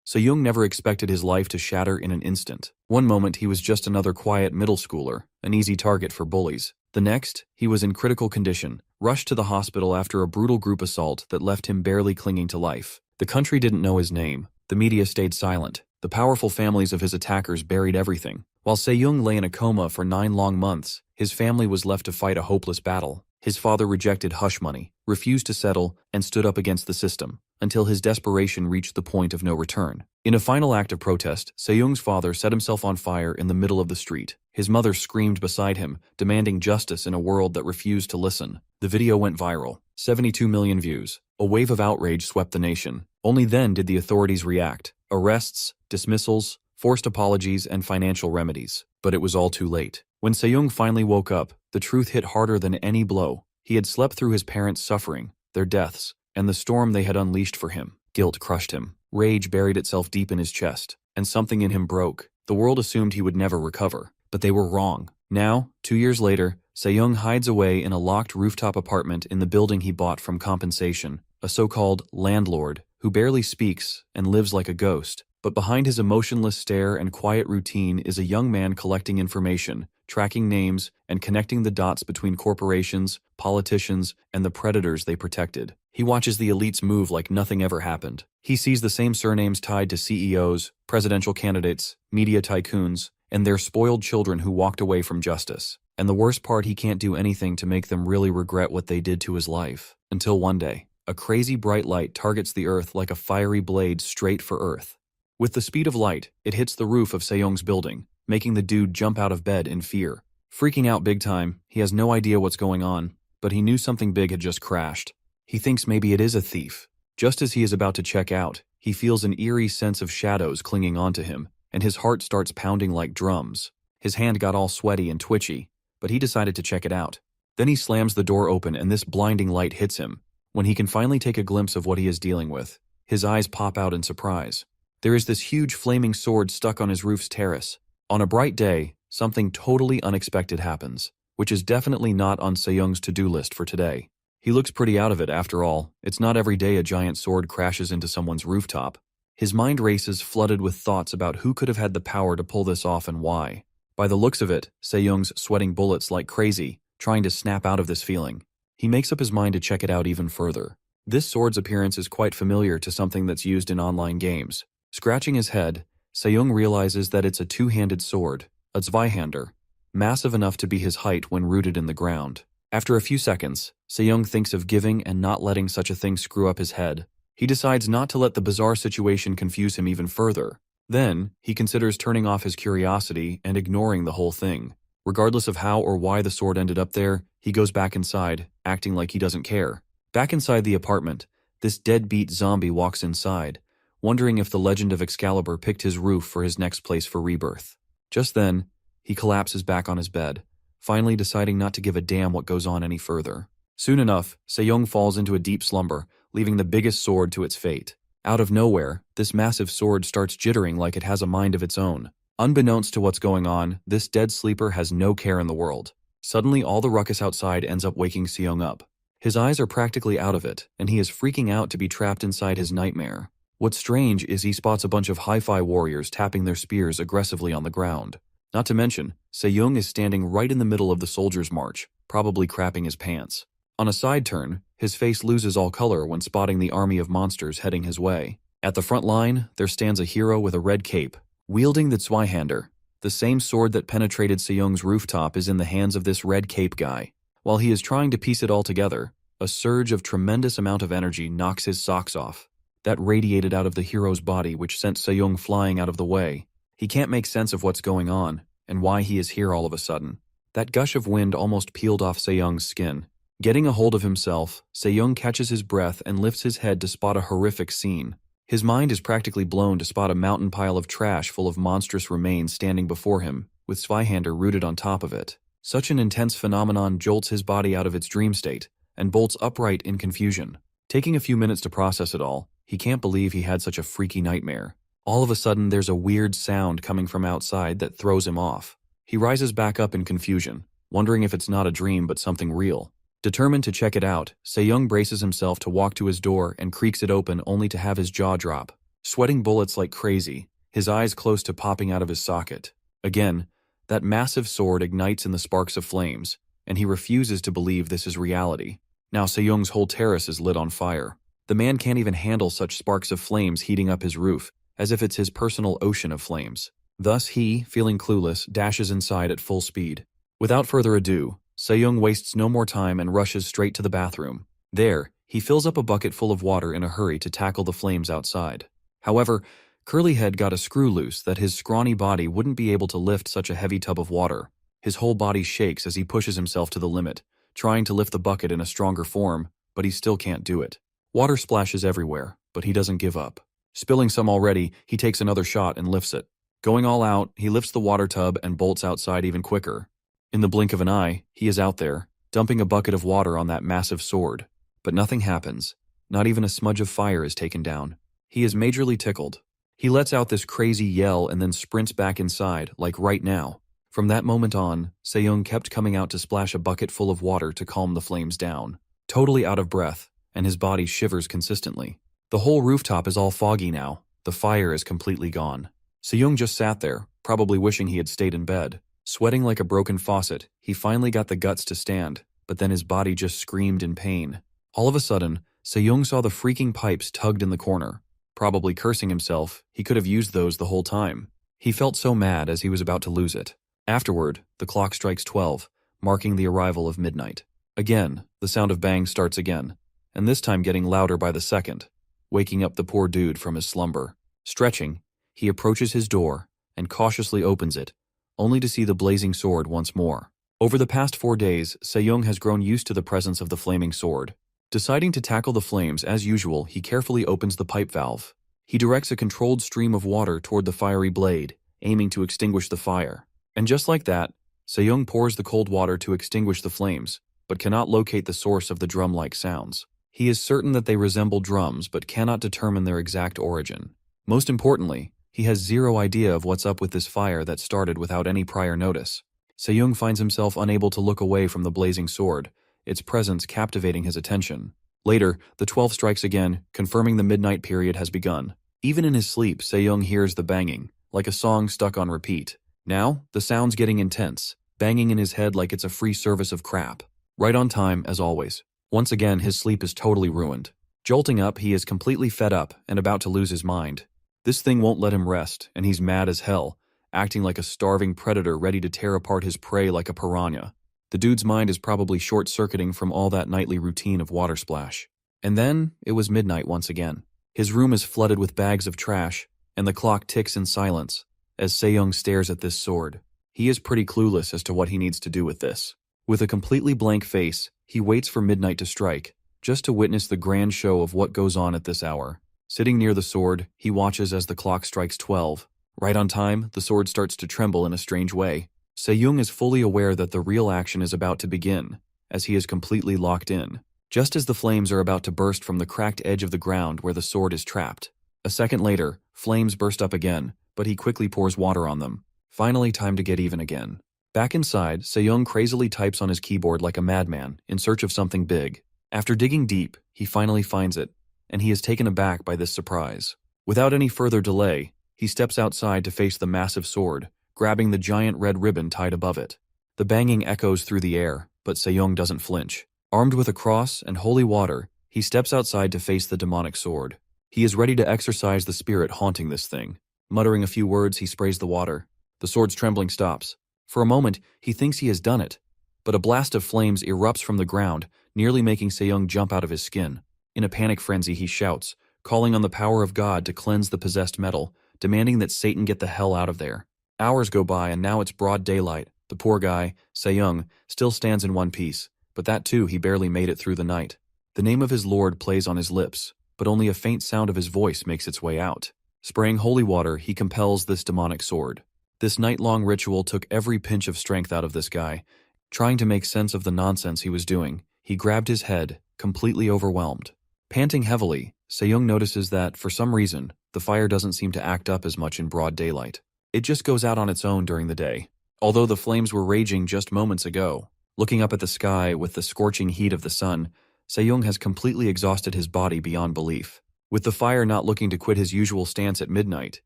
Sejong never expected his life to shatter in an instant. One moment he was just another quiet middle schooler, an easy target for bullies. The next, he was in critical condition, rushed to the hospital after a brutal group assault that left him barely clinging to life. The country didn't know his name. The media stayed silent. The powerful families of his attackers buried everything. While Sejong lay in a coma for 9 long months, his family was left to fight a hopeless battle. His father rejected hush money, refused to settle, and stood up against the system, until his desperation reached the point of no return. In a final act of protest, Sejong's father set himself on fire in the middle of the street. His mother screamed beside him, demanding justice in a world that refused to listen. The video went viral. 72 million views. A wave of outrage swept the nation. Only then did the authorities react. Arrests, dismissals, forced apologies, and financial remedies. But it was all too late. When Sejong finally woke up, the truth hit harder than any blow. He had slept through his parents' suffering, their deaths, and the storm they had unleashed for him. Guilt crushed him. Rage buried itself deep in his chest, and something in him broke. The world assumed he would never recover, but they were wrong. Now, 2 years later, Sejong hides away in a locked rooftop apartment in the building he bought from compensation, a so-called landlord who barely speaks and lives like a ghost. But behind his emotionless stare and quiet routine is a young man collecting information, tracking names, and connecting the dots between corporations, politicians, and the predators they protected. He watches the elites move like nothing ever happened. He sees the same surnames tied to CEOs, presidential candidates, media tycoons, and their spoiled children who walked away from justice. And the worst part, he can't do anything to make them really regret what they did to his life. Until one day, a crazy bright light targets the earth like a fiery blade straight for Earth. With the speed of light, it hits the roof of Sejong's building, making the dude jump out of bed in fear. Freaking out big time, he has no idea what's going on, but he knew something big had just crashed. He thinks maybe it is a thief. Just as he is about to check out, he feels an eerie sense of shadows clinging onto him, and his heart starts pounding like drums. His hand got all sweaty and twitchy, but he decided to check it out. Then he slams the door open and this blinding light hits him. When he can finally take a glimpse of what he is dealing with, his eyes pop out in surprise. There is this huge flaming sword stuck on his roof's terrace. On a bright day, something totally unexpected happens, which is definitely not on Sejong's to-do list for today. He looks pretty out of it after all. It's not every day a giant sword crashes into someone's rooftop. His mind races, flooded with thoughts about who could have had the power to pull this off and why. By the looks of it, Sejong's sweating bullets like crazy, trying to snap out of this feeling. He makes up his mind to check it out even further. This sword's appearance is quite familiar to something that's used in online games. Scratching his head, Sejong realizes that it's a two-handed sword, a Zweihander, massive enough to be his height when rooted in the ground. After a few seconds, Sejong thinks of giving and not letting such a thing screw up his head. He decides not to let the bizarre situation confuse him even further. Then, he considers turning off his curiosity and ignoring the whole thing. Regardless of how or why the sword ended up there, he goes back inside, acting like he doesn't care. Back inside the apartment, this deadbeat zombie walks inside, wondering if the legend of Excalibur picked his roof for his next place for rebirth. Just then, he collapses back on his bed, finally deciding not to give a damn what goes on any further. Soon enough, Sejong falls into a deep slumber, leaving the biggest sword to its fate. Out of nowhere, this massive sword starts jittering like it has a mind of its own. Unbeknownst to what's going on, this dead sleeper has no care in the world. Suddenly, all the ruckus outside ends up waking Sejong up. His eyes are practically out of it, and he is freaking out to be trapped inside his nightmare. What's strange is he spots a bunch of hi-fi warriors tapping their spears aggressively on the ground. Not to mention, Sejong is standing right in the middle of the soldiers' march, probably crapping his pants. On a side turn, his face loses all color when spotting the army of monsters heading his way. At the front line, there stands a hero with a red cape, wielding the Zweihander. The same sword that penetrated Sejong's rooftop is in the hands of this red cape guy. While he is trying to piece it all together, a surge of tremendous amount of energy knocks his socks off. That radiated out of the hero's body, which sent Sejong flying out of the way. He can't make sense of what's going on, and why he is here all of a sudden. That gush of wind almost peeled off Sejong's skin. Getting a hold of himself, Sejong catches his breath and lifts his head to spot a horrific scene. His mind is practically blown to spot a mountain pile of trash full of monstrous remains standing before him, with Zweihander rooted on top of it. Such an intense phenomenon jolts his body out of its dream state, and bolts upright in confusion. Taking a few minutes to process it all, he can't believe he had such a freaky nightmare. All of a sudden, there's a weird sound coming from outside that throws him off. He rises back up in confusion, wondering if it's not a dream but something real. Determined to check it out, Sejong braces himself to walk to his door and creaks it open only to have his jaw drop. sweating bullets like crazy, his eyes close to popping out of his socket. Again, that massive sword ignites in the sparks of flames, and he refuses to believe this is reality. Now Se-young's whole terrace is lit on fire. The man can't even handle such sparks of flames heating up his roof, as if it's his personal ocean of flames. Thus he, feeling clueless, dashes inside at full speed. Without further ado, Se-young wastes no more time and rushes straight to the bathroom. There, he fills up a bucket full of water in a hurry to tackle the flames outside. However, Curlyhead got a screw loose that his scrawny body wouldn't be able to lift such a heavy tub of water. His whole body shakes as he pushes himself to the limit, trying to lift the bucket in a stronger form, but he still can't do it. Water splashes everywhere, but he doesn't give up. Spilling some already, he takes another shot and lifts it. Going all out, he lifts the water tub and bolts outside even quicker. In the blink of an eye, he is out there, dumping a bucket of water on that massive sword. But nothing happens. Not even a smudge of fire is taken down. He is majorly tickled. He lets out this crazy yell and then sprints back inside, like right now. From that moment on, Se-young kept coming out to splash a bucket full of water to calm the flames down. Totally out of breath, and his body shivers consistently. The whole rooftop is all foggy now. The fire is completely gone. Se-young just sat there, probably wishing he had stayed in bed. Sweating like a broken faucet, he finally got the guts to stand, but then his body just screamed in pain. All of a sudden, Se-young saw the freaking pipes tugged in the corner. Probably cursing himself, he could have used those the whole time. He felt so mad as he was about to lose it. Afterward, the clock strikes 12, marking the arrival of midnight. Again, the sound of bangs starts again, and this time getting louder by the second, waking up the poor dude from his slumber. Stretching, he approaches his door and cautiously opens it, only to see the blazing sword once more. Over the past 4 days, Se-young has grown used to the presence of the flaming sword. Deciding to tackle the flames as usual, he carefully opens the pipe valve. He directs a controlled stream of water toward the fiery blade, aiming to extinguish the fire. And just like that, Se-young pours the cold water to extinguish the flames, but cannot locate the source of the drum-like sounds. He is certain that they resemble drums, but cannot determine their exact origin. Most importantly, he has zero idea of what's up with this fire that started without any prior notice. Se-young finds himself unable to look away from the blazing sword, its presence captivating his attention. Later, the 12 strikes again, confirming the midnight period has begun. Even in his sleep, Se-young hears the banging, like a song stuck on repeat. Now, the sound's getting intense, banging in his head like it's a free service of crap. Right on time, as always. Once again, his sleep is totally ruined. Jolting up, he is completely fed up and about to lose his mind. This thing won't let him rest, and he's mad as hell, acting like a starving predator ready to tear apart his prey like a piranha. The dude's mind is probably short-circuiting from all that nightly routine of water splash. And then, it was midnight once again. His room is flooded with bags of trash, and the clock ticks in silence, as Se-young stares at this sword. He is pretty clueless as to what he needs to do with this. With a completely blank face, he waits for midnight to strike, just to witness the grand show of what goes on at this hour. Sitting near the sword, he watches as the clock strikes 12. Right on time, the sword starts to tremble in a strange way. Se-young is fully aware that the real action is about to begin, as he is completely locked in, just as the flames are about to burst from the cracked edge of the ground where the sword is trapped. A second later, flames burst up again, but he quickly pours water on them. Finally time to get even again. Back inside, Se-young crazily types on his keyboard like a madman, in search of something big. After digging deep, he finally finds it, and he is taken aback by this surprise. Without any further delay, he steps outside to face the massive sword, grabbing the giant red ribbon tied above it. The banging echoes through the air, but Se-young doesn't flinch. Armed with a cross and holy water, he steps outside to face the demonic sword. He is ready to exorcise the spirit haunting this thing. Muttering a few words, he sprays the water. The sword's trembling stops. For a moment, he thinks he has done it, but a blast of flames erupts from the ground, nearly making Se-young jump out of his skin. In a panic frenzy, he shouts, calling on the power of God to cleanse the possessed metal, demanding that Satan get the hell out of there. Hours go by, and now it's broad daylight. The poor guy, Se-young, still stands in one piece, but that too he barely made it through the night. The name of his Lord plays on his lips, but only a faint sound of his voice makes its way out. Spraying holy water, he compels this demonic sword. This night-long ritual took every pinch of strength out of this guy. Trying to make sense of the nonsense he was doing, he grabbed his head, completely overwhelmed. Panting heavily, Se-young notices that, for some reason, the fire doesn't seem to act up as much in broad daylight. It just goes out on its own during the day. Although the flames were raging just moments ago, looking up at the sky with the scorching heat of the sun, Se-young has completely exhausted his body beyond belief. With the fire not looking to quit his usual stance at midnight,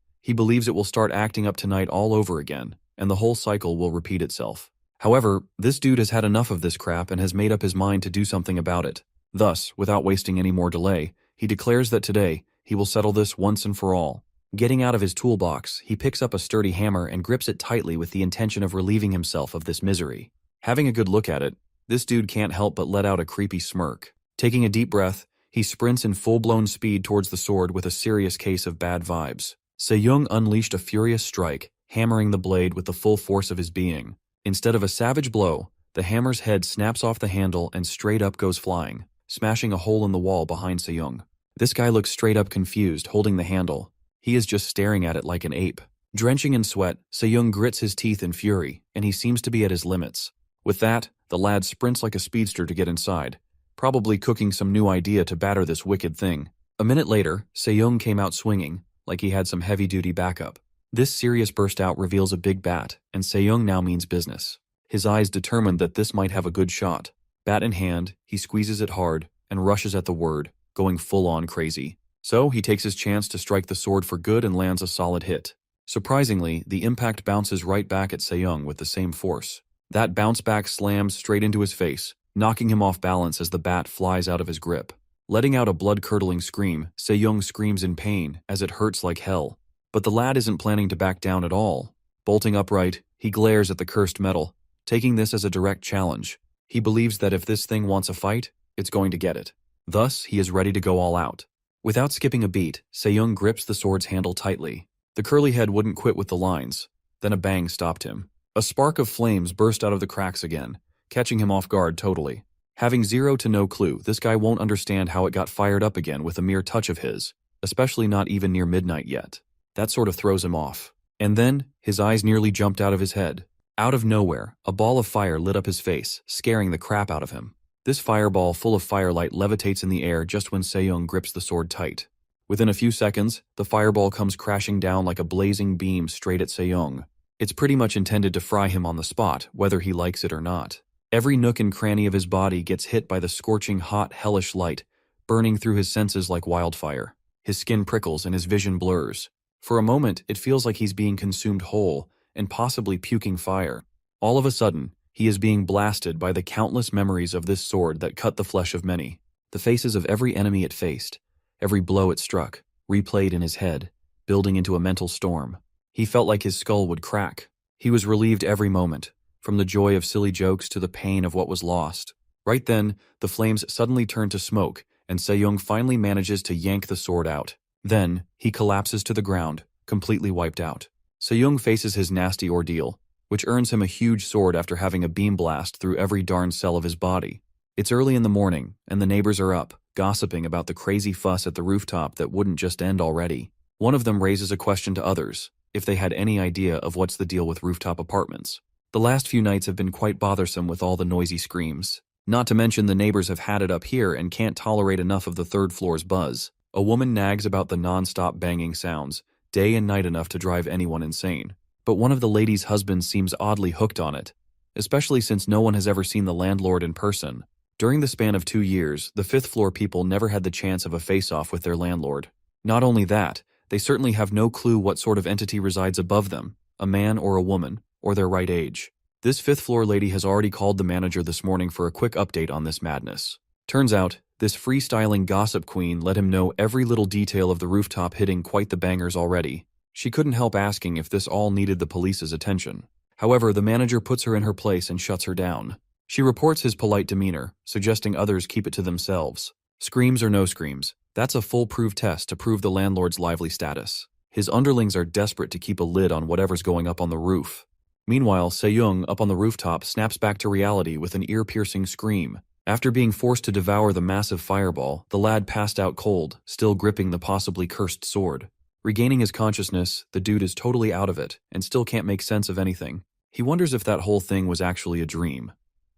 he believes it will start acting up tonight all over again, and the whole cycle will repeat itself. However, this dude has had enough of this crap and has made up his mind to do something about it. Thus, without wasting any more delay, he declares that today, he will settle this once and for all. Getting out of his toolbox, he picks up a sturdy hammer and grips it tightly with the intention of relieving himself of this misery. Having a good look at it, this dude can't help but let out a creepy smirk. Taking a deep breath, he sprints in full-blown speed towards the sword with a serious case of bad vibes. Se-young unleashed a furious strike, hammering the blade with the full force of his being. Instead of a savage blow, the hammer's head snaps off the handle and straight up goes flying, smashing a hole in the wall behind Se-young. This guy looks straight up confused, holding the handle. He is just staring at it like an ape. Drenching in sweat, Se-young grits his teeth in fury, and he seems to be at his limits. With that, the lad sprints like a speedster to get inside, probably cooking some new idea to batter this wicked thing. A minute later, Se-young came out swinging, like he had some heavy-duty backup. This serious burst out reveals a big bat, and Se-young now means business. His eyes determined that this might have a good shot. Bat in hand, he squeezes it hard, and rushes at the word, going full-on crazy. So, he takes his chance to strike the sword for good and lands a solid hit. Surprisingly, the impact bounces right back at Se-young with the same force. That bounce back slams straight into his face, knocking him off balance as the bat flies out of his grip. Letting out a blood-curdling scream, Se-young screams in pain as it hurts like hell. But the lad isn't planning to back down at all. Bolting upright, he glares at the cursed metal, taking this as a direct challenge. He believes that if this thing wants a fight, it's going to get it. Thus, he is ready to go all out. Without skipping a beat, Se-young grips the sword's handle tightly. The curly head wouldn't quit with the lines. Then a bang stopped him. A spark of flames burst out of the cracks again, catching him off guard totally. Having zero to no clue, this guy won't understand how it got fired up again with a mere touch of his, especially not even near midnight yet. That sort of throws him off. And then, his eyes nearly jumped out of his head. Out of nowhere, a ball of fire lit up his face, scaring the crap out of him. This fireball full of firelight levitates in the air just when Se-young grips the sword tight. Within a few seconds, the fireball comes crashing down like a blazing beam straight at Se-young. It's pretty much intended to fry him on the spot, whether he likes it or not. Every nook and cranny of his body gets hit by the scorching, hot, hellish light, burning through his senses like wildfire. His skin prickles and his vision blurs. For a moment, it feels like he's being consumed whole, and possibly puking fire. All of a sudden, he is being blasted by the countless memories of this sword that cut the flesh of many. The faces of every enemy it faced, every blow it struck, replayed in his head, building into a mental storm. He felt like his skull would crack. He was relieved every moment, from the joy of silly jokes to the pain of what was lost. Right then, the flames suddenly turn to smoke, and Se-young finally manages to yank the sword out. Then, he collapses to the ground, completely wiped out. Se-young faces his nasty ordeal, which earns him a huge sword after having a beam blast through every darn cell of his body. It's early in the morning, and the neighbors are up, gossiping about the crazy fuss at the rooftop that wouldn't just end already. One of them raises a question to others, if they had any idea of what's the deal with rooftop apartments. The last few nights have been quite bothersome with all the noisy screams. Not to mention the neighbors have had it up here and can't tolerate enough of the third floor's buzz. A woman nags about the non-stop banging sounds, day and night enough to drive anyone insane. But one of the ladies' husbands seems oddly hooked on it, especially since no one has ever seen the landlord in person. During the span of 2 years, the fifth-floor people never had the chance of a face-off with their landlord. Not only that, they certainly have no clue what sort of entity resides above them, a man or a woman, or their right age. This fifth-floor lady has already called the manager this morning for a quick update on this madness. Turns out, this freestyling gossip queen let him know every little detail of the rooftop hitting quite the bangers already. She couldn't help asking if this all needed the police's attention. However, the manager puts her in her place and shuts her down. She reports his polite demeanor, suggesting others keep it to themselves. Screams or no screams, that's a foolproof test to prove the landlord's lively status. His underlings are desperate to keep a lid on whatever's going up on the roof. Meanwhile, Se-young, up on the rooftop, snaps back to reality with an ear-piercing scream. After being forced to devour the massive fireball, the lad passed out cold, still gripping the possibly cursed sword. Regaining his consciousness, the dude is totally out of it, and still can't make sense of anything. He wonders if that whole thing was actually a dream.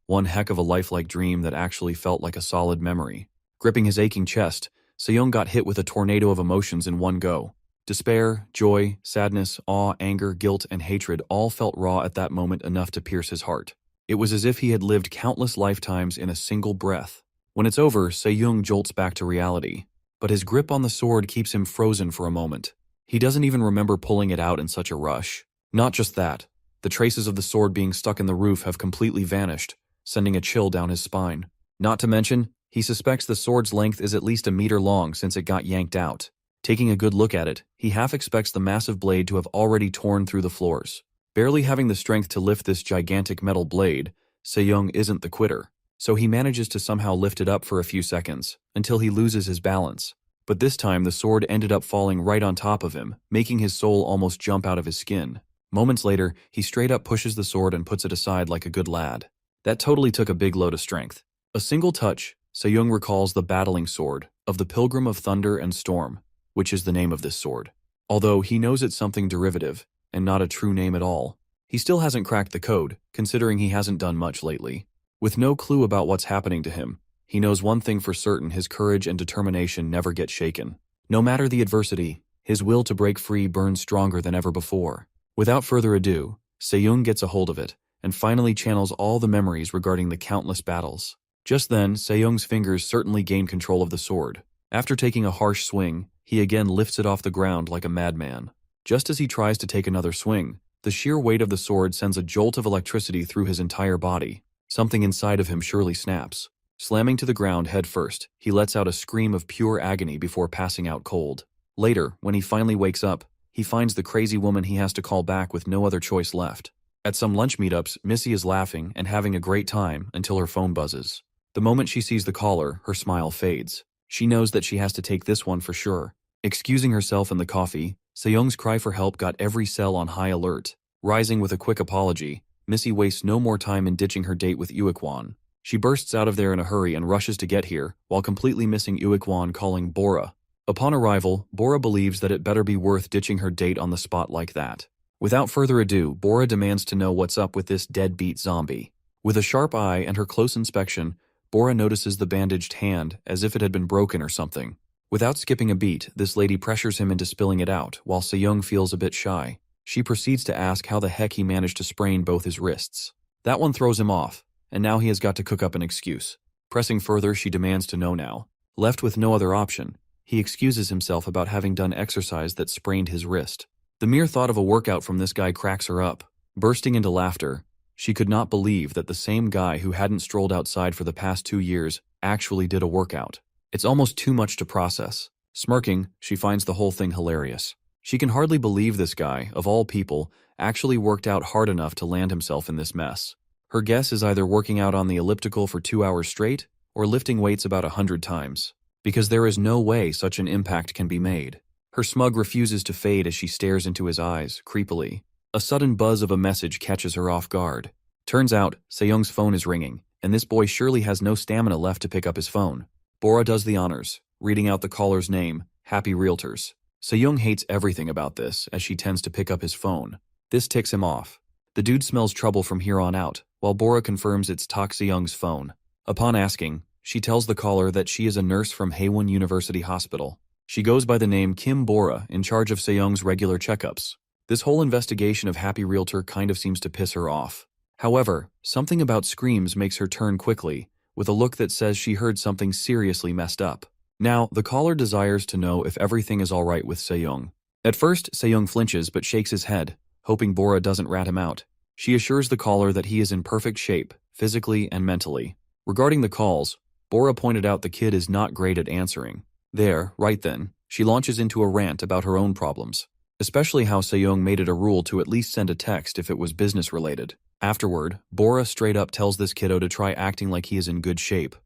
One heck of a lifelike dream that actually felt like a solid memory. Gripping his aching chest, Se-young got hit with a tornado of emotions in one go. Despair, joy, sadness, awe, anger, guilt, and hatred all felt raw at that moment enough to pierce his heart. It was as if he had lived countless lifetimes in a single breath. When it's over, Se-young jolts back to reality. but his grip on the sword keeps him frozen for a moment. He doesn't even remember pulling it out in such a rush. Not just that, the traces of the sword being stuck in the roof have completely vanished, sending a chill down his spine. Not to mention, he suspects the sword's length is at least a meter long since it got yanked out. Taking a good look at it, he half expects the massive blade to have already torn through the floors. Barely having the strength to lift this gigantic metal blade, Se-young isn't the quitter, so he manages to somehow lift it up for a few seconds, until he loses his balance. But this time the sword ended up falling right on top of him, making his soul almost jump out of his skin. Moments later, he straight up pushes the sword and puts it aside like a good lad. That totally took a big load of strength. A single touch, Se-young recalls the battling sword of the Pilgrim of Thunder and Storm, which is the name of this sword. Although he knows it's something derivative, and not a true name at all, he still hasn't cracked the code, considering he hasn't done much lately. With no clue about what's happening to him, he knows one thing for certain: his courage and determination never get shaken. No matter the adversity, his will to break free burns stronger than ever before. Without further ado, Se-young gets a hold of it, and finally channels all the memories regarding the countless battles. Just then, Se-young's fingers certainly gain control of the sword. After taking a harsh swing, he again lifts it off the ground like a madman. Just as he tries to take another swing, the sheer weight of the sword sends a jolt of electricity through his entire body. Something inside of him surely snaps. Slamming to the ground head first, he lets out a scream of pure agony before passing out cold. Later, when he finally wakes up, he finds the crazy woman he has to call back with no other choice left. At some lunch meetups, Missy is laughing and having a great time until her phone buzzes. The moment she sees the caller, her smile fades. She knows that she has to take this one for sure. Excusing herself and the coffee, Se-young's cry for help got every cell on high alert. Rising with a quick apology, Missy wastes no more time in ditching her date with Uikwon. She bursts out of there in a hurry and rushes to get here, while completely missing Uikwon calling Bora. Upon arrival, Bora believes that it better be worth ditching her date on the spot like that. Without further ado, Bora demands to know what's up with this deadbeat zombie. With a sharp eye and her close inspection, Bora notices the bandaged hand as if it had been broken or something. Without skipping a beat, this lady pressures him into spilling it out, while Se-young feels a bit shy. She proceeds to ask how the heck he managed to sprain both his wrists. That one throws him off, and now he has got to cook up an excuse. Pressing further, she demands to know now. Left with no other option, he excuses himself about having done exercise that sprained his wrist. The mere thought of a workout from this guy cracks her up. Bursting into laughter, she could not believe that the same guy who hadn't strolled outside for the past 2 years actually did a workout. It's almost too much to process. Smirking, she finds the whole thing hilarious. She can hardly believe this guy, of all people, actually worked out hard enough to land himself in this mess. Her guess is either working out on the elliptical for 2 hours straight, or lifting weights about 100 times. Because there is no way such an impact can be made. Her smug refuses to fade as she stares into his eyes, creepily. A sudden buzz of a message catches her off guard. Turns out, Se-young's phone is ringing, and this boy surely has no stamina left to pick up his phone. Bora does the honors, reading out the caller's name, Happy Realtors. Se-young hates everything about this, as she tends to pick up his phone. This ticks him off. The dude smells trouble from here on out, while Bora confirms it's Tak Se-young's phone. Upon asking, she tells the caller that she is a nurse from Haewon University Hospital. She goes by the name Kim Bora, in charge of Se-young's regular checkups. This whole investigation of Happy Realtor kind of seems to piss her off. However, something about screams makes her turn quickly, with a look that says she heard something seriously messed up. Now, the caller desires to know if everything is alright with Se-young. At first, Se-young flinches but shakes his head, hoping Bora doesn't rat him out. She assures the caller that he is in perfect shape, physically and mentally. Regarding the calls, Bora pointed out the kid is not great at answering. There, right then, she launches into a rant about her own problems, especially how Se-young made it a rule to at least send a text if it was business-related. Afterward, Bora straight up tells this kiddo to try acting like he is in good shape,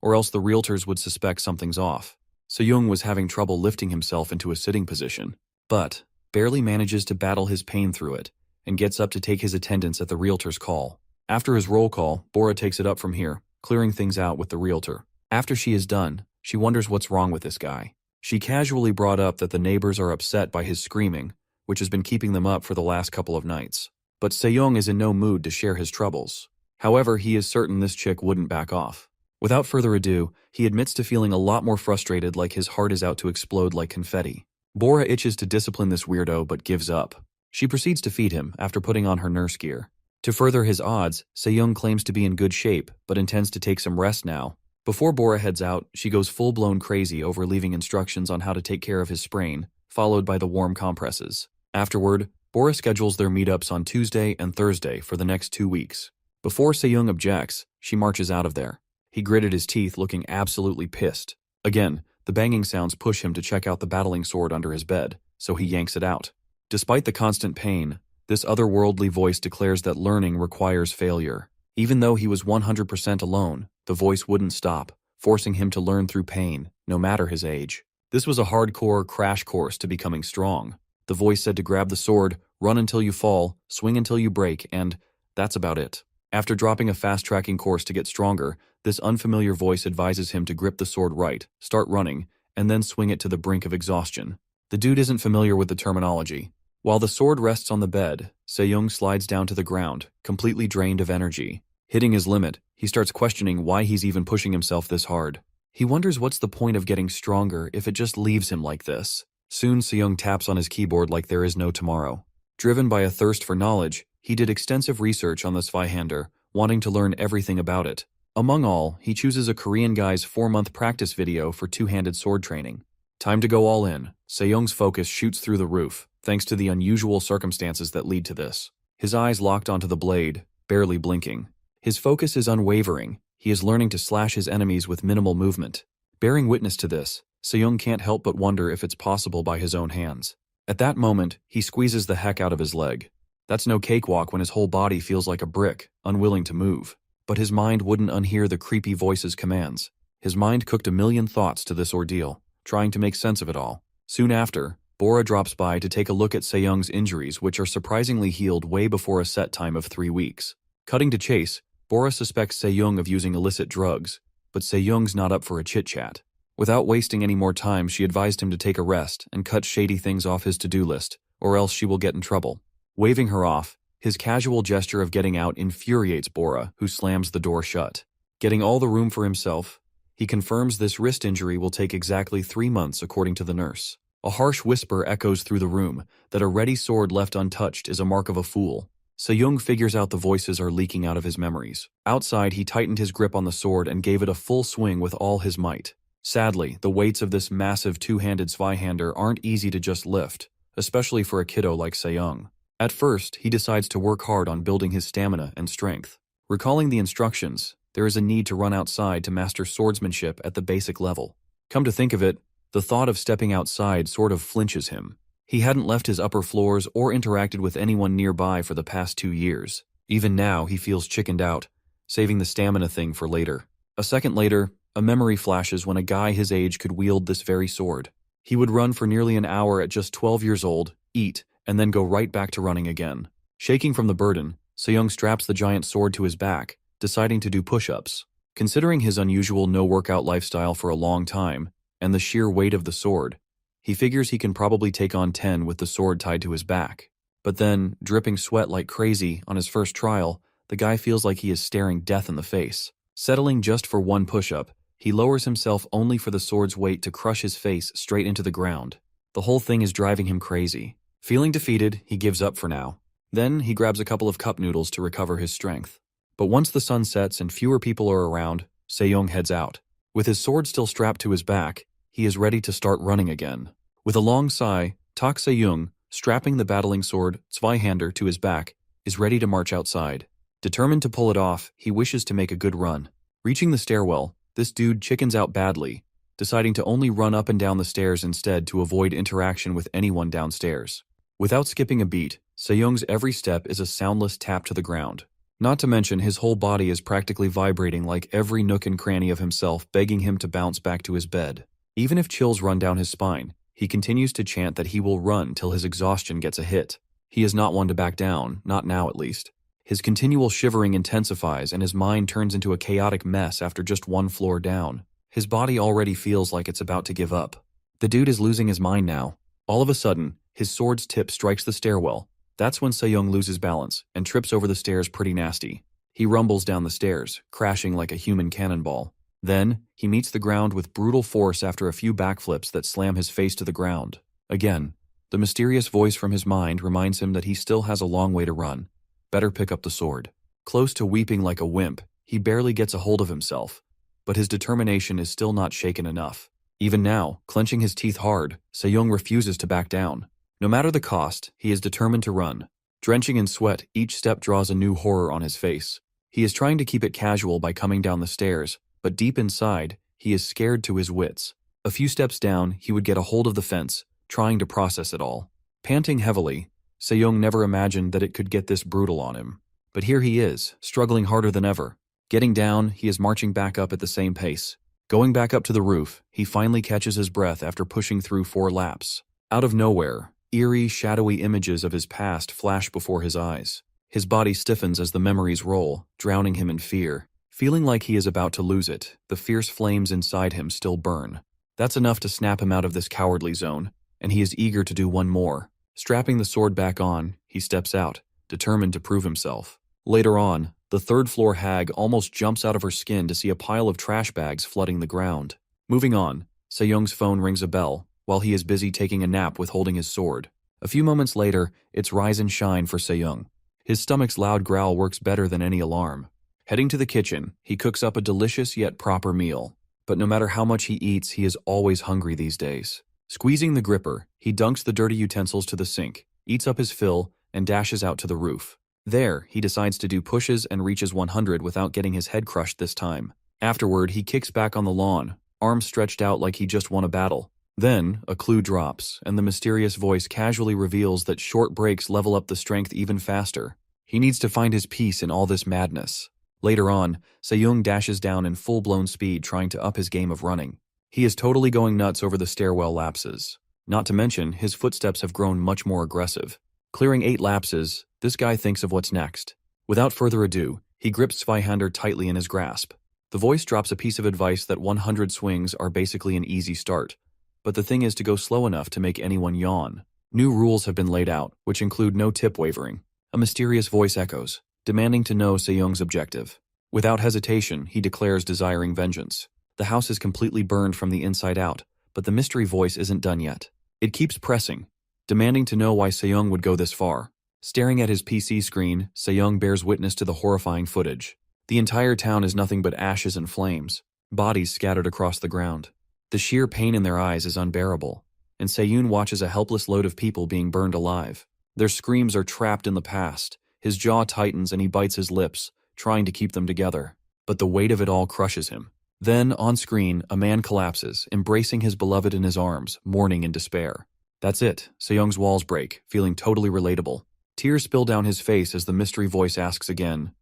or else the realtors would suspect something's off. Se-young was having trouble lifting himself into a sitting position, but barely manages to battle his pain through it, and gets up to take his attendance at the realtor's call. After his roll call, Bora takes it up from here, clearing things out with the realtor. After she is done, she wonders what's wrong with this guy. She casually brought up that the neighbors are upset by his screaming, which has been keeping them up for the last couple of nights. But Se-young is in no mood to share his troubles. However, he is certain this chick wouldn't back off. Without further ado, he admits to feeling a lot more frustrated, like his heart is out to explode like confetti. Bora itches to discipline this weirdo but gives up. She proceeds to feed him after putting on her nurse gear. To further his odds, Se-young claims to be in good shape but intends to take some rest now. Before Bora heads out, she goes full-blown crazy over leaving instructions on how to take care of his sprain, followed by the warm compresses. Afterward, Bora schedules their meetups on Tuesday and Thursday for the next 2 weeks. Before Se-young objects, she marches out of there. He gritted his teeth, looking absolutely pissed. Again, the banging sounds push him to check out the battling sword under his bed, so he yanks it out. Despite the constant pain, this otherworldly voice declares that learning requires failure. Even though he was 100% alone, the voice wouldn't stop, forcing him to learn through pain, no matter his age. This was a hardcore crash course to becoming strong. The voice said to grab the sword, run until you fall, swing until you break, and that's about it. After dropping a fast-tracking course to get stronger, this unfamiliar voice advises him to grip the sword right, start running, and then swing it to the brink of exhaustion. The dude isn't familiar with the terminology. While the sword rests on the bed, Se-young slides down to the ground, completely drained of energy. Hitting his limit, he starts questioning why he's even pushing himself this hard. He wonders what's the point of getting stronger if it just leaves him like this. Soon Se-young taps on his keyboard like there is no tomorrow. Driven by a thirst for knowledge, he did extensive research on the Zweihander, wanting to learn everything about it. Among all, he chooses a Korean guy's 4-month practice video for two-handed sword training. Time to go all in. Se-young's focus shoots through the roof, thanks to the unusual circumstances that lead to this. His eyes locked onto the blade, barely blinking. His focus is unwavering. He is learning to slash his enemies with minimal movement. Bearing witness to this, Se-young can't help but wonder if it's possible by his own hands. At that moment, he squeezes the heck out of his leg. That's no cakewalk when his whole body feels like a brick, unwilling to move. But his mind wouldn't unhear the creepy voice's commands. His mind cooked a million thoughts to this ordeal, trying to make sense of it all. Soon after, Bora drops by to take a look at Se-young's injuries, which are surprisingly healed way before a set time of 3 weeks. Cutting to chase, Bora suspects Se-young of using illicit drugs, but Se-young's not up for a chit-chat. Without wasting any more time, she advised him to take a rest and cut shady things off his to-do list, or else she will get in trouble. Waving her off, his casual gesture of getting out infuriates Bora, who slams the door shut. Getting all the room for himself, he confirms this wrist injury will take exactly 3 months according to the nurse. A harsh whisper echoes through the room that a ready sword left untouched is a mark of a fool. Se-young figures out the voices are leaking out of his memories. Outside, he tightened his grip on the sword and gave it a full swing with all his might. Sadly, the weights of this massive two-handed Zweihander aren't easy to just lift, especially for a kiddo like Se-young. At first, he decides to work hard on building his stamina and strength. Recalling the instructions, there is a need to run outside to master swordsmanship at the basic level. Come to think of it, the thought of stepping outside sort of flinches him. He hadn't left his upper floors or interacted with anyone nearby for the past 2 years. Even now, he feels chickened out, saving the stamina thing for later. A second later, a memory flashes when a guy his age could wield this very sword. He would run for nearly an hour at just 12 years old, eat, and then go right back to running again. Shaking from the burden, Se-young straps the giant sword to his back, deciding to do push-ups. Considering his unusual no-workout lifestyle for a long time, and the sheer weight of the sword, he figures he can probably take on 10 with the sword tied to his back. But then, dripping sweat like crazy on his first trial, the guy feels like he is staring death in the face. Settling just for one push-up, he lowers himself only for the sword's weight to crush his face straight into the ground. The whole thing is driving him crazy. Feeling defeated, he gives up for now. Then, he grabs a couple of cup noodles to recover his strength. But once the sun sets and fewer people are around, Se-young heads out. With his sword still strapped to his back, he is ready to start running again. With a long sigh, Tak Se-young, strapping the battling sword, Zweihander, to his back, is ready to march outside. Determined to pull it off, he wishes to make a good run. Reaching the stairwell, this dude chickens out badly, deciding to only run up and down the stairs instead to avoid interaction with anyone downstairs. Without skipping a beat, Se-young's every step is a soundless tap to the ground. Not to mention his whole body is practically vibrating like every nook and cranny of himself begging him to bounce back to his bed. Even if chills run down his spine, he continues to chant that he will run till his exhaustion gets a hit. He is not one to back down, not now at least. His continual shivering intensifies and his mind turns into a chaotic mess after just one floor down. His body already feels like it's about to give up. The dude is losing his mind now. All of a sudden, his sword's tip strikes the stairwell. That's when Se-young loses balance and trips over the stairs pretty nasty. He rumbles down the stairs, crashing like a human cannonball. Then, he meets the ground with brutal force after a few backflips that slam his face to the ground. Again, the mysterious voice from his mind reminds him that he still has a long way to run. Better pick up the sword. Close to weeping like a wimp, he barely gets a hold of himself. but his determination is still not shaken enough. Even now, clenching his teeth hard, Se-young refuses to back down. No matter the cost, he is determined to run. Drenching in sweat, each step draws a new horror on his face. He is trying to keep it casual by coming down the stairs, but deep inside, he is scared to his wits. A few steps down, he would get a hold of the fence, trying to process it all. Panting heavily, Se-young never imagined that it could get this brutal on him. But here he is, struggling harder than ever. Getting down, he is marching back up at the same pace. Going back up to the roof, he finally catches his breath after pushing through 4 laps. Out of nowhere, eerie, shadowy images of his past flash before his eyes. His body stiffens as the memories roll, drowning him in fear. Feeling like he is about to lose it, the fierce flames inside him still burn. That's enough to snap him out of this cowardly zone, and he is eager to do one more. Strapping the sword back on, he steps out, determined to prove himself. Later on, the third-floor hag almost jumps out of her skin to see a pile of trash bags flooding the ground. Moving on, Se-young's phone rings a bell, while he is busy taking a nap with holding his sword. A few moments later, it's rise and shine for Se-young. His stomach's loud growl works better than any alarm. Heading to the kitchen, he cooks up a delicious yet proper meal. But no matter how much he eats, he is always hungry these days. Squeezing the gripper, he dunks the dirty utensils to the sink, eats up his fill, and dashes out to the roof. There, he decides to do pushes and reaches 100 without getting his head crushed this time. Afterward, he kicks back on the lawn, arms stretched out like he just won a battle. Then, a clue drops, and the mysterious voice casually reveals that short breaks level up the strength even faster. He needs to find his peace in all this madness. Later on, Se-young dashes down in full-blown speed trying to up his game of running. He is totally going nuts over the stairwell lapses. Not to mention, his footsteps have grown much more aggressive. Clearing 8 lapses, this guy thinks of what's next. Without further ado, he grips Zweihander tightly in his grasp. The voice drops a piece of advice that 100 swings are basically an easy start. But the thing is to go slow enough to make anyone yawn. New rules have been laid out, which include no tip wavering. A mysterious voice echoes, demanding to know Se-young's objective. Without hesitation, he declares desiring vengeance. The house is completely burned from the inside out, but the mystery voice isn't done yet. It keeps pressing, demanding to know why Se-young would go this far. Staring at his PC screen, Se-young bears witness to the horrifying footage. The entire town is nothing but ashes and flames, bodies scattered across the ground. The sheer pain in their eyes is unbearable, and Se-young watches a helpless load of people being burned alive. Their screams are trapped in the past. His jaw tightens and he bites his lips, trying to keep them together. But the weight of it all crushes him. Then, on screen, a man collapses, embracing his beloved in his arms, mourning in despair. That's it. Se-young's walls break, feeling totally relatable. Tears spill down his face as the mystery voice asks again,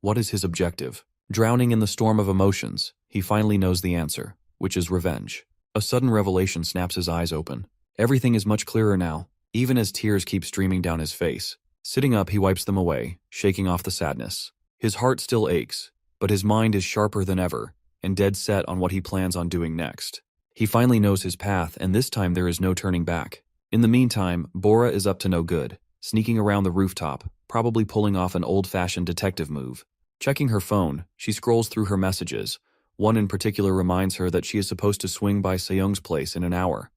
what is his objective? Drowning in the storm of emotions, he finally knows the answer, which is revenge. A sudden revelation snaps his eyes open. Everything is much clearer now, even as tears keep streaming down his face. Sitting up, he wipes them away, shaking off the sadness. His heart still aches, but his mind is sharper than ever, and dead set on what he plans on doing next. He finally knows his path, and this time there is no turning back. In the meantime, Bora is up to no good, sneaking around the rooftop, probably pulling off an old-fashioned detective move. Checking her phone, she scrolls through her messages. One in particular reminds her that she is supposed to swing by Se-young's place in an hour.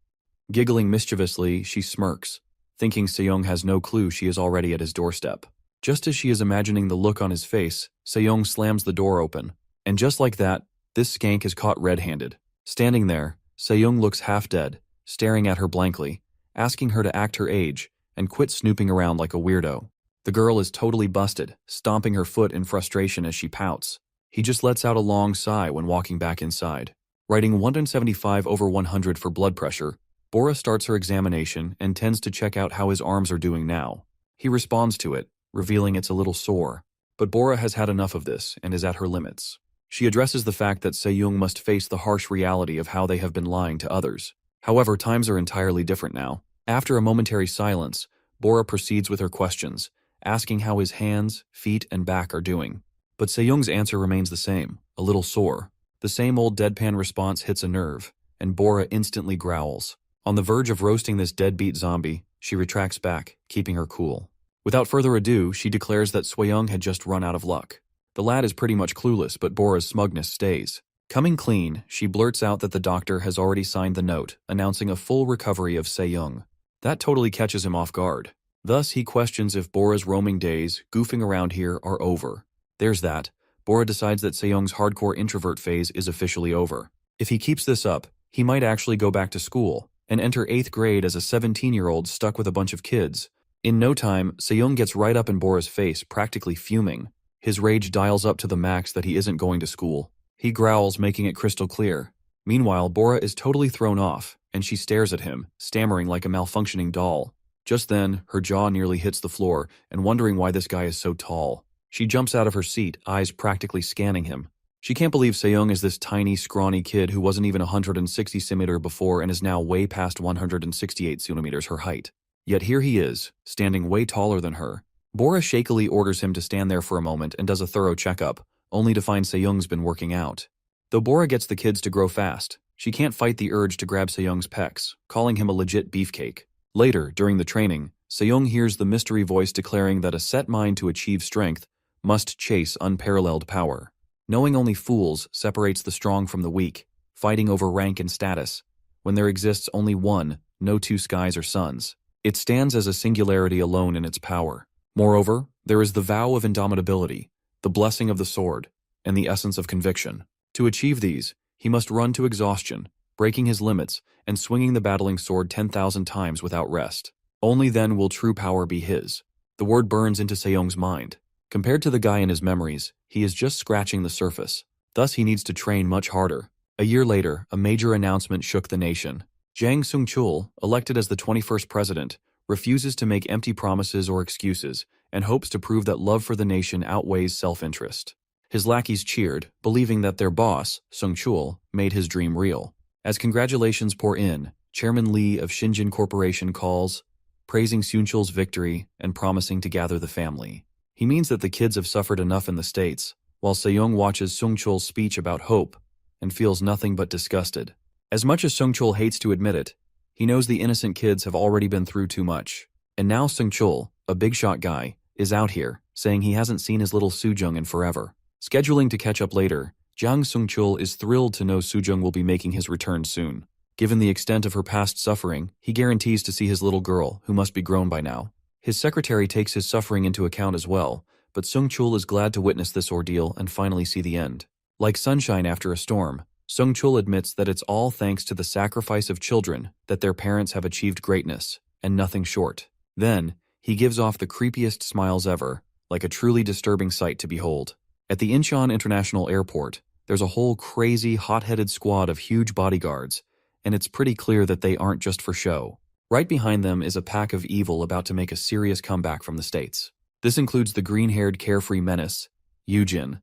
Giggling mischievously, she smirks, thinking Se-young has no clue she is already at his doorstep. Just as she is imagining the look on his face, Se-young slams the door open. And just like that, this skank is caught red-handed. Standing there, Se-young looks half dead, staring at her blankly, asking her to act her age and quit snooping around like a weirdo. The girl is totally busted, stomping her foot in frustration as she pouts. He just lets out a long sigh when walking back inside. Writing 175/100 for blood pressure, Bora starts her examination and tends to check out how his arms are doing now. He responds to it, revealing it's a little sore. But Bora has had enough of this and is at her limits. She addresses the fact that Se-young must face the harsh reality of how they have been lying to others. However, times are entirely different now. After a momentary silence, Bora proceeds with her questions, asking how his hands, feet, and back are doing. But Se-young's answer remains the same, a little sore. The same old deadpan response hits a nerve, and Bora instantly growls. On the verge of roasting this deadbeat zombie, she retracts back, keeping her cool. Without further ado, she declares that Se-young had just run out of luck. The lad is pretty much clueless, but Bora's smugness stays. Coming clean, she blurts out that the doctor has already signed the note, announcing a full recovery of Se-young. That totally catches him off guard. Thus, he questions if Bora's roaming days, goofing around here, are over. There's that, Bora decides that Seyoung's hardcore introvert phase is officially over. If he keeps this up, he might actually go back to school and enter 8th grade as a 17-year-old stuck with a bunch of kids. In no time, Seyoung gets right up in Bora's face, practically fuming. His rage dials up to the max that he isn't going to school. He growls, making it crystal clear. Meanwhile, Bora is totally thrown off, and she stares at him, stammering like a malfunctioning doll. Just then, her jaw nearly hits the floor, and wondering why this guy is so tall. She jumps out of her seat, eyes practically scanning him. She can't believe Seyoung is this tiny, scrawny kid who wasn't even 160 cm before and is now way past 168 cm her height. Yet here he is, standing way taller than her. Bora shakily orders him to stand there for a moment and does a thorough checkup, only to find Seyoung's been working out. Though Bora gets the kids to grow fast, she can't fight the urge to grab Seyoung's pecs, calling him a legit beefcake. Later, during the training, Seyoung hears the mystery voice declaring that a set mind to achieve strength must chase unparalleled power. Knowing only fools separates the strong from the weak, fighting over rank and status, when there exists only one, no two skies or suns. It stands as a singularity alone in its power. Moreover, there is the vow of indomitability, the blessing of the sword, and the essence of conviction. To achieve these, he must run to exhaustion, breaking his limits and swinging the battling sword 10,000 times without rest. Only then will true power be his. The word burns into Seyoung's mind. Compared to the guy in his memories, he is just scratching the surface. Thus he needs to train much harder. A year later, a major announcement shook the nation. Jang Sung-chul, elected as the 21st president, refuses to make empty promises or excuses and hopes to prove that love for the nation outweighs self-interest. His lackeys cheered, believing that their boss, Sung-chul, made his dream real. As congratulations pour in, Chairman Lee of Shinjin Corporation calls, praising Sung-chul's victory and promising to gather the family. He means that the kids have suffered enough in the States, while Seyoung watches Sung-chul's speech about hope and feels nothing but disgusted. As much as Sung-chul hates to admit it, he knows the innocent kids have already been through too much. And now Sung-chul, a big-shot guy, is out here, saying he hasn't seen his little Soo-jung in forever. Scheduling to catch up later, Jang Sung-chul is thrilled to know Soo-jung will be making his return soon. Given the extent of her past suffering, he guarantees to see his little girl, who must be grown by now. His secretary takes his suffering into account as well, but Sung-chul is glad to witness this ordeal and finally see the end. Like sunshine after a storm, Sung-chul admits that it's all thanks to the sacrifice of children that their parents have achieved greatness, and nothing short. Then, he gives off the creepiest smiles ever, like a truly disturbing sight to behold. At the Incheon International Airport, there's a whole crazy, hot-headed squad of huge bodyguards, and it's pretty clear that they aren't just for show. Right behind them is a pack of evil about to make a serious comeback from the States. This includes the green-haired carefree menace, Yoojin,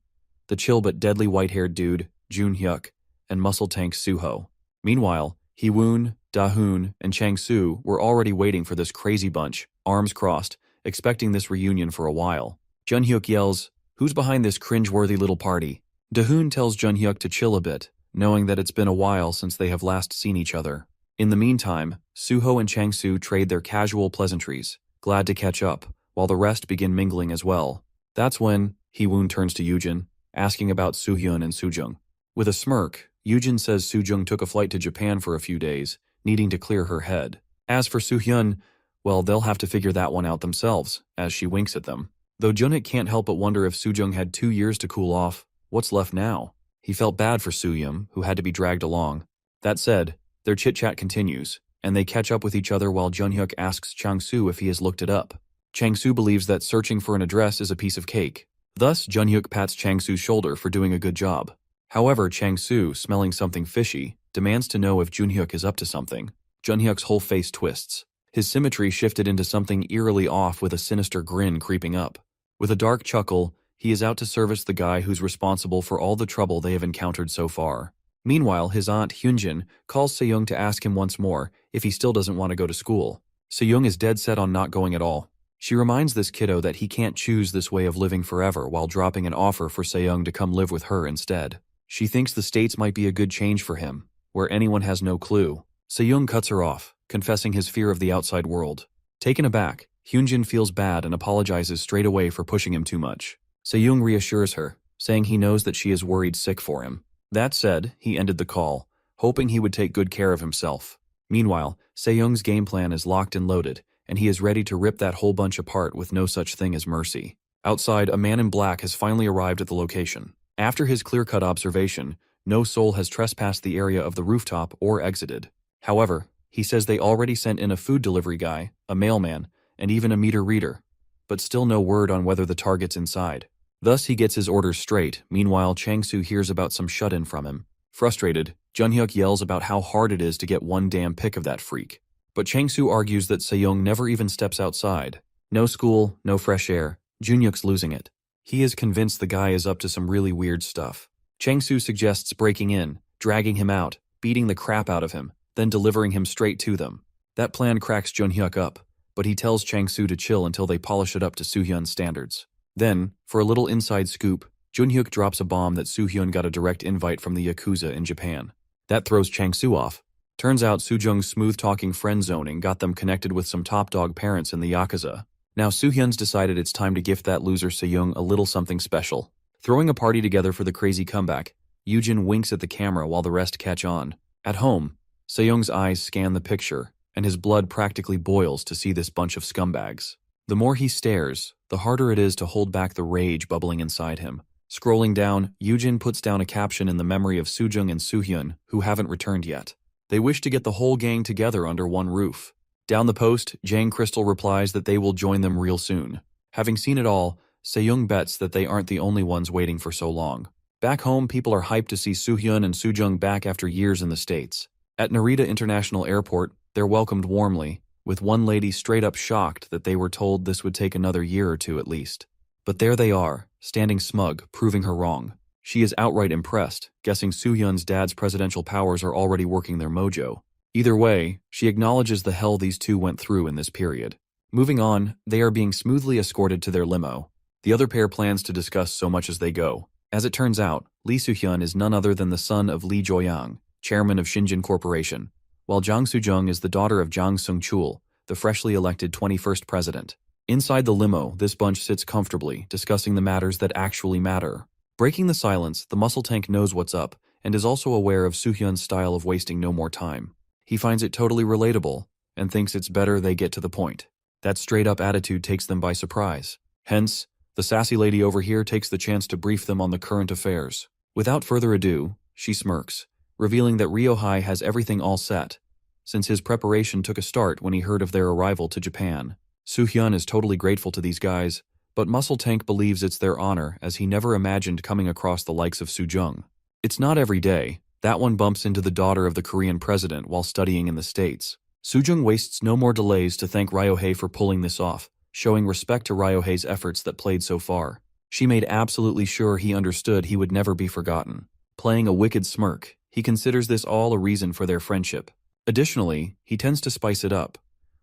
the chill but deadly white-haired dude, Junhyuk, and muscle tank Suho. Meanwhile, Heewoon, Dahoon, and Chang-soo were already waiting for this crazy bunch, arms crossed, expecting this reunion for a while. Junhyuk yells, "Who's behind this cringe-worthy little party?" Dahoon tells Junhyuk to chill a bit, knowing that it's been a while since they have last seen each other. In the meantime, Suho and Chang-soo trade their casual pleasantries, glad to catch up, while the rest begin mingling as well. That's when Heewoon turns to Yoojin, asking about Soohyun and Soo-jung. With a smirk, Yoojin says Soo-jung took a flight to Japan for a few days, needing to clear her head. As for Soohyun, well, they'll have to figure that one out themselves, as she winks at them. Though Junhik can't help but wonder if Soo-jung had 2 years to cool off, what's left now? He felt bad for Soo-yum, who had to be dragged along. That said, their chit-chat continues, and they catch up with each other while Junhyuk asks Chang-soo if he has looked it up. Chang-soo believes that searching for an address is a piece of cake. Thus, Junhyuk pats Chang-soo's shoulder for doing a good job. However, Chang-soo, smelling something fishy, demands to know if Junhyuk is up to something. Junhyuk's whole face twists. His symmetry shifted into something eerily off with a sinister grin creeping up. With a dark chuckle, he is out to service the guy who's responsible for all the trouble they have encountered so far. Meanwhile, his aunt Hyunjin calls Seyoung to ask him once more if he still doesn't want to go to school. Seyoung is dead set on not going at all. She reminds this kiddo that he can't choose this way of living forever while dropping an offer for Seyoung to come live with her instead. She thinks the States might be a good change for him, where anyone has no clue. Seyoung cuts her off, confessing his fear of the outside world. Taken aback, Hyunjin feels bad and apologizes straight away for pushing him too much. Seyoung reassures her, saying he knows that she is worried sick for him. That said, he ended the call, hoping he would take good care of himself. Meanwhile, Seyoung's game plan is locked and loaded, and he is ready to rip that whole bunch apart with no such thing as mercy. Outside, a man in black has finally arrived at the location. After his clear-cut observation, no soul has trespassed the area of the rooftop or exited. However, he says they already sent in a food delivery guy, a mailman, and even a meter reader, but still no word on whether the target's inside. Thus, he gets his orders straight. Meanwhile, Chang-soo hears about some shut-in from him. Frustrated, Jun-hyuk yells about how hard it is to get one damn pic of that freak. But Chang-soo argues that Se-young never even steps outside. No school, no fresh air. Jun-hyuk's losing it. He is convinced the guy is up to some really weird stuff. Chang-soo suggests breaking in, dragging him out, beating the crap out of him, then delivering him straight to them. That plan cracks Jun-hyuk up, but he tells Chang-soo to chill until they polish it up to Soo-hyun's standards. Then, for a little inside scoop, Jun-hyuk drops a bomb that Soo-hyun got a direct invite from the Yakuza in Japan. That throws Chang-soo off. Turns out Soo-jung's smooth-talking friend-zoning got them connected with some top-dog parents in the Yakuza. Now Soo-hyun's decided it's time to gift that loser Se-young a little something special. Throwing a party together for the crazy comeback, Yoojin winks at the camera while the rest catch on. At home, Se-young's eyes scan the picture, and his blood practically boils to see this bunch of scumbags. The more he stares, the harder it is to hold back the rage bubbling inside him. Scrolling down, Yoojin puts down a caption in the memory of Soo-jung and Soo-hyun, who haven't returned yet. They wish to get the whole gang together under one roof. Down the post, Jang Crystal replies that they will join them real soon. Having seen it all, Se-young bets that they aren't the only ones waiting for so long. Back home, people are hyped to see Soo-hyun and Soo-jung back after years in the States. At Narita International Airport, they're welcomed warmly, with one lady straight up shocked that they were told this would take another year or two at least. But there they are, standing smug, proving her wrong. She is outright impressed, guessing Soo-hyun's dad's presidential powers are already working their mojo. Either way, she acknowledges the hell these two went through in this period. Moving on, they are being smoothly escorted to their limo. The other pair plans to discuss so much as they go. As it turns out, Lee Soo-hyun is none other than the son of Lee Jo-yang, chairman of Shinjin Corporation, while Jang Soo-jung is the daughter of Jang Sung-chul, the freshly elected 21st president. Inside the limo, this bunch sits comfortably, discussing the matters that actually matter. Breaking the silence, the muscle tank knows what's up, and is also aware of Soo-hyun's style of wasting no more time. He finds it totally relatable, and thinks it's better they get to the point. That straight-up attitude takes them by surprise. Hence, the sassy lady over here takes the chance to brief them on the current affairs. Without further ado, she smirks, revealing that Ryohei has everything all set, since his preparation took a start when he heard of their arrival to Japan. Soo-hyun is totally grateful to these guys, but Muscle Tank believes it's their honor as he never imagined coming across the likes of Soo-jung. It's not every day. That one bumps into the daughter of the Korean president while studying in the States. Soo-jung wastes no more delays to thank Ryohei for pulling this off, showing respect to Ryohei's efforts that played so far. She made absolutely sure he understood he would never be forgotten. Playing a wicked smirk, he considers this all a reason for their friendship. Additionally, he tends to spice it up,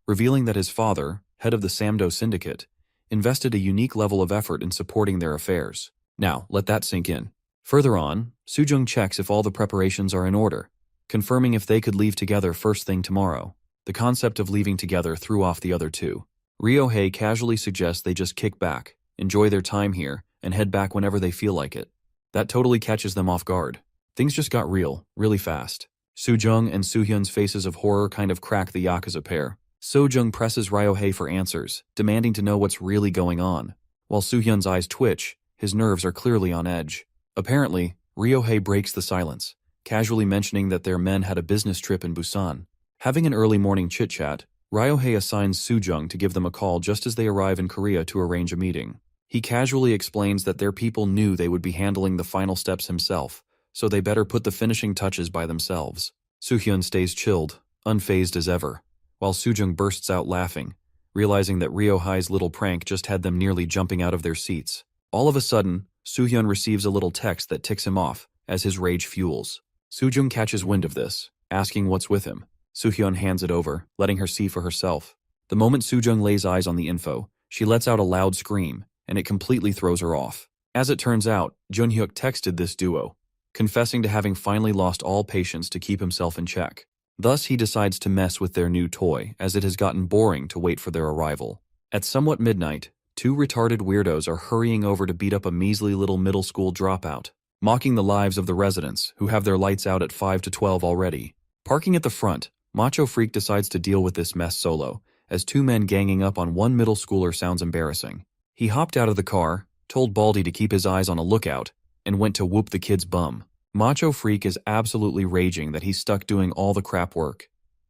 revealing that his father, head of the Samdo Syndicate, invested a unique level of effort in supporting their affairs. Now, let that sink in. Further on, Soo-jung checks if all the preparations are in order, confirming if they could leave together first thing tomorrow. The concept of leaving together threw off the other two. Ryohei casually suggests they just kick back, enjoy their time here, and head back whenever they feel like it. That totally catches them off guard. Things just got real, really fast. Soo-jung and Soo-hyun's faces of horror kind of crack the Yakuza pair. Soo-jung presses Ryohei for answers, demanding to know what's really going on. While Soo-hyun's eyes twitch, his nerves are clearly on edge. Apparently, Ryohei breaks the silence, casually mentioning that their men had a business trip in Busan. Having an early morning chit-chat, Ryohei assigns Soo-jung to give them a call just as they arrive in Korea to arrange a meeting. He casually explains that their people knew they would be handling the final steps himself, so they better put the finishing touches by themselves. Soo-hyun stays chilled, unfazed as ever, while Soo-jung bursts out laughing, realizing that Ryohei's little prank just had them nearly jumping out of their seats. All of a sudden, Soo-hyun receives a little text that ticks him off as his rage fuels. Soo-jung catches wind of this, asking what's with him. Soo-hyun hands it over, letting her see for herself. The moment Soo-jung lays eyes on the info, she lets out a loud scream, and it completely throws her off. As it turns out, Jun-hyuk texted this duo, confessing to having finally lost all patience to keep himself in check. Thus, he decides to mess with their new toy, as it has gotten boring to wait for their arrival. At somewhat midnight, two retarded weirdos are hurrying over to beat up a measly little middle school dropout, mocking the lives of the residents, who have their lights out at 5 to 12 already. Parking at the front, Macho Freak decides to deal with this mess solo, as two men ganging up on one middle schooler sounds embarrassing. He hopped out of the car, told Baldy to keep his eyes on a lookout, and went to whoop the kid's bum. Macho Freak is absolutely raging that he's stuck doing all the crap work,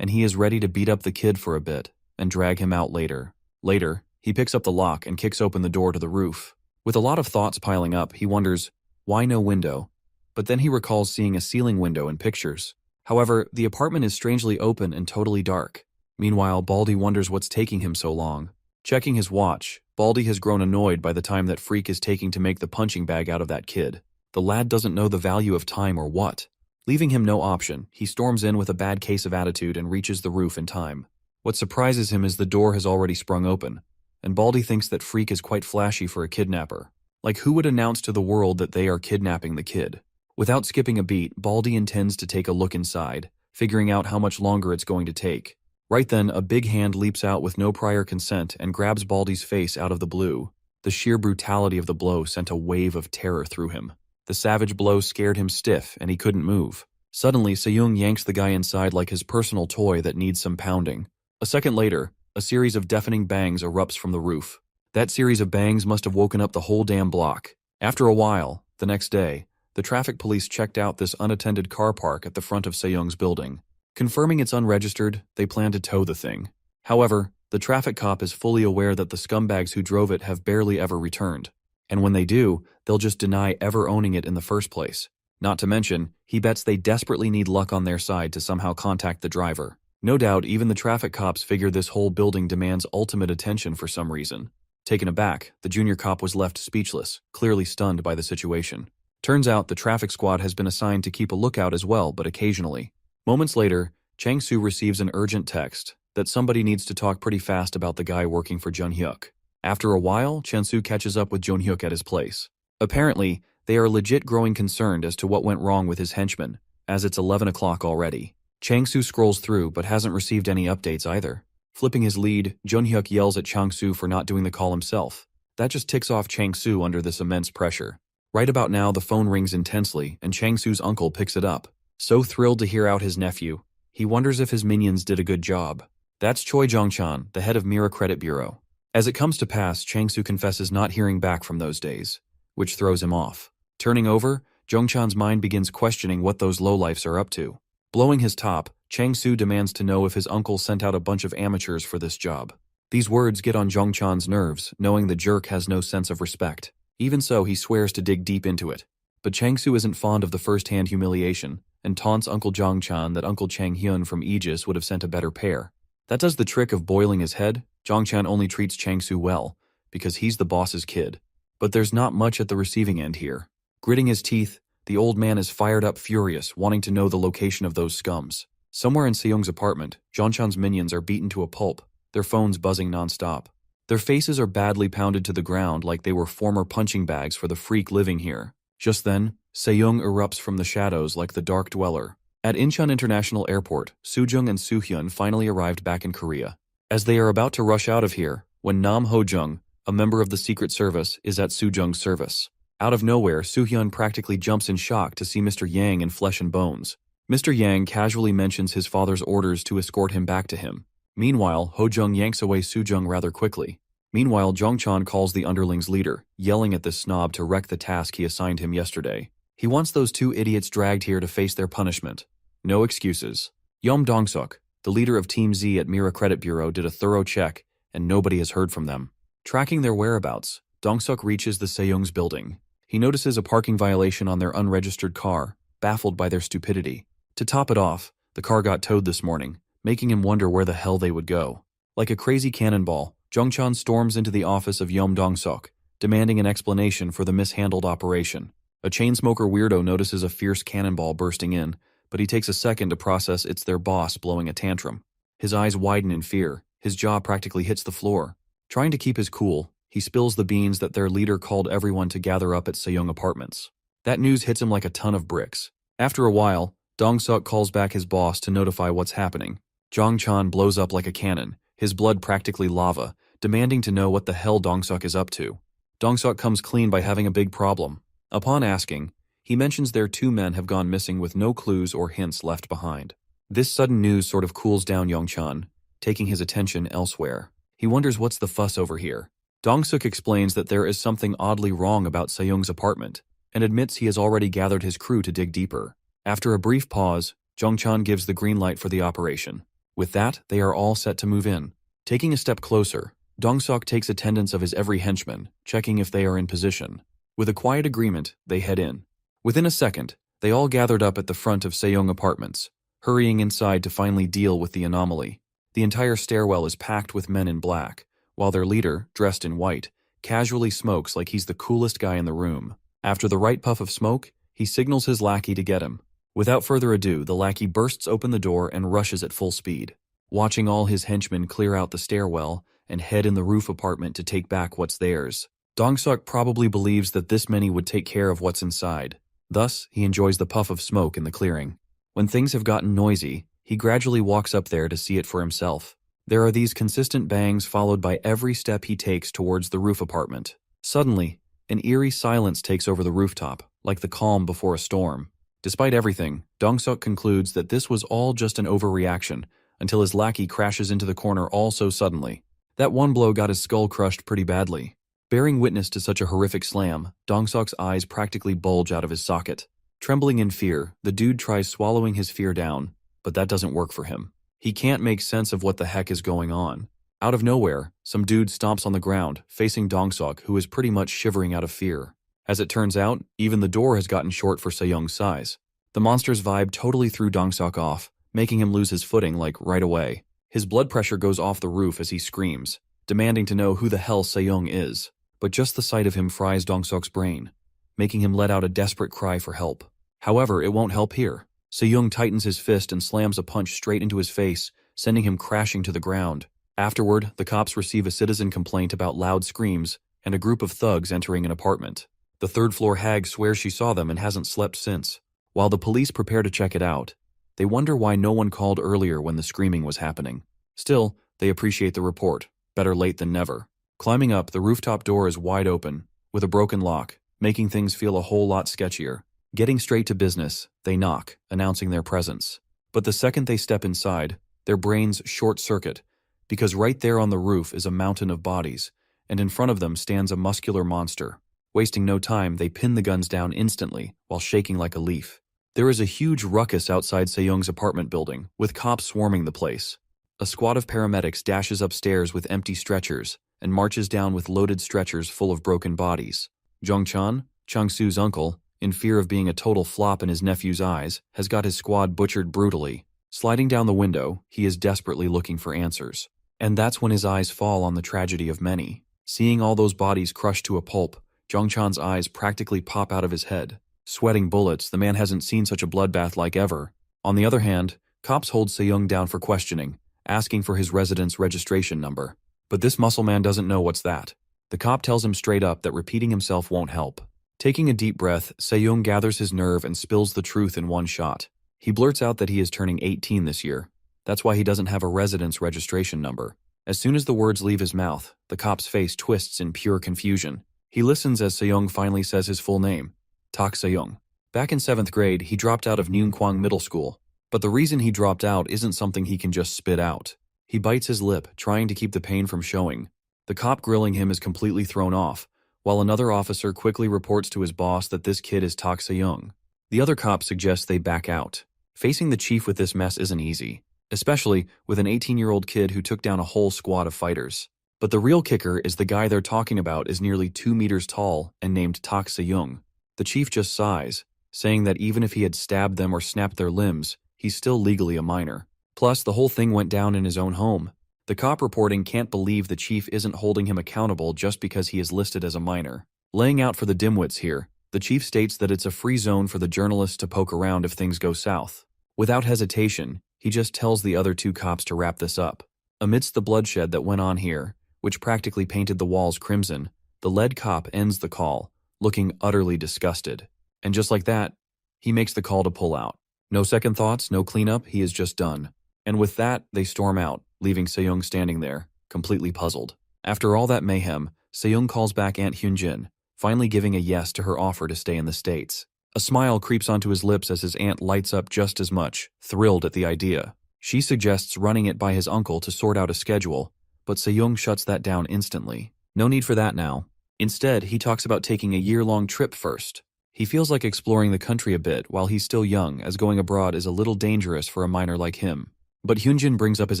and he is ready to beat up the kid for a bit and drag him out later. Later, he picks up the lock and kicks open the door to the roof. With a lot of thoughts piling up, he wonders, why no window? But then he recalls seeing a ceiling window in pictures. However, the apartment is strangely open and totally dark. Meanwhile, Baldy wonders what's taking him so long. Checking his watch, Baldy has grown annoyed by the time that Freak is taking to make the punching bag out of that kid. The lad doesn't know the value of time or what. Leaving him no option, he storms in with a bad case of attitude and reaches the roof in time. What surprises him is the door has already sprung open, and Baldy thinks that Freak is quite flashy for a kidnapper. Like, who would announce to the world that they are kidnapping the kid? Without skipping a beat, Baldy intends to take a look inside, figuring out how much longer it's going to take. Right then, a big hand leaps out with no prior consent and grabs Baldy's face out of the blue. The sheer brutality of the blow sent a wave of terror through him. The savage blow scared him stiff, and he couldn't move. Suddenly, Sejong yanks the guy inside like his personal toy that needs some pounding. A second later, a series of deafening bangs erupts from the roof. That series of bangs must have woken up the whole damn block. After a while, the next day, the traffic police checked out this unattended car park at the front of Sejong's building. Confirming it's unregistered, they plan to tow the thing. However, the traffic cop is fully aware that the scumbags who drove it have barely ever returned. And when they do, they'll just deny ever owning it in the first place. Not to mention, he bets they desperately need luck on their side to somehow contact the driver. No doubt, even the traffic cops figure this whole building demands ultimate attention for some reason. Taken aback, the junior cop was left speechless, clearly stunned by the situation. Turns out the traffic squad has been assigned to keep a lookout as well, but occasionally. Moments later, Chang-soo receives an urgent text that somebody needs to talk pretty fast about the guy working for Jun-hyuk. After a while, Chang-soo catches up with Jun-hyuk at his place. Apparently, they are legit growing concerned as to what went wrong with his henchman, as it's 11 o'clock already. Chang-soo scrolls through but hasn't received any updates either. Flipping his lead, Jun-hyuk yells at Chang-soo for not doing the call himself. That just ticks off Chang-soo under this immense pressure. Right about now, the phone rings intensely, and Chang-soo's uncle picks it up. So thrilled to hear out his nephew, he wonders if his minions did a good job. That's Choi Jong-chan, the head of Mira Credit Bureau. As it comes to pass, Chang-soo confesses not hearing back from those days, which throws him off. Turning over, Jong-chan's mind begins questioning what those lowlifes are up to. Blowing his top, Chang-soo demands to know if his uncle sent out a bunch of amateurs for this job. These words get on Jong-chan's nerves, knowing the jerk has no sense of respect. Even so, he swears to dig deep into it. But Chang-soo isn't fond of the first-hand humiliation, and taunts Uncle Jong-chan that Uncle Chang-hyun from Aegis would have sent a better pair. That does the trick of boiling his head. Jong-chan only treats Chang-soo well, because he's the boss's kid. But there's not much at the receiving end here. Gritting his teeth, the old man is fired up furious, wanting to know the location of those scums. Somewhere in Sejong's apartment, Jong-chan's minions are beaten to a pulp, their phones buzzing nonstop. Their faces are badly pounded to the ground like they were former punching bags for the freak living here. Just then, Sejong erupts from the shadows like the Dark Dweller. At Incheon International Airport, Soo-jung and Soo-hyun finally arrived back in Korea. As they are about to rush out of here, when Nam Ho-jung, a member of the Secret Service, is at Soo-jung's service. Out of nowhere, Soo-hyun practically jumps in shock to see Mr. Yang in flesh and bones. Mr. Yang casually mentions his father's orders to escort him back to him. Meanwhile, Ho-jung yanks away Soo-jung rather quickly. Meanwhile, Jong-chan calls the underlings' leader, yelling at this snob to wreck the task he assigned him yesterday. He wants those two idiots dragged here to face their punishment. No excuses. Yeom Dong-suk, the leader of Team Z at Mira Credit Bureau, did a thorough check, and nobody has heard from them. Tracking their whereabouts, Dong-suk reaches the Sejong's building. He notices a parking violation on their unregistered car, baffled by their stupidity. To top it off, the car got towed this morning, making him wonder where the hell they would go. Like a crazy cannonball, Jong-chan storms into the office of Yeom Dong-suk, demanding an explanation for the mishandled operation. A chainsmoker weirdo notices a fierce cannonball bursting in, but he takes a second to process it's their boss blowing a tantrum. His eyes widen in fear, his jaw practically hits the floor. Trying to keep his cool, he spills the beans that their leader called everyone to gather up at Sejong Apartments. That news hits him like a ton of bricks. After a while, Dong-suk calls back his boss to notify what's happening. Jong-chan blows up like a cannon, his blood practically lava, demanding to know what the hell Dong-suk is up to. Dong-suk comes clean by having a big problem. Upon asking, he mentions their two men have gone missing with no clues or hints left behind. This sudden news sort of cools down Jong-chan, taking his attention elsewhere. He wonders what's the fuss over here. Dong-suk explains that there is something oddly wrong about Se-young's apartment and admits he has already gathered his crew to dig deeper. After a brief pause, Jung-chan gives the green light for the operation. With that, they are all set to move in. Taking a step closer, Dong-suk takes attendance of his every henchman, checking if they are in position. With a quiet agreement, they head in. Within a second, they all gathered up at the front of Se-young Apartments, hurrying inside to finally deal with the anomaly. The entire stairwell is packed with men in black, while their leader, dressed in white, casually smokes like he's the coolest guy in the room. After the right puff of smoke, he signals his lackey to get him. Without further ado, the lackey bursts open the door and rushes at full speed. Watching all his henchmen clear out the stairwell and head in the roof apartment to take back what's theirs, Dong-suk probably believes that this many would take care of what's inside. Thus, he enjoys the puff of smoke in the clearing. When things have gotten noisy, he gradually walks up there to see it for himself. There are these consistent bangs followed by every step he takes towards the roof apartment. Suddenly, an eerie silence takes over the rooftop, like the calm before a storm. Despite everything, Dong-suk concludes that this was all just an overreaction until his lackey crashes into the corner all so suddenly. That one blow got his skull crushed pretty badly. Bearing witness to such a horrific slam, Dong-suk's eyes practically bulge out of his socket. Trembling in fear, the dude tries swallowing his fear down, but that doesn't work for him. He can't make sense of what the heck is going on. Out of nowhere, some dude stomps on the ground, facing Dong-suk, who is pretty much shivering out of fear. As it turns out, even the door has gotten short for Se-young's size. The monster's vibe totally threw Dong-suk off, making him lose his footing right away. His blood pressure goes off the roof as he screams, demanding to know who the hell Se-young is. But just the sight of him fries Dong-suk's brain, making him let out a desperate cry for help. However, it won't help here. Se-young tightens his fist and slams a punch straight into his face, sending him crashing to the ground. Afterward, the cops receive a citizen complaint about loud screams and a group of thugs entering an apartment. The third-floor hag swears she saw them and hasn't slept since. While the police prepare to check it out, they wonder why no one called earlier when the screaming was happening. Still, they appreciate the report. Better late than never. Climbing up, the rooftop door is wide open, with a broken lock, making things feel a whole lot sketchier. Getting straight to business, they knock, announcing their presence. But the second they step inside, their brains short-circuit, because right there on the roof is a mountain of bodies, and in front of them stands a muscular monster. Wasting no time, they pin the guns down instantly, while shaking like a leaf. There is a huge ruckus outside Se-young's apartment building, with cops swarming the place. A squad of paramedics dashes upstairs with empty stretchers, and marches down with loaded stretchers full of broken bodies. Jung-chan, Chung-soo's uncle, in fear of being a total flop in his nephew's eyes, has got his squad butchered brutally. Sliding down the window, he is desperately looking for answers. And that's when his eyes fall on the tragedy of many. Seeing all those bodies crushed to a pulp, Jung-chan's eyes practically pop out of his head. Sweating bullets, the man hasn't seen such a bloodbath like ever. On the other hand, cops hold Se-young down for questioning, asking for his residence registration number. But this muscle man doesn't know what's that. The cop tells him straight up that repeating himself won't help. Taking a deep breath, Se-young gathers his nerve and spills the truth in one shot. He blurts out that he is turning 18 this year. That's why he doesn't have a residence registration number. As soon as the words leave his mouth, the cop's face twists in pure confusion. He listens as Se-young finally says his full name, Tak Se-young. Back in 7th grade, he dropped out of Neungkwang Middle School. But the reason he dropped out isn't something he can just spit out. He bites his lip, trying to keep the pain from showing. The cop grilling him is completely thrown off, while another officer quickly reports to his boss that this kid is Tak Se-young. The other cop suggests they back out. Facing the chief with this mess isn't easy, especially with an 18-year-old kid who took down a whole squad of fighters. But the real kicker is the guy they're talking about is nearly 2 meters tall and named Tak Se-young. The chief just sighs, saying that even if he had stabbed them or snapped their limbs, he's still legally a minor. Plus, the whole thing went down in his own home. The cop reporting can't believe the chief isn't holding him accountable just because he is listed as a minor. Laying out for the dimwits here, the chief states that it's a free zone for the journalists to poke around if things go south. Without hesitation, he just tells the other 2 cops to wrap this up. Amidst the bloodshed that went on here, which practically painted the walls crimson, the lead cop ends the call, looking utterly disgusted. And just like that, he makes the call to pull out. No second thoughts, no cleanup, he is just done. And with that, they storm out, leaving Se-young standing there, completely puzzled. After all that mayhem, Se-young calls back Aunt Hyunjin, finally giving a yes to her offer to stay in the States. A smile creeps onto his lips as his aunt lights up just as much, thrilled at the idea. She suggests running it by his uncle to sort out a schedule, but Se-young shuts that down instantly. No need for that now. Instead, he talks about taking a year-long trip first. He feels like exploring the country a bit while he's still young, as going abroad is a little dangerous for a minor like him. But Hyunjin brings up his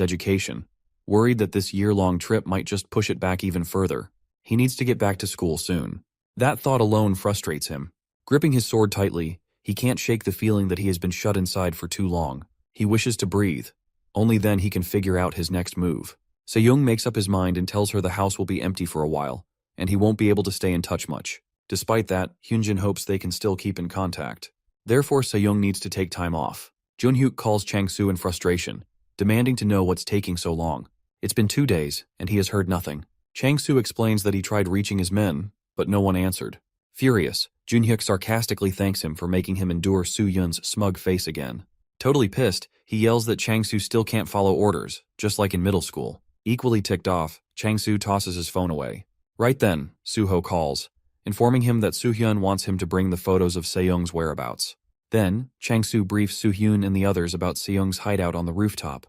education, worried that this year-long trip might just push it back even further. He needs to get back to school soon. That thought alone frustrates him. Gripping his sword tightly, he can't shake the feeling that he has been shut inside for too long. He wishes to breathe. Only then he can figure out his next move. Se-young makes up his mind and tells her the house will be empty for a while, and he won't be able to stay in touch much. Despite that, Hyunjin hopes they can still keep in contact. Therefore, Se-young needs to take time off. Junhyuk calls Chang-soo in frustration, demanding to know what's taking so long. It's been 2 days, and he has heard nothing. Chang-soo explains that he tried reaching his men, but no one answered. Furious, Junhyuk sarcastically thanks him for making him endure Soo-yun's smug face again. Totally pissed, he yells that Chang-soo still can't follow orders, just like in middle school. Equally ticked off, Chang-soo tosses his phone away. Right then, Soo-ho calls, informing him that Soo-hyun wants him to bring the photos of Se-young's whereabouts. Then, Chang-soo briefs Soo-hyun and the others about Se-young's hideout on the rooftop,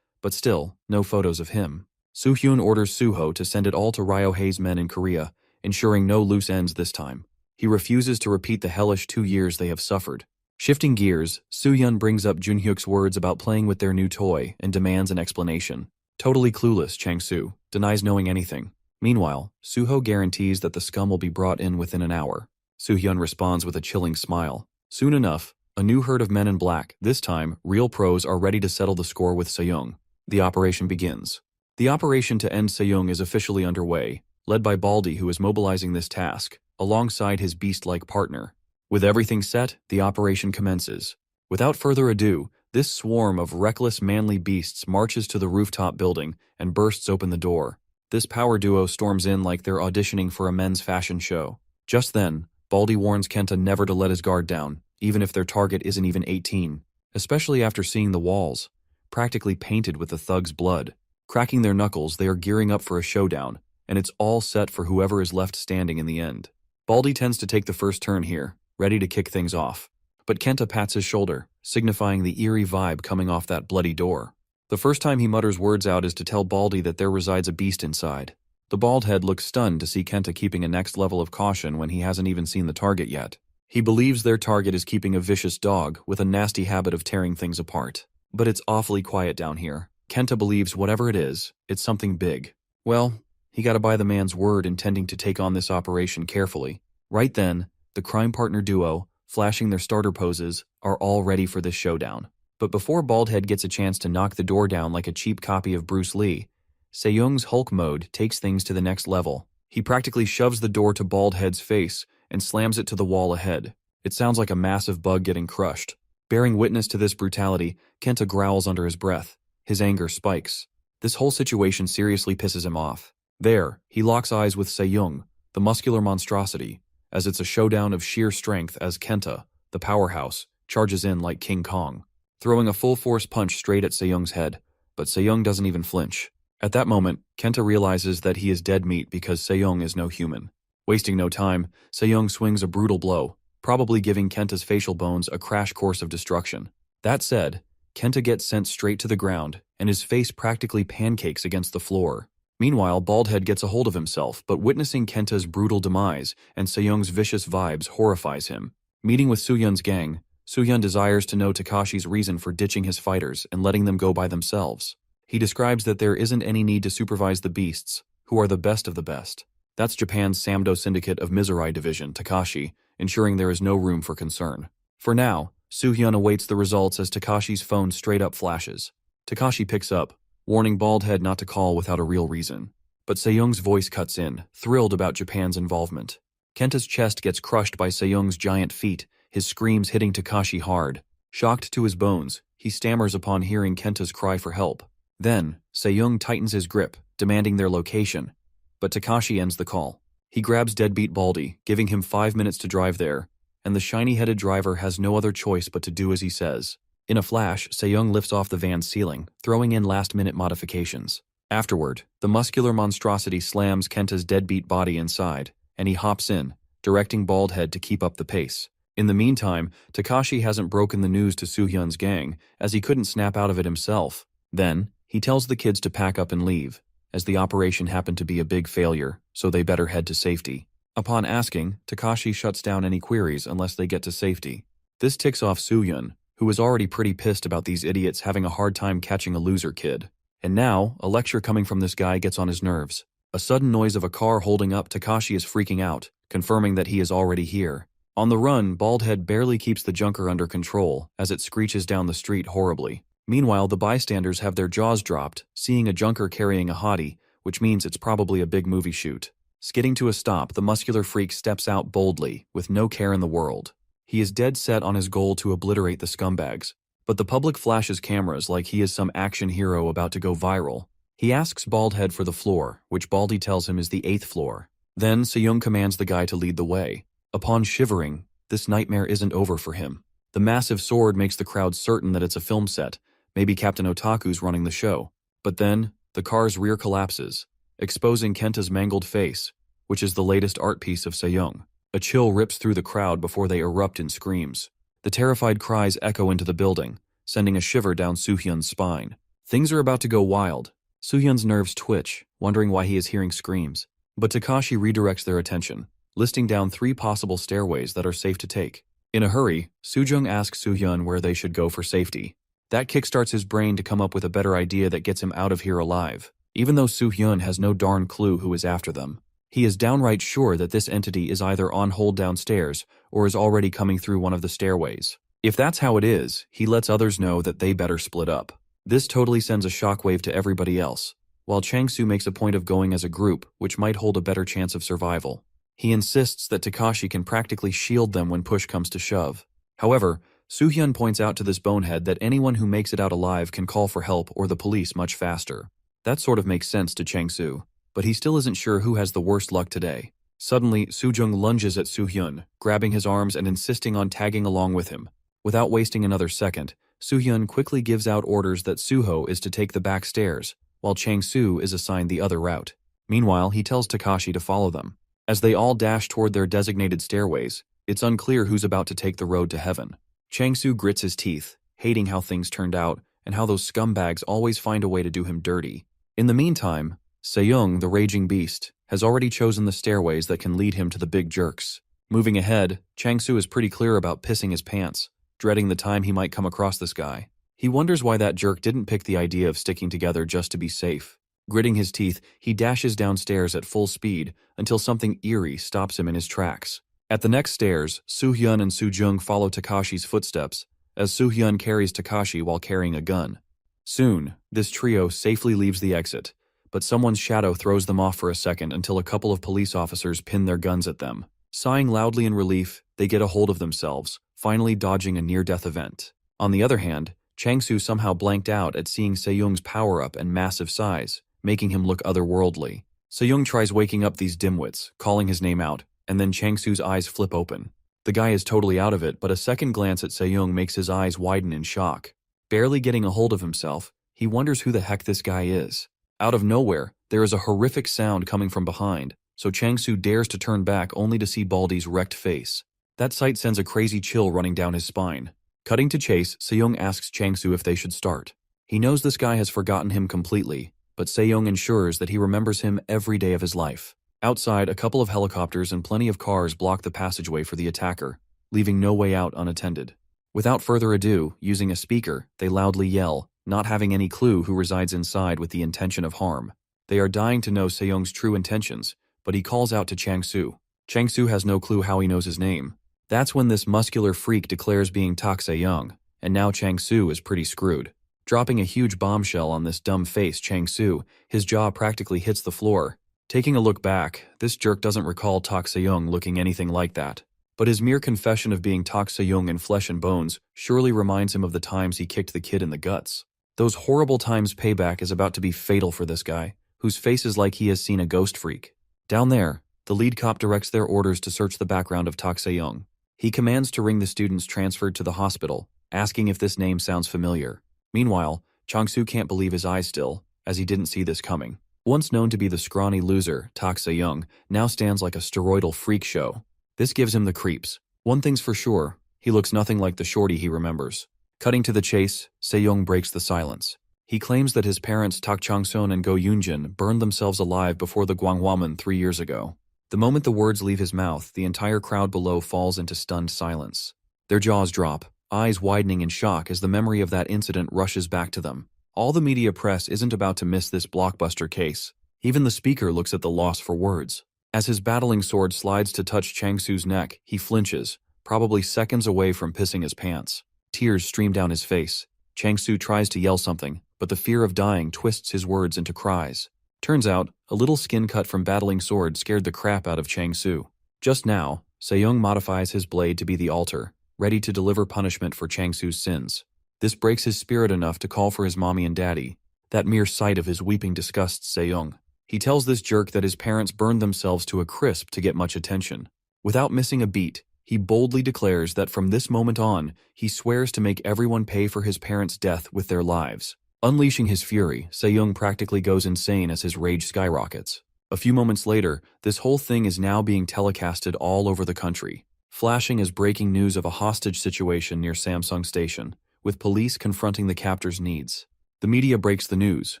but still, no photos of him. Soo-hyun orders Soo-ho to send it all to Ryo-hae's men in Korea, ensuring no loose ends this time. He refuses to repeat the hellish 2 years they have suffered. Shifting gears, Soo-hyun brings up Junhyuk's words about playing with their new toy and demands an explanation. Totally clueless, Chang-soo denies knowing anything. Meanwhile, Soo-ho guarantees that the scum will be brought in within an hour. Soo-hyun responds with a chilling smile. Soon enough, a new herd of men in black, this time real pros, are ready to settle the score with Se-young. The operation begins. The operation to end Se-young is officially underway, led by Baldy, who is mobilizing this task, alongside his beast-like partner. With everything set, the operation commences. Without further ado, this swarm of reckless manly beasts marches to the rooftop building and bursts open the door. This power duo storms in like they're auditioning for a men's fashion show. Just then, Baldy warns Kenta never to let his guard down, even if their target isn't even 18, especially after seeing the walls, practically painted with the thug's blood. Cracking their knuckles, they are gearing up for a showdown, and it's all set for whoever is left standing in the end. Baldy tends to take the first turn here, ready to kick things off. But Kenta pats his shoulder, signifying the eerie vibe coming off that bloody door. The first time he mutters words out is to tell Baldy that there resides a beast inside. The bald head looks stunned to see Kenta keeping a next level of caution when he hasn't even seen the target yet. He believes their target is keeping a vicious dog with a nasty habit of tearing things apart. But it's awfully quiet down here. Kenta believes whatever it is, it's something big. Well, he gotta buy the man's word, intending to take on this operation carefully. Right then, the crime partner duo, flashing their starter poses, are all ready for this showdown. But before Baldhead gets a chance to knock the door down like a cheap copy of Bruce Lee, Se-young's Hulk mode takes things to the next level. He practically shoves the door to Baldhead's face and slams it to the wall ahead. It sounds like a massive bug getting crushed. Bearing witness to this brutality, Kenta growls under his breath. His anger spikes. This whole situation seriously pisses him off. There, he locks eyes with Se-young, the muscular monstrosity, as it's a showdown of sheer strength as Kenta, the powerhouse, charges in like King Kong, throwing a full-force punch straight at Se-young's head, but Se-young doesn't even flinch. At that moment, Kenta realizes that he is dead meat because Se-young is no human. Wasting no time, Se-young swings a brutal blow, probably giving Kenta's facial bones a crash course of destruction. That said, Kenta gets sent straight to the ground, and his face practically pancakes against the floor. Meanwhile, Baldhead gets a hold of himself, but witnessing Kenta's brutal demise and Se-young's vicious vibes horrifies him. Meeting with Soo-hyun's gang, Soo-hyun desires to know Takashi's reason for ditching his fighters and letting them go by themselves. He describes that there isn't any need to supervise the beasts, who are the best of the best. That's Japan's Samdo Syndicate of Mizurai Division, Takashi, ensuring there is no room for concern. For now, Soo-hyun awaits the results as Takashi's phone straight up flashes. Takashi picks up, warning Baldhead not to call without a real reason. But Se-young's voice cuts in, thrilled about Japan's involvement. Kenta's chest gets crushed by Se-young's giant feet, his screams hitting Takashi hard. Shocked to his bones, he stammers upon hearing Kenta's cry for help. Then, Se-young tightens his grip, demanding their location. But Takashi ends the call. He grabs deadbeat Baldy, giving him 5 minutes to drive there, and the shiny-headed driver has no other choice but to do as he says. In a flash, Se-young lifts off the van's ceiling, throwing in last-minute modifications. Afterward, the muscular monstrosity slams Kenta's deadbeat body inside, and he hops in, directing Baldhead to keep up the pace. In the meantime, Takashi hasn't broken the news to Soo-hyun's gang, as he couldn't snap out of it himself. Then, he tells the kids to pack up and leave, as the operation happened to be a big failure. so they better head to safety. Upon asking, Takashi shuts down any queries unless they get to safety. This ticks off Soo-hyun, who is already pretty pissed about these idiots having a hard time catching a loser kid. And now, a lecture coming from this guy gets on his nerves. A sudden noise of a car holding up, Takashi is freaking out, confirming that he is already here. On the run, Baldhead barely keeps the junker under control as it screeches down the street horribly. Meanwhile, the bystanders have their jaws dropped, seeing a junker carrying a hottie, which means it's probably a big movie shoot. Skidding to a stop, the muscular freak steps out boldly, with no care in the world. He is dead set on his goal to obliterate the scumbags. But the public flashes cameras like he is some action hero about to go viral. He asks Baldhead for the floor, which Baldy tells him is the 8th floor. Then Se-young commands the guy to lead the way. Upon shivering, this nightmare isn't over for him. The massive sword makes the crowd certain that it's a film set. Maybe Captain Otaku's running the show. But then, the car's rear collapses, exposing Kenta's mangled face, which is the latest art piece of Se-young. A chill rips through the crowd before they erupt in screams. The terrified cries echo into the building, sending a shiver down Soo-hyun's spine. Things are about to go wild. Soo-hyun's nerves twitch, wondering why he is hearing screams. But Takashi redirects their attention, listing down 3 possible stairways that are safe to take. In a hurry, Soo-jung asks Soo-hyun where they should go for safety. That kickstarts his brain to come up with a better idea that gets him out of here alive. Even though Soo-hyun has no darn clue who is after them, he is downright sure that this entity is either on hold downstairs or is already coming through one of the stairways. If that's how it is, he lets others know that they better split up. This totally sends a shockwave to everybody else, while Chang-soo makes a point of going as a group, which might hold a better chance of survival. He insists that Takashi can practically shield them when push comes to shove. However, Soo-hyun points out to this bonehead that anyone who makes it out alive can call for help or the police much faster. That sort of makes sense to Chang-soo, but he still isn't sure who has the worst luck today. Suddenly, Soo-jung lunges at Soo-hyun, grabbing his arms and insisting on tagging along with him. Without wasting another second, Soo-hyun quickly gives out orders that Soo-ho is to take the back stairs, while Chang-soo is assigned the other route. Meanwhile, he tells Takashi to follow them. As they all dash toward their designated stairways, it's unclear who's about to take the road to heaven. Chang-soo grits his teeth, hating how things turned out and how those scumbags always find a way to do him dirty. In the meantime, Se-young, the raging beast, has already chosen the stairways that can lead him to the big jerks. Moving ahead, Chang-soo is pretty clear about pissing his pants, dreading the time he might come across this guy. He wonders why that jerk didn't pick the idea of sticking together just to be safe. Gritting his teeth, he dashes downstairs at full speed until something eerie stops him in his tracks. At the next stairs, Soo-hyun and Soo-jung follow Takashi's footsteps, as Soo-hyun carries Takashi while carrying a gun. Soon, this trio safely leaves the exit, but someone's shadow throws them off for a second until a couple of police officers pin their guns at them. Sighing loudly in relief, they get a hold of themselves, finally dodging a near-death event. On the other hand, Chang-soo somehow blanked out at seeing Se-young's power-up and massive size, making him look otherworldly. Se-young tries waking up these dimwits, calling his name out, and then Chang-soo's eyes flip open. The guy is totally out of it, but a second glance at Se-young makes his eyes widen in shock. Barely getting a hold of himself, he wonders who the heck this guy is. Out of nowhere, there is a horrific sound coming from behind, so Chang-soo dares to turn back only to see Baldy's wrecked face. That sight sends a crazy chill running down his spine. Cutting to chase, Se-young asks Chang-soo if they should start. He knows this guy has forgotten him completely, but Se-young ensures that he remembers him every day of his life. Outside, a couple of helicopters and plenty of cars block the passageway for the attacker, leaving no way out unattended. Without further ado, using a speaker, they loudly yell, not having any clue who resides inside with the intention of harm. They are dying to know Se-young's true intentions, but he calls out to Chang-soo. Chang-soo has no clue how he knows his name. That's when this muscular freak declares being Tak Se-young, and now Chang-soo is pretty screwed. Dropping a huge bombshell on this dumb face Chang-soo, his jaw practically hits the floor. Taking a look back, this jerk doesn't recall Tak Se-young looking anything like that. But his mere confession of being Tak Se-young in flesh and bones surely reminds him of the times he kicked the kid in the guts. Those horrible times payback is about to be fatal for this guy, whose face is like he has seen a ghost freak. Down there, the lead cop directs their orders to search the background of Tak Se-young. He commands to ring the students transferred to the hospital, asking if this name sounds familiar. Meanwhile, Chang-soo can't believe his eyes still, as he didn't see this coming. Once known to be the scrawny loser, Tak Se-young now stands like a steroidal freak show. This gives him the creeps. One thing's for sure, he looks nothing like the shorty he remembers. Cutting to the chase, Se-young breaks the silence. He claims that his parents Tak Chang-sun and Go Yoonjin burned themselves alive before the Gwanghwamun 3 years ago. The moment the words leave his mouth, the entire crowd below falls into stunned silence. Their jaws drop, eyes widening in shock as the memory of that incident rushes back to them. All the media press isn't about to miss this blockbuster case. Even the speaker looks at the loss for words. As his battling sword slides to touch Chang-su's neck, he flinches, probably seconds away from pissing his pants. Tears stream down his face. Chang-su tries to yell something, but the fear of dying twists his words into cries. Turns out, a little skin cut from battling sword scared the crap out of Chang-su. Just now, Se-young modifies his blade to be the altar, ready to deliver punishment for Chang-su's sins. This breaks his spirit enough to call for his mommy and daddy. That mere sight of his weeping disgusts Se-young. He tells this jerk that his parents burned themselves to a crisp to get much attention. Without missing a beat, he boldly declares that from this moment on, he swears to make everyone pay for his parents' death with their lives. Unleashing his fury, Se-young practically goes insane as his rage skyrockets. A few moments later, this whole thing is now being telecasted all over the country, flashing as breaking news of a hostage situation near Samsung Station, with police confronting the captor's needs. The media breaks the news,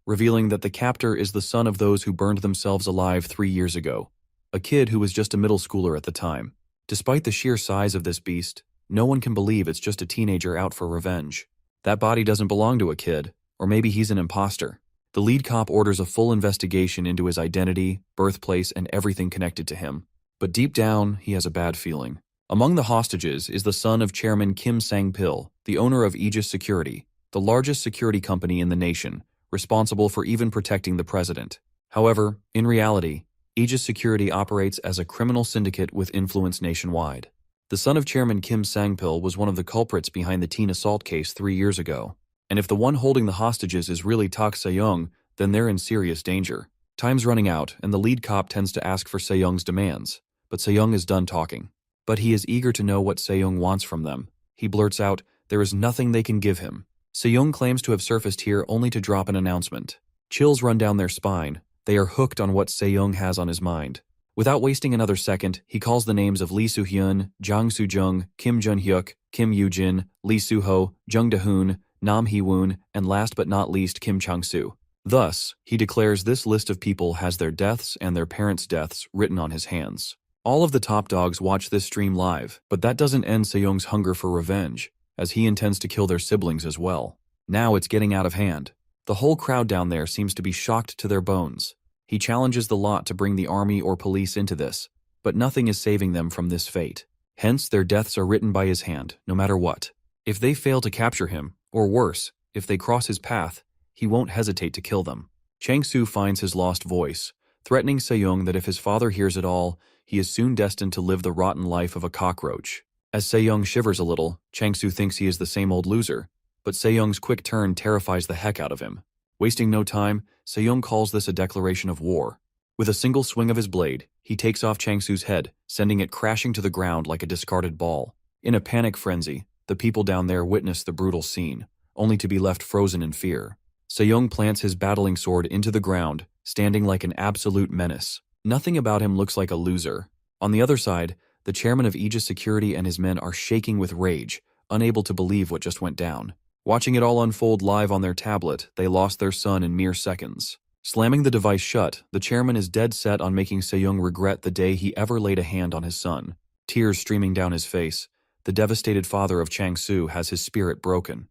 revealing that the captor is the son of those who burned themselves alive 3 years ago, a kid who was just a middle schooler at the time. Despite the sheer size of this beast, no one can believe it's just a teenager out for revenge. That body doesn't belong to a kid. Or maybe he's an imposter. The lead cop orders a full investigation into his identity, birthplace, and everything connected to him. But deep down, he has a bad feeling. Among the hostages is the son of Chairman Kim Sang-pil, the owner of Aegis Security, the largest security company in the nation, responsible for even protecting the president. However, in reality, Aegis Security operates as a criminal syndicate with influence nationwide. The son of Chairman Kim Sang-pil was one of the culprits behind the teen assault case 3 years ago. And if the one holding the hostages is really Tak Se-young, then they're in serious danger. Time's running out, and the lead cop tends to ask for Se-young's demands. But Se-young is done talking. But he is eager to know what Se-young wants from them. He blurts out, there is nothing they can give him. Se-young claims to have surfaced here only to drop an announcement. Chills run down their spine. They are hooked on what Se-young has on his mind. Without wasting another second, he calls the names of Lee Soo-hyun, Jang Soo-jung, Kim Jun-hyuk, Kim Yoo-jin, Lee Soo-ho, Jung Da-hoon, Nam Hee-woon, and last but not least Kim Chang-soo. Thus, he declares this list of people has their deaths and their parents' deaths written on his hands. All of the top dogs watch this stream live, but that doesn't end Se-young's hunger for revenge, as he intends to kill their siblings as well. Now it's getting out of hand. The whole crowd down there seems to be shocked to their bones. He challenges the lot to bring the army or police into this, but nothing is saving them from this fate. Hence, their deaths are written by his hand, no matter what. If they fail to capture him, or worse, if they cross his path, he won't hesitate to kill them. Chang-su finds his lost voice, threatening Se-young that if his father hears it all, he is soon destined to live the rotten life of a cockroach. As Se-young shivers a little, Chang-su thinks he is the same old loser, but Se-young's quick turn terrifies the heck out of him. Wasting no time, Se-young calls this a declaration of war. With a single swing of his blade, he takes off Chang-su's head, sending it crashing to the ground like a discarded ball. In a panic frenzy, the people down there witness the brutal scene, only to be left frozen in fear. Se-young plants his battling sword into the ground, standing like an absolute menace. Nothing about him looks like a loser. On the other side, the chairman of Aegis Security and his men are shaking with rage, unable to believe what just went down. Watching it all unfold live on their tablet, they lost their son in mere seconds. Slamming the device shut, the chairman is dead set on making Se-young regret the day he ever laid a hand on his son. Tears streaming down his face, the devastated father of Chang-su has his spirit broken.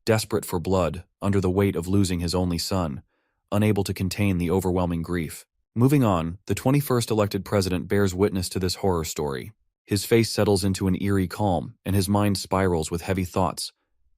Desperate for blood, under the weight of losing his only son, unable to contain the overwhelming grief. Moving on, the 21st elected president bears witness to this horror story. His face settles into an eerie calm, and his mind spirals with heavy thoughts,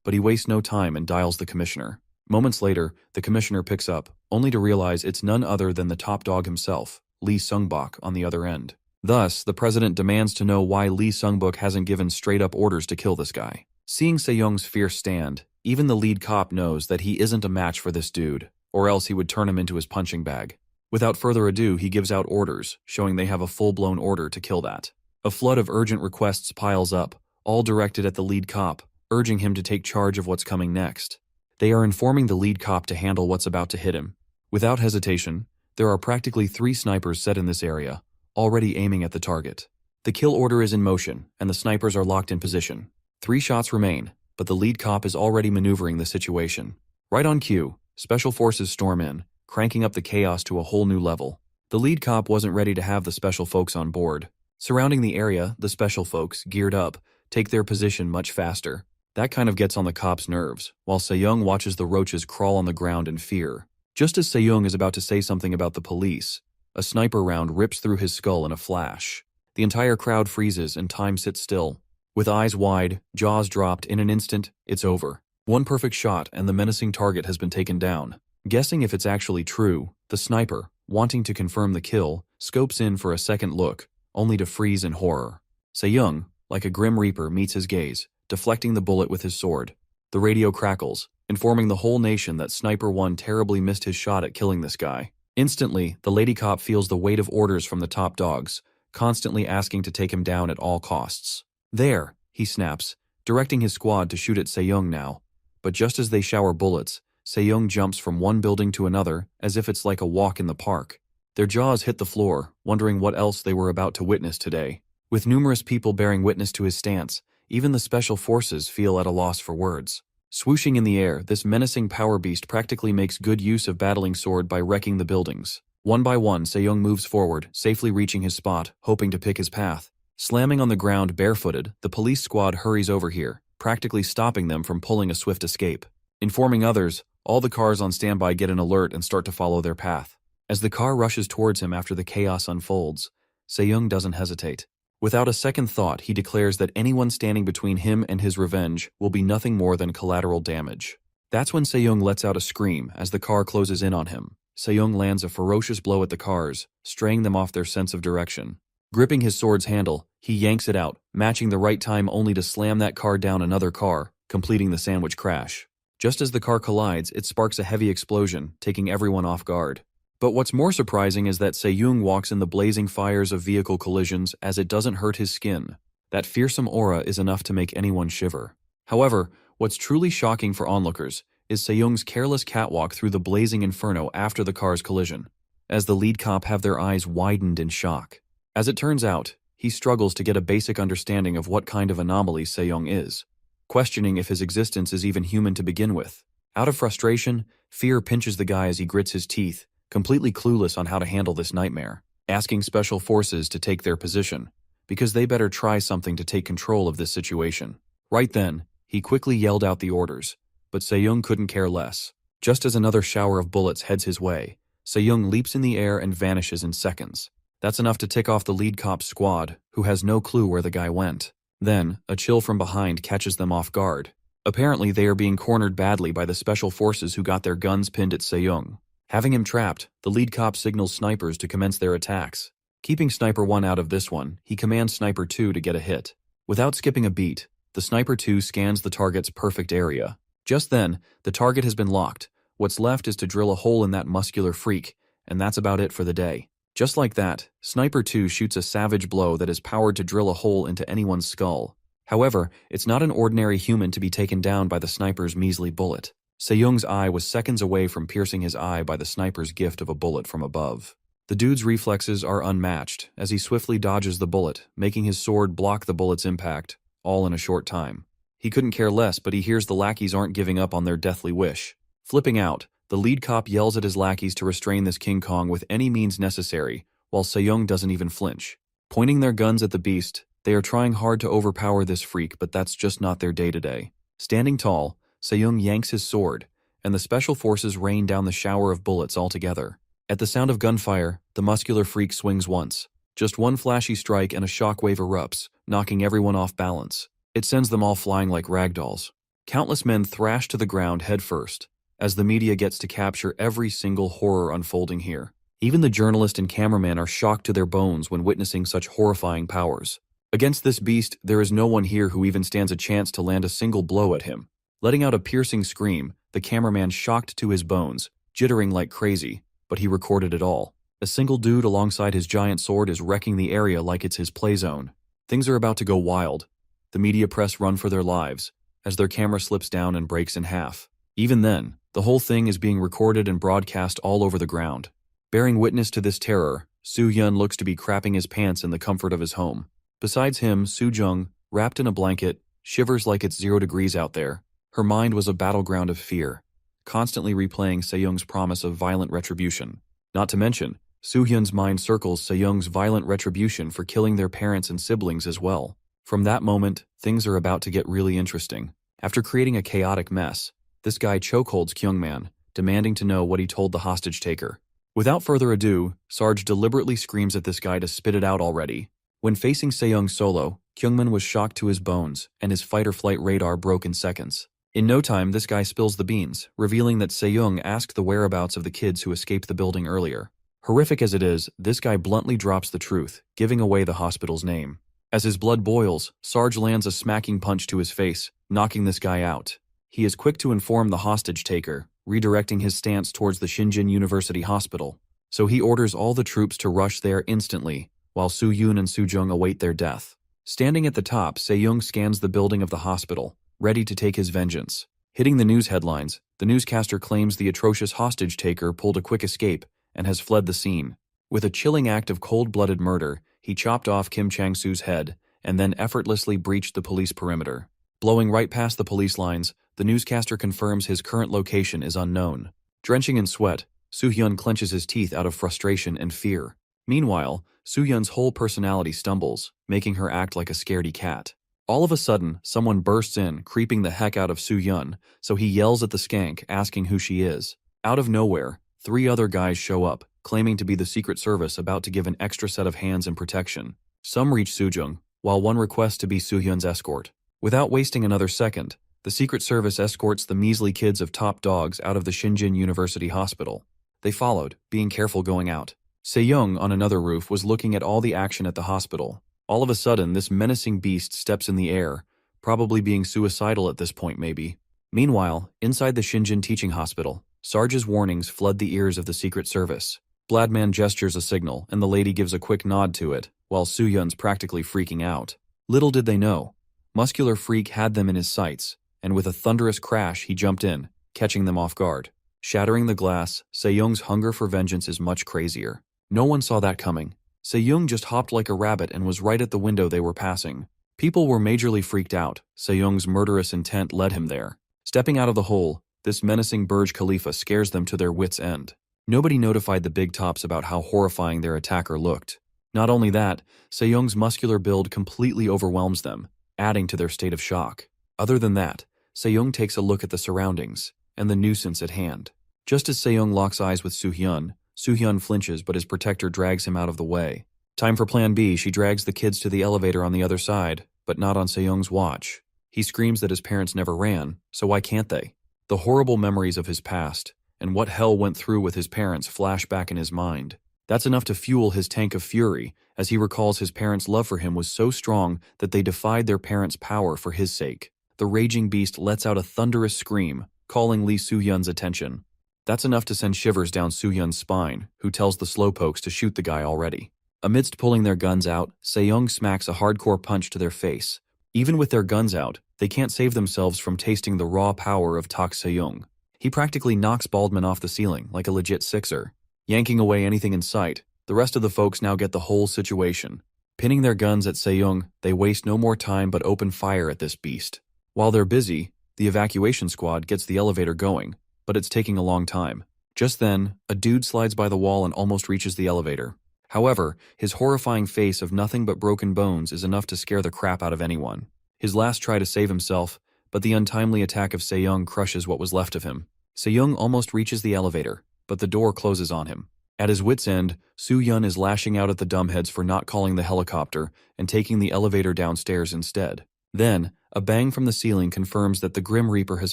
but he wastes no time and dials the commissioner. Moments later, the commissioner picks up, only to realize it's none other than the top dog himself, Lee Sung-bok, on the other end. Thus, the president demands to know why Lee Sung-bok hasn't given straight-up orders to kill this guy. Seeing Se-young's fierce stand, even the lead cop knows that he isn't a match for this dude, or else he would turn him into his punching bag. Without further ado, he gives out orders, showing they have a full-blown order to kill that. A flood of urgent requests piles up, all directed at the lead cop, urging him to take charge of what's coming next. They are informing the lead cop to handle what's about to hit him. Without hesitation, there are practically 3 snipers set in this area, already aiming at the target. The kill order is in motion, and the snipers are locked in position. 3 shots remain, but the lead cop is already maneuvering the situation. Right on cue, Special forces storm in, cranking up the chaos to a whole new level. The lead cop wasn't ready to have the special folks on board. Surrounding the area, the special folks, geared up, take their position much faster. That kind of gets on the cop's nerves, while Se-young watches the roaches crawl on the ground in fear. Just as Se-young is about to say something about the police, a sniper round rips through his skull in a flash. The entire crowd freezes and time sits still. With eyes wide, jaws dropped, in an instant, it's over. One perfect shot and the menacing target has been taken down. Guessing if it's actually true, the sniper, wanting to confirm the kill, scopes in for a second look, only to freeze in horror. Se-young, like a grim reaper, meets his gaze, deflecting the bullet with his sword. The radio crackles, informing the whole nation that Sniper 1 terribly missed his shot at killing this guy. Instantly, the lady cop feels the weight of orders from the top dogs, constantly asking to take him down at all costs. There, he snaps, directing his squad to shoot at Se-young now. But just as they shower bullets, Se-young jumps from one building to another as if it's like a walk in the park. Their jaws hit the floor, wondering what else they were about to witness today. With numerous people bearing witness to his stance, even the special forces feel at a loss for words. Swooshing in the air, this menacing power beast practically makes good use of battling sword by wrecking the buildings. One by one, Se-young moves forward, safely reaching his spot, hoping to pick his path. Slamming on the ground barefooted, the police squad hurries over here, practically stopping them from pulling a swift escape. Informing others, all the cars on standby get an alert and start to follow their path. As the car rushes towards him after the chaos unfolds, Se-young doesn't hesitate. Without a second thought, he declares that anyone standing between him and his revenge will be nothing more than collateral damage. That's when Se-young lets out a scream as the car closes in on him. Se-young lands a ferocious blow at the cars, straying them off their sense of direction. Gripping his sword's handle, he yanks it out, matching the right time only to slam that car down another car, completing the sandwich crash. Just as the car collides, it sparks a heavy explosion, taking everyone off guard. But what's more surprising is that Se-young walks in the blazing fires of vehicle collisions as it doesn't hurt his skin. That fearsome aura is enough to make anyone shiver. However, what's truly shocking for onlookers is Se-young's careless catwalk through the blazing inferno after the car's collision, as the lead cop have their eyes widened in shock. As it turns out, he struggles to get a basic understanding of what kind of anomaly Se-young is, questioning if his existence is even human to begin with. Out of frustration, fear pinches the guy as he grits his teeth, completely clueless on how to handle this nightmare, asking special forces to take their position, because they better try something to take control of this situation. Right then, he quickly yelled out the orders, but Se-young couldn't care less. Just as another shower of bullets heads his way, Se-young leaps in the air and vanishes in seconds. That's enough to tick off the lead cop's squad, who has no clue where the guy went. Then, a chill from behind catches them off guard. Apparently, they are being cornered badly by the special forces who got their guns pinned at Se-young. Having him trapped, the lead cop signals snipers to commence their attacks. Keeping Sniper 1 out of this one, he commands Sniper 2 to get a hit. Without skipping a beat, the Sniper 2 scans the target's perfect area. Just then, the target has been locked. What's left is to drill a hole in that muscular freak, and that's about it for the day. Just like that, Sniper 2 shoots a savage blow that is powered to drill a hole into anyone's skull. However, it's not an ordinary human to be taken down by the sniper's measly bullet. Se-young's eye was seconds away from piercing his eye by the sniper's gift of a bullet from above. The dude's reflexes are unmatched as he swiftly dodges the bullet, making his sword block the bullet's impact, all in a short time. He couldn't care less, but he hears the lackeys aren't giving up on their deathly wish. Flipping out, the lead cop yells at his lackeys to restrain this King Kong with any means necessary, while Se-young doesn't even flinch. Pointing their guns at the beast, they are trying hard to overpower this freak, but that's just not their day-to-day. Standing tall, Se-young yanks his sword, and the special forces rain down the shower of bullets altogether. At the sound of gunfire, the muscular freak swings once. Just one flashy strike and a shockwave erupts, knocking everyone off balance. It sends them all flying like ragdolls. Countless men thrash to the ground head first, as the media gets to capture every single horror unfolding here. Even the journalist and cameraman are shocked to their bones when witnessing such horrifying powers. Against this beast, there is no one here who even stands a chance to land a single blow at him. Letting out a piercing scream, the cameraman shocked to his bones, jittering like crazy, but he recorded it all. A single dude alongside his giant sword is wrecking the area like it's his play zone. Things are about to go wild. The media press run for their lives, as their camera slips down and breaks in half. Even then, the whole thing is being recorded and broadcast all over the ground. Bearing witness to this terror, Soo-hyun looks to be crapping his pants in the comfort of his home. Besides him, Soo-jung, wrapped in a blanket, shivers like it's 0 degrees out there. Her mind was a battleground of fear. constantly replaying Se-young's promise of violent retribution. Not to mention, Soo-hyun's mind circles Se-young's violent retribution for killing their parents and siblings as well. From that moment, things are about to get really interesting. After creating a chaotic mess, this guy chokeholds Kyungman, demanding to know what he told the hostage taker. Without further ado, Sarge deliberately screams at this guy to spit it out already. When facing Se-young solo, Kyungman was shocked to his bones, and his fight-or-flight radar broke in seconds. In no time, this guy spills the beans, revealing that Se-young asked the whereabouts of the kids who escaped the building earlier. Horrific as it is, this guy bluntly drops the truth, giving away the hospital's name. As his blood boils, Sarge lands a smacking punch to his face, knocking this guy out. He is quick to inform the hostage taker, redirecting his stance towards the Shinjin University Hospital. So he orders all the troops to rush there instantly, while Soo-yoon and Soo-jung await their death. Standing at the top, Se-young scans the building of the hospital, ready to take his vengeance. Hitting the news headlines, the newscaster claims the atrocious hostage taker pulled a quick escape and has fled the scene. With a chilling act of cold-blooded murder, he chopped off Kim Chang-soo's head and then effortlessly breached the police perimeter. Blowing right past the police lines, the newscaster confirms his current location is unknown. Drenching in sweat, Soo-hyun clenches his teeth out of frustration and fear. Meanwhile, Soo-hyun's whole personality stumbles, making her act like a scaredy cat. All of a sudden, someone bursts in, creeping the heck out of Soo-hyun, so he yells at the skank, asking who she is. Out of nowhere, 3 other guys show up, claiming to be the Secret Service about to give an extra set of hands and protection. Some reach Soo-jung, while one requests to be Soo-hyun's escort. Without wasting another second, the Secret Service escorts the measly kids of top dogs out of the Shinjin University Hospital. They followed, being careful going out. Se-young, on another roof, was looking at all the action at the hospital. All of a sudden, this menacing beast steps in the air, probably being suicidal at this point maybe. Meanwhile, inside the Shinjin Teaching Hospital, Sarge's warnings flood the ears of the Secret Service. Bladman gestures a signal, and the lady gives a quick nod to it, while Soo-hyun's practically freaking out. Little did they know, Muscular Freak had them in his sights, and with a thunderous crash he jumped in, catching them off guard. Shattering the glass, Se-young's hunger for vengeance is much crazier. No one saw that coming. Se-young just hopped like a rabbit and was right at the window they were passing. People were majorly freaked out. Se-young's murderous intent led him there. Stepping out of the hole, this menacing Burj Khalifa scares them to their wits' end. Nobody notified the big tops about how horrifying their attacker looked. Not only that, Se-young's muscular build completely overwhelms them, adding to their state of shock. Other than that, Se-young takes a look at the surroundings and the nuisance at hand. Just as Se-young locks eyes with Soo-hyun, Soo-hyun flinches but his protector drags him out of the way. Time for plan B, she drags the kids to the elevator on the other side, but not on Se-young's watch. He screams that his parents never ran, so why can't they? The horrible memories of his past, and what hell went through with his parents flash back in his mind. That's enough to fuel his tank of fury, as he recalls his parents' love for him was so strong that they defied their parents' power for his sake. The raging beast lets out a thunderous scream, calling Lee Soo-hyun's attention. That's enough to send shivers down Soo-hyun's spine, who tells the slowpokes to shoot the guy already. Amidst pulling their guns out, Se-young smacks a hardcore punch to their face. Even with their guns out, they can't save themselves from tasting the raw power of Tak Se-young. He practically knocks Baldman off the ceiling like a legit sixer. Yanking away anything in sight, the rest of the folks now get the whole situation. Pinning their guns at Se-young, they waste no more time but open fire at this beast. While they're busy, the evacuation squad gets the elevator going, but it's taking a long time. Just then, a dude slides by the wall and almost reaches the elevator. However, his horrifying face of nothing but broken bones is enough to scare the crap out of anyone. His last try to save himself, but the untimely attack of Se-young crushes what was left of him. Se-young almost reaches the elevator, but the door closes on him. At his wit's end, Soo-hyun is lashing out at the dumbheads for not calling the helicopter and taking the elevator downstairs instead. Then, a bang from the ceiling confirms that the Grim Reaper has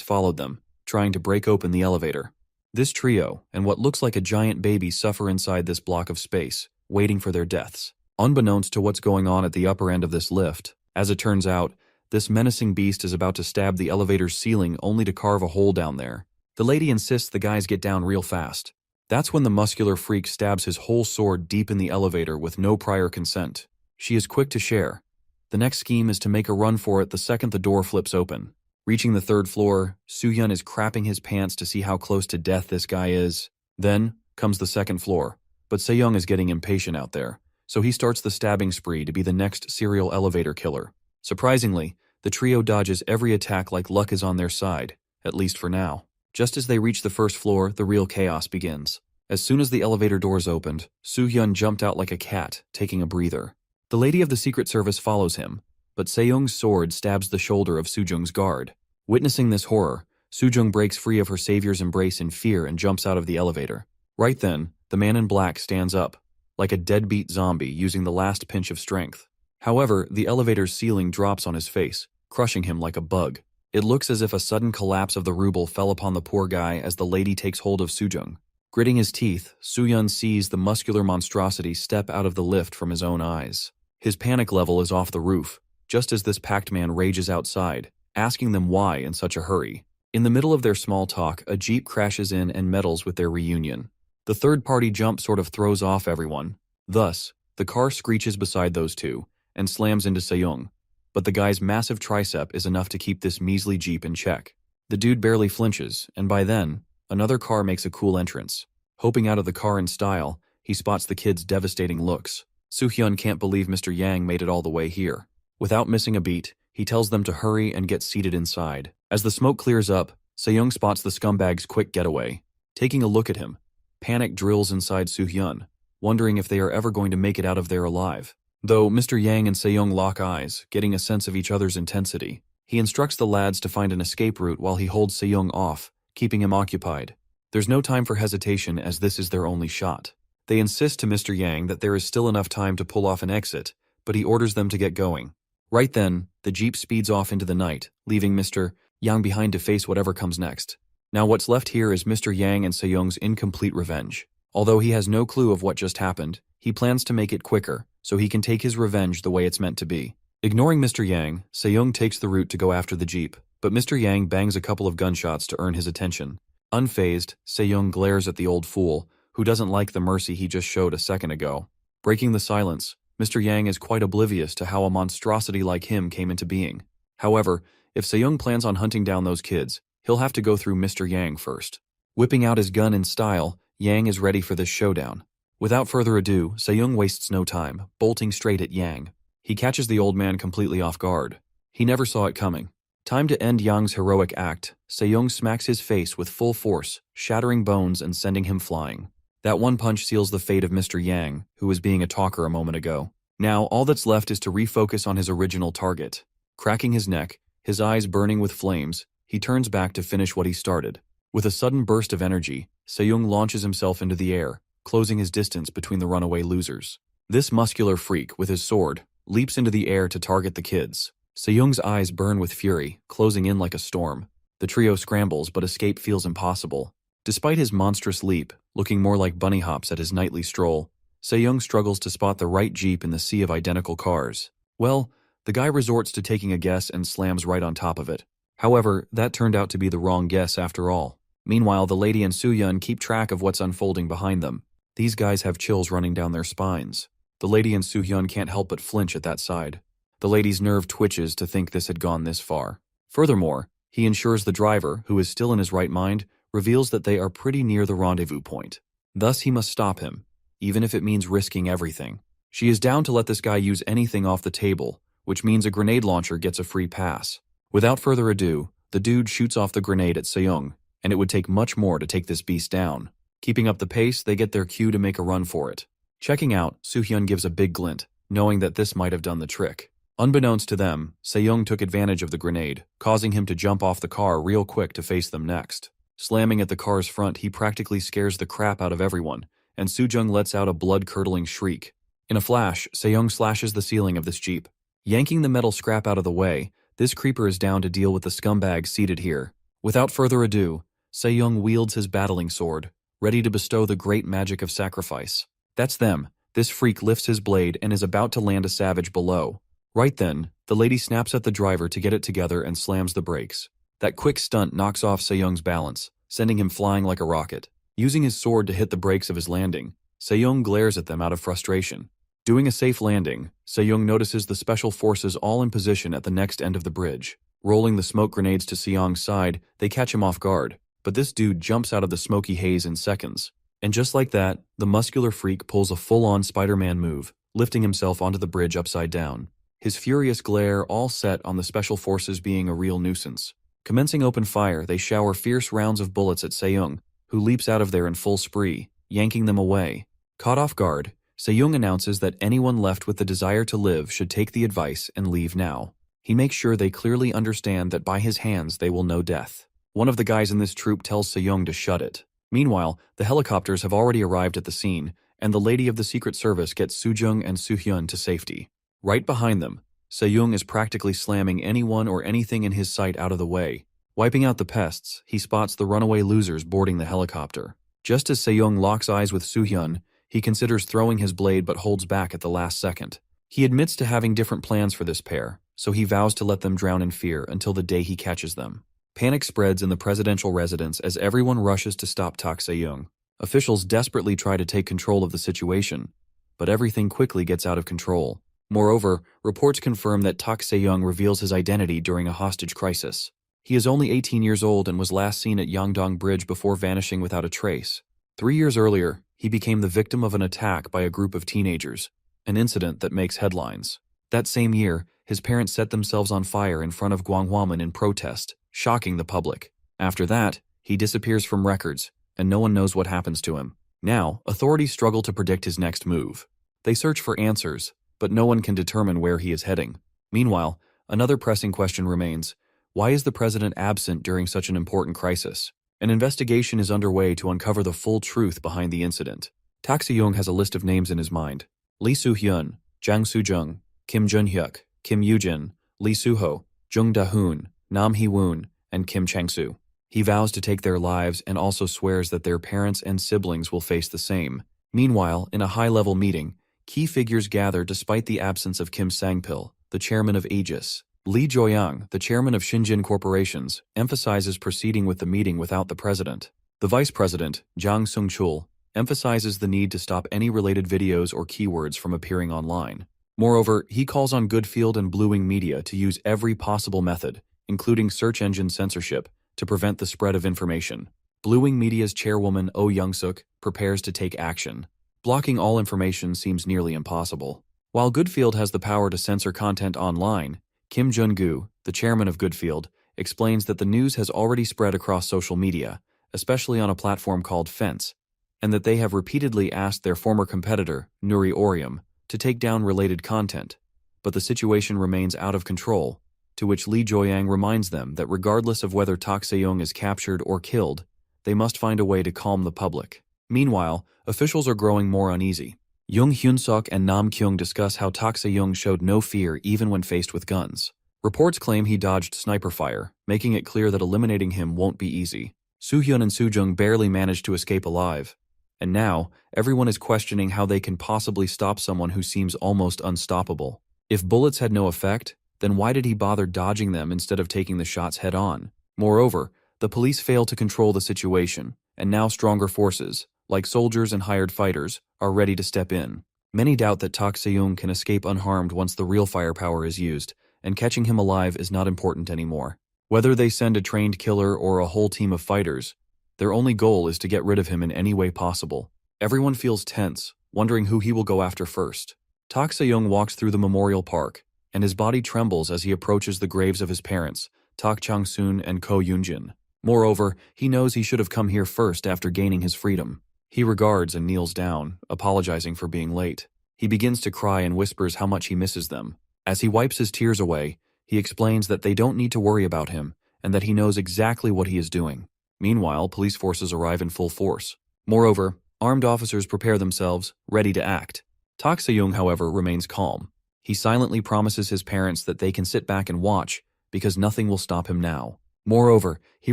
followed them, trying to break open the elevator. This trio, and what looks like a giant baby, suffer inside this block of space, waiting for their deaths. Unbeknownst to what's going on at the upper end of this lift, as it turns out, this menacing beast is about to stab the elevator's ceiling only to carve a hole down there. The lady insists the guys get down real fast. That's when the muscular freak stabs his whole sword deep in the elevator with no prior consent. She is quick to share. The next scheme is to make a run for it the second the door flips open. Reaching the 3rd floor, Soo-hyun is crapping his pants to see how close to death this guy is. Then comes the 2nd floor, but Se-young is getting impatient out there, so he starts the stabbing spree to be the next serial elevator killer. Surprisingly, the trio dodges every attack like luck is on their side, at least for now. Just as they reach the first floor, the real chaos begins. As soon as the elevator doors opened, Soo-hyun jumped out like a cat, taking a breather. The lady of the Secret Service follows him, but Se-young's sword stabs the shoulder of Soo-jung's guard. Witnessing this horror, Soo-jung breaks free of her savior's embrace in fear and jumps out of the elevator. Right then, the man in black stands up, like a deadbeat zombie using the last pinch of strength. However, the elevator's ceiling drops on his face, crushing him like a bug. It looks as if a sudden collapse of the ruble fell upon the poor guy as the lady takes hold of Soo-jung. Gritting his teeth, Soo-hyun sees the muscular monstrosity step out of the lift from his own eyes. His panic level is off the roof, just as this packed man rages outside, asking them why in such a hurry. In the middle of their small talk, a jeep crashes in and meddles with their reunion. The third-party jump sort of throws off everyone. Thus, the car screeches beside those two and slams into Se-young. But the guy's massive tricep is enough to keep this measly jeep in check. The dude barely flinches, and by then, another car makes a cool entrance. Hoping out of the car in style, he spots the kid's devastating looks. Soo-hyun can't believe Mr. Yang made it all the way here. Without missing a beat, he tells them to hurry and get seated inside. As the smoke clears up, Se-young spots the scumbag's quick getaway. Taking a look at him, panic drills inside Soo-hyun, wondering if they are ever going to make it out of there alive. Though Mr. Yang and Se-young lock eyes, getting a sense of each other's intensity, he instructs the lads to find an escape route while he holds Se-young off, keeping him occupied. There's no time for hesitation as this is their only shot. They insist to Mr. Yang that there is still enough time to pull off an exit, but he orders them to get going. Right then, the jeep speeds off into the night, leaving Mr. Yang behind to face whatever comes next. Now what's left here is Mr. Yang and Se-young's incomplete revenge. Although he has no clue of what just happened, he plans to make it quicker, so he can take his revenge the way it's meant to be. Ignoring Mr. Yang, Se-young takes the route to go after the jeep, but Mr. Yang bangs a couple of gunshots to earn his attention. Unfazed, Se-young glares at the old fool, who doesn't like the mercy he just showed a second ago. Breaking the silence, Mr. Yang is quite oblivious to how a monstrosity like him came into being. However, if Se-young plans on hunting down those kids, he'll have to go through Mr. Yang first. Whipping out his gun in style, Yang is ready for this showdown. Without further ado, Se-young wastes no time, bolting straight at Yang. He catches the old man completely off guard. He never saw it coming. Time to end Yang's heroic act, Se-young smacks his face with full force, shattering bones and sending him flying. That one punch seals the fate of Mr. Yang, who was being a talker a moment ago. Now, all that's left is to refocus on his original target. Cracking his neck, his eyes burning with flames, he turns back to finish what he started. With a sudden burst of energy, Se-young launches himself into the air, closing his distance between the runaway losers. This muscular freak, with his sword, leaps into the air to target the kids. Se-young's eyes burn with fury, closing in like a storm. The trio scrambles, but escape feels impossible. Despite his monstrous leap, looking more like bunny hops at his nightly stroll, Se-young struggles to spot the right jeep in the sea of identical cars. Well, the guy resorts to taking a guess and slams right on top of it. However, that turned out to be the wrong guess after all. Meanwhile, the lady and Soo-hyun keep track of what's unfolding behind them. These guys have chills running down their spines. The lady and Soo-hyun can't help but flinch at that side. The lady's nerve twitches to think this had gone this far. Furthermore, he ensures the driver, who is still in his right mind, reveals that they are pretty near the rendezvous point. Thus, he must stop him, even if it means risking everything. She is down to let this guy use anything off the table, which means a grenade launcher gets a free pass. Without further ado, the dude shoots off the grenade at Se-young, and it would take much more to take this beast down. Keeping up the pace, they get their cue to make a run for it. Checking out, Soo-hyun gives a big glint, knowing that this might have done the trick. Unbeknownst to them, Se-young took advantage of the grenade, causing him to jump off the car real quick to face them next. Slamming at the car's front, he practically scares the crap out of everyone, and Soo-jung lets out a blood-curdling shriek. In a flash, Se-young slashes the ceiling of this jeep. Yanking the metal scrap out of the way, this creeper is down to deal with the scumbag seated here. Without further ado, Se-young wields his battling sword, ready to bestow the great magic of sacrifice. That's them. This freak lifts his blade and is about to land a savage below. Right then, the lady snaps at the driver to get it together and slams the brakes. That quick stunt knocks off Se-young's balance, sending him flying like a rocket. Using his sword to hit the brakes of his landing, Se-young glares at them out of frustration. Doing a safe landing, Se-young notices the special forces all in position at the next end of the bridge. Rolling the smoke grenades to Se-young's side, they catch him off guard, but this dude jumps out of the smoky haze in seconds. And just like that, the muscular freak pulls a full-on Spider-Man move, lifting himself onto the bridge upside down. His furious glare all set on the special forces being a real nuisance. Commencing open fire, they shower fierce rounds of bullets at Seung, who leaps out of there in full spree, yanking them away. Caught off guard, Seung announces that anyone left with the desire to live should take the advice and leave now. He makes sure they clearly understand that by his hands they will know death. One of the guys in this troop tells Seung to shut it. Meanwhile, the helicopters have already arrived at the scene, and the lady of the Secret Service gets Soo-jung and Soo-hyun to safety. Right behind them, Seung is practically slamming anyone or anything in his sight out of the way. Wiping out the pests, he spots the runaway losers boarding the helicopter. Just as Seung locks eyes with Soo-hyun, he considers throwing his blade but holds back at the last second. He admits to having different plans for this pair, so he vows to let them drown in fear until the day he catches them. Panic spreads in the presidential residence as everyone rushes to stop Tak Se-young. Officials desperately try to take control of the situation, but everything quickly gets out of control. Moreover, reports confirm that Tak Se-young reveals his identity during a hostage crisis. He is only 18 years old and was last seen at Yangdong Bridge before vanishing without a trace. 3 years earlier, he became the victim of an attack by a group of teenagers, an incident that makes headlines. That same year, his parents set themselves on fire in front of Gwanghwamun in protest, shocking the public. After that, he disappears from records, and no one knows what happens to him. Now, authorities struggle to predict his next move. They search for answers, but no one can determine where he is heading. Meanwhile, another pressing question remains: why is the president absent during such an important crisis? An investigation is underway to uncover the full truth behind the incident. Tak Se-young has a list of names in his mind: Lee Soo-hyun, Jang Soo-jung, Kim Jun-hyuk, Kim Yoo-jin, Lee Soo-ho, Jung Da-hoon, Nam Hee-woon, and Kim Chang-soo. He vows to take their lives and also swears that their parents and siblings will face the same. Meanwhile, in a high-level meeting, key figures gather despite the absence of Kim Sang-pil, the chairman of Aegis. Lee Jo-young, the chairman of Shinjin Corporations, emphasizes proceeding with the meeting without the president. The vice president, Jang Sung-chul, emphasizes the need to stop any related videos or keywords from appearing online. Moreover, he calls on Goodfield and Blue Wing Media to use every possible method, including search engine censorship, to prevent the spread of information. Blue Wing Media's chairwoman Oh Young-suk prepares to take action. Blocking all information seems nearly impossible. While Goodfield has the power to censor content online, Kim Jun-gu, the chairman of Goodfield, explains that the news has already spread across social media, especially on a platform called Fence, and that they have repeatedly asked their former competitor, Nuri Orium, to take down related content, but the situation remains out of control, to which Lee Jo-young reminds them that regardless of whether Tak Se-young is captured or killed, they must find a way to calm the public. Meanwhile, officials are growing more uneasy. Jung Hyun-suk and Nam Kyung discuss how Tak Se-young showed no fear even when faced with guns. Reports claim he dodged sniper fire, making it clear that eliminating him won't be easy. Soo-hyun and Soo-jung barely managed to escape alive. And now, everyone is questioning how they can possibly stop someone who seems almost unstoppable. If bullets had no effect, then why did he bother dodging them instead of taking the shots head-on? Moreover, the police fail to control the situation, and now stronger forces, like soldiers and hired fighters, are ready to step in. Many doubt that Tak Se-young can escape unharmed once the real firepower is used, and catching him alive is not important anymore. Whether they send a trained killer or a whole team of fighters, their only goal is to get rid of him in any way possible. Everyone feels tense, wondering who he will go after first. Tak Se-young walks through the memorial park, and his body trembles as he approaches the graves of his parents, Tak Chang-soon and Ko Yoon-jin. Moreover, he knows he should have come here first after gaining his freedom. He regards and kneels down, apologizing for being late. He begins to cry and whispers how much he misses them. As he wipes his tears away, he explains that they don't need to worry about him, and that he knows exactly what he is doing. Meanwhile, police forces arrive in full force. Moreover, armed officers prepare themselves, ready to act. Tak Se-young, however, remains calm. He silently promises his parents that they can sit back and watch, because nothing will stop him now. Moreover, he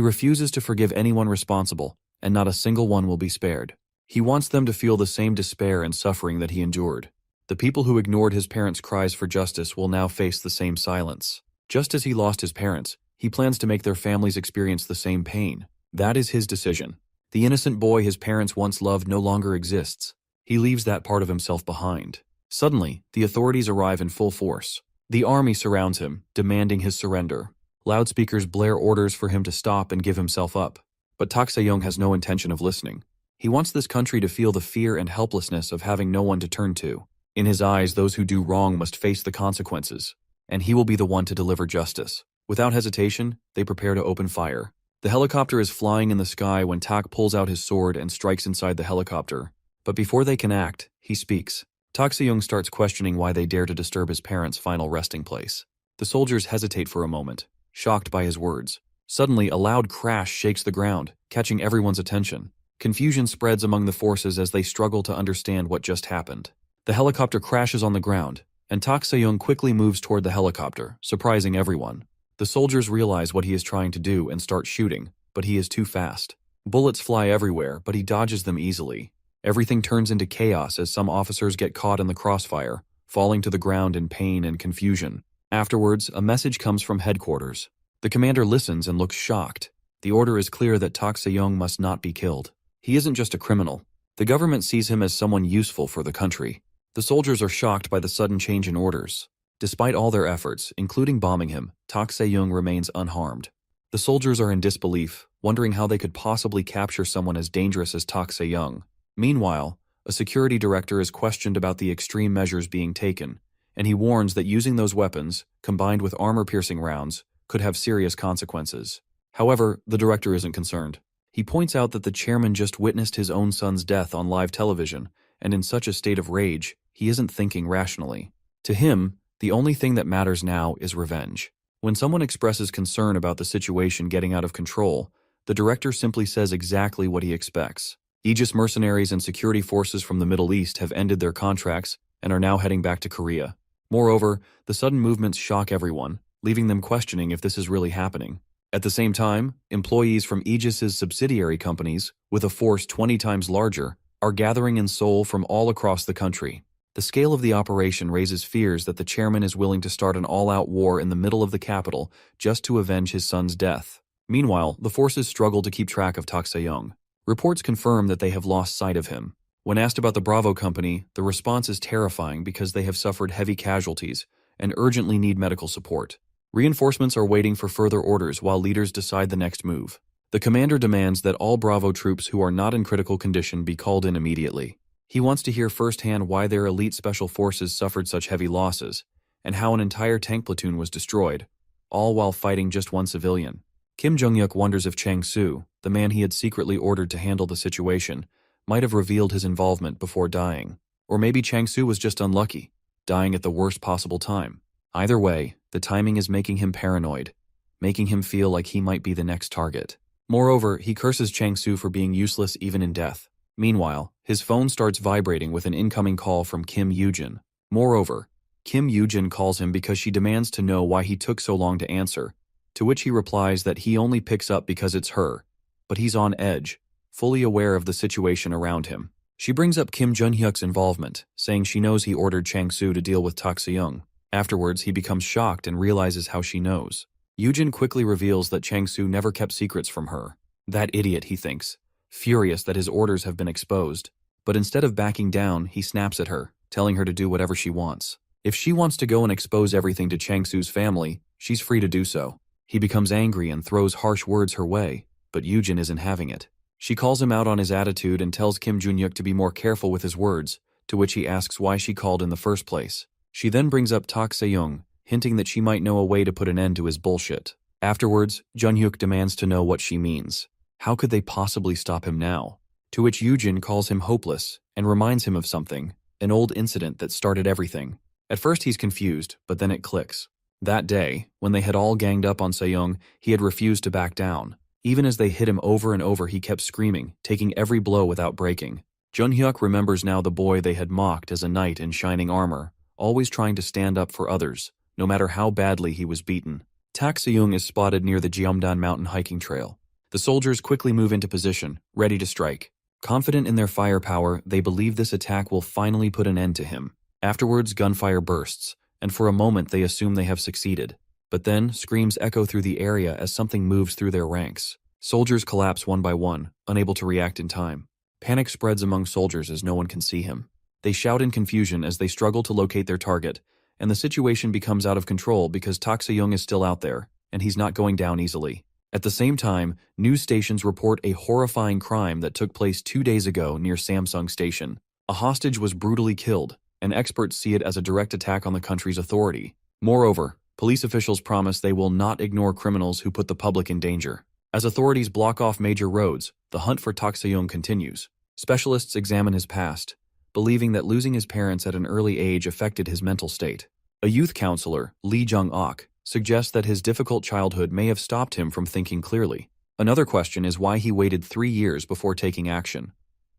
refuses to forgive anyone responsible, and not a single one will be spared. He wants them to feel the same despair and suffering that he endured. The people who ignored his parents' cries for justice will now face the same silence. Just as he lost his parents, he plans to make their families experience the same pain. That is his decision. The innocent boy his parents once loved no longer exists. He leaves that part of himself behind. Suddenly, the authorities arrive in full force. The army surrounds him, demanding his surrender. Loudspeakers blare orders for him to stop and give himself up. But Tak Se-young has no intention of listening. He wants this country to feel the fear and helplessness of having no one to turn to. In his eyes, those who do wrong must face the consequences, and he will be the one to deliver justice. Without hesitation, they prepare to open fire. The helicopter is flying in the sky when Tak pulls out his sword and strikes inside the helicopter. But before they can act, he speaks. Tak Se-young starts questioning why they dare to disturb his parents' final resting place. The soldiers hesitate for a moment, shocked by his words. Suddenly, a loud crash shakes the ground, catching everyone's attention. Confusion spreads among the forces as they struggle to understand what just happened. The helicopter crashes on the ground, and Tak Se-young quickly moves toward the helicopter, surprising everyone. The soldiers realize what he is trying to do and start shooting, but he is too fast. Bullets fly everywhere, but he dodges them easily. Everything turns into chaos as some officers get caught in the crossfire, falling to the ground in pain and confusion. Afterwards, a message comes from headquarters. The commander listens and looks shocked. The order is clear that Tak Se-young must not be killed. He isn't just a criminal. The government sees him as someone useful for the country. The soldiers are shocked by the sudden change in orders. Despite all their efforts, including bombing him, Tak Se-young remains unharmed. The soldiers are in disbelief, wondering how they could possibly capture someone as dangerous as Tak Se-young. Meanwhile, a security director is questioned about the extreme measures being taken, and he warns that using those weapons, combined with armor-piercing rounds, could have serious consequences. However, the director isn't concerned. He points out that the chairman just witnessed his own son's death on live television, and in such a state of rage, he isn't thinking rationally. To him, the only thing that matters now is revenge. When someone expresses concern about the situation getting out of control, the director simply says exactly what he expects. Aegis mercenaries and security forces from the Middle East have ended their contracts and are now heading back to Korea. Moreover, the sudden movements shock everyone, leaving them questioning if this is really happening. At the same time, employees from Aegis's subsidiary companies, with a force 20 times larger, are gathering in Seoul from all across the country. The scale of the operation raises fears that the chairman is willing to start an all-out war in the middle of the capital just to avenge his son's death. Meanwhile, the forces struggle to keep track of Tak Se-young. Reports confirm that they have lost sight of him. When asked about the Bravo Company, the response is terrifying because they have suffered heavy casualties and urgently need medical support. Reinforcements are waiting for further orders while leaders decide the next move. The commander demands that all Bravo troops who are not in critical condition be called in immediately. He wants to hear firsthand why their elite special forces suffered such heavy losses, and how an entire tank platoon was destroyed, all while fighting just one civilian. Kim Jong-hyuk wonders if Chang Soo, the man he had secretly ordered to handle the situation, might have revealed his involvement before dying. Or maybe Chang Soo was just unlucky, dying at the worst possible time. Either way, the timing is making him paranoid, making him feel like he might be the next target. Moreover, he curses Chang Soo for being useless even in death. Meanwhile, his phone starts vibrating with an incoming call from Kim Yoo-jin. Moreover, Kim Yoo-jin calls him because she demands to know why he took so long to answer, to which he replies that he only picks up because it's her. But he's on edge, fully aware of the situation around him. She brings up Kim Jun-hyuk's involvement, saying she knows he ordered Chang Soo to deal with Tak Se-young. Afterwards, he becomes shocked and realizes how she knows. Yoo-jin quickly reveals that Chang Soo never kept secrets from her. That idiot, he thinks, furious that his orders have been exposed. But instead of backing down, he snaps at her, telling her to do whatever she wants. If she wants to go and expose everything to Chang Soo's family, she's free to do so. He becomes angry and throws harsh words her way, but Yoo-jin isn't having it. She calls him out on his attitude and tells Kim Jun-hyuk to be more careful with his words, to which he asks why she called in the first place. She then brings up Tak Se-young, hinting that she might know a way to put an end to his bullshit. Afterwards, Jun-hyuk demands to know what she means. How could they possibly stop him now? To which Yoo-jin calls him hopeless and reminds him of something, an old incident that started everything. At first he's confused, but then it clicks. That day, when they had all ganged up on Se-young, he had refused to back down. Even as they hit him over and over, he kept screaming, taking every blow without breaking. Jun-hyuk remembers now the boy they had mocked as a knight in shining armor, always trying to stand up for others, no matter how badly he was beaten. Tak Se-young is spotted near the Jeomdan mountain hiking trail. The soldiers quickly move into position, ready to strike. Confident in their firepower, they believe this attack will finally put an end to him. Afterwards, gunfire bursts, and for a moment they assume they have succeeded. But then, screams echo through the area as something moves through their ranks. Soldiers collapse one by one, unable to react in time. Panic spreads among soldiers as no one can see him. They shout in confusion as they struggle to locate their target, and the situation becomes out of control because Tak Se-young is still out there, and he's not going down easily. At the same time, news stations report a horrifying crime that took place 2 days ago near Samsung Station. A hostage was brutally killed, and experts see it as a direct attack on the country's authority. Moreover, Police officials promise they will not ignore criminals who put the public in danger. As authorities block off major roads, the hunt for Tak Se-young continues. Specialists examine his past, believing that losing his parents at an early age affected his mental state. A youth counselor, Lee Jung-ok, suggests that his difficult childhood may have stopped him from thinking clearly. Another question is why he waited 3 years before taking action,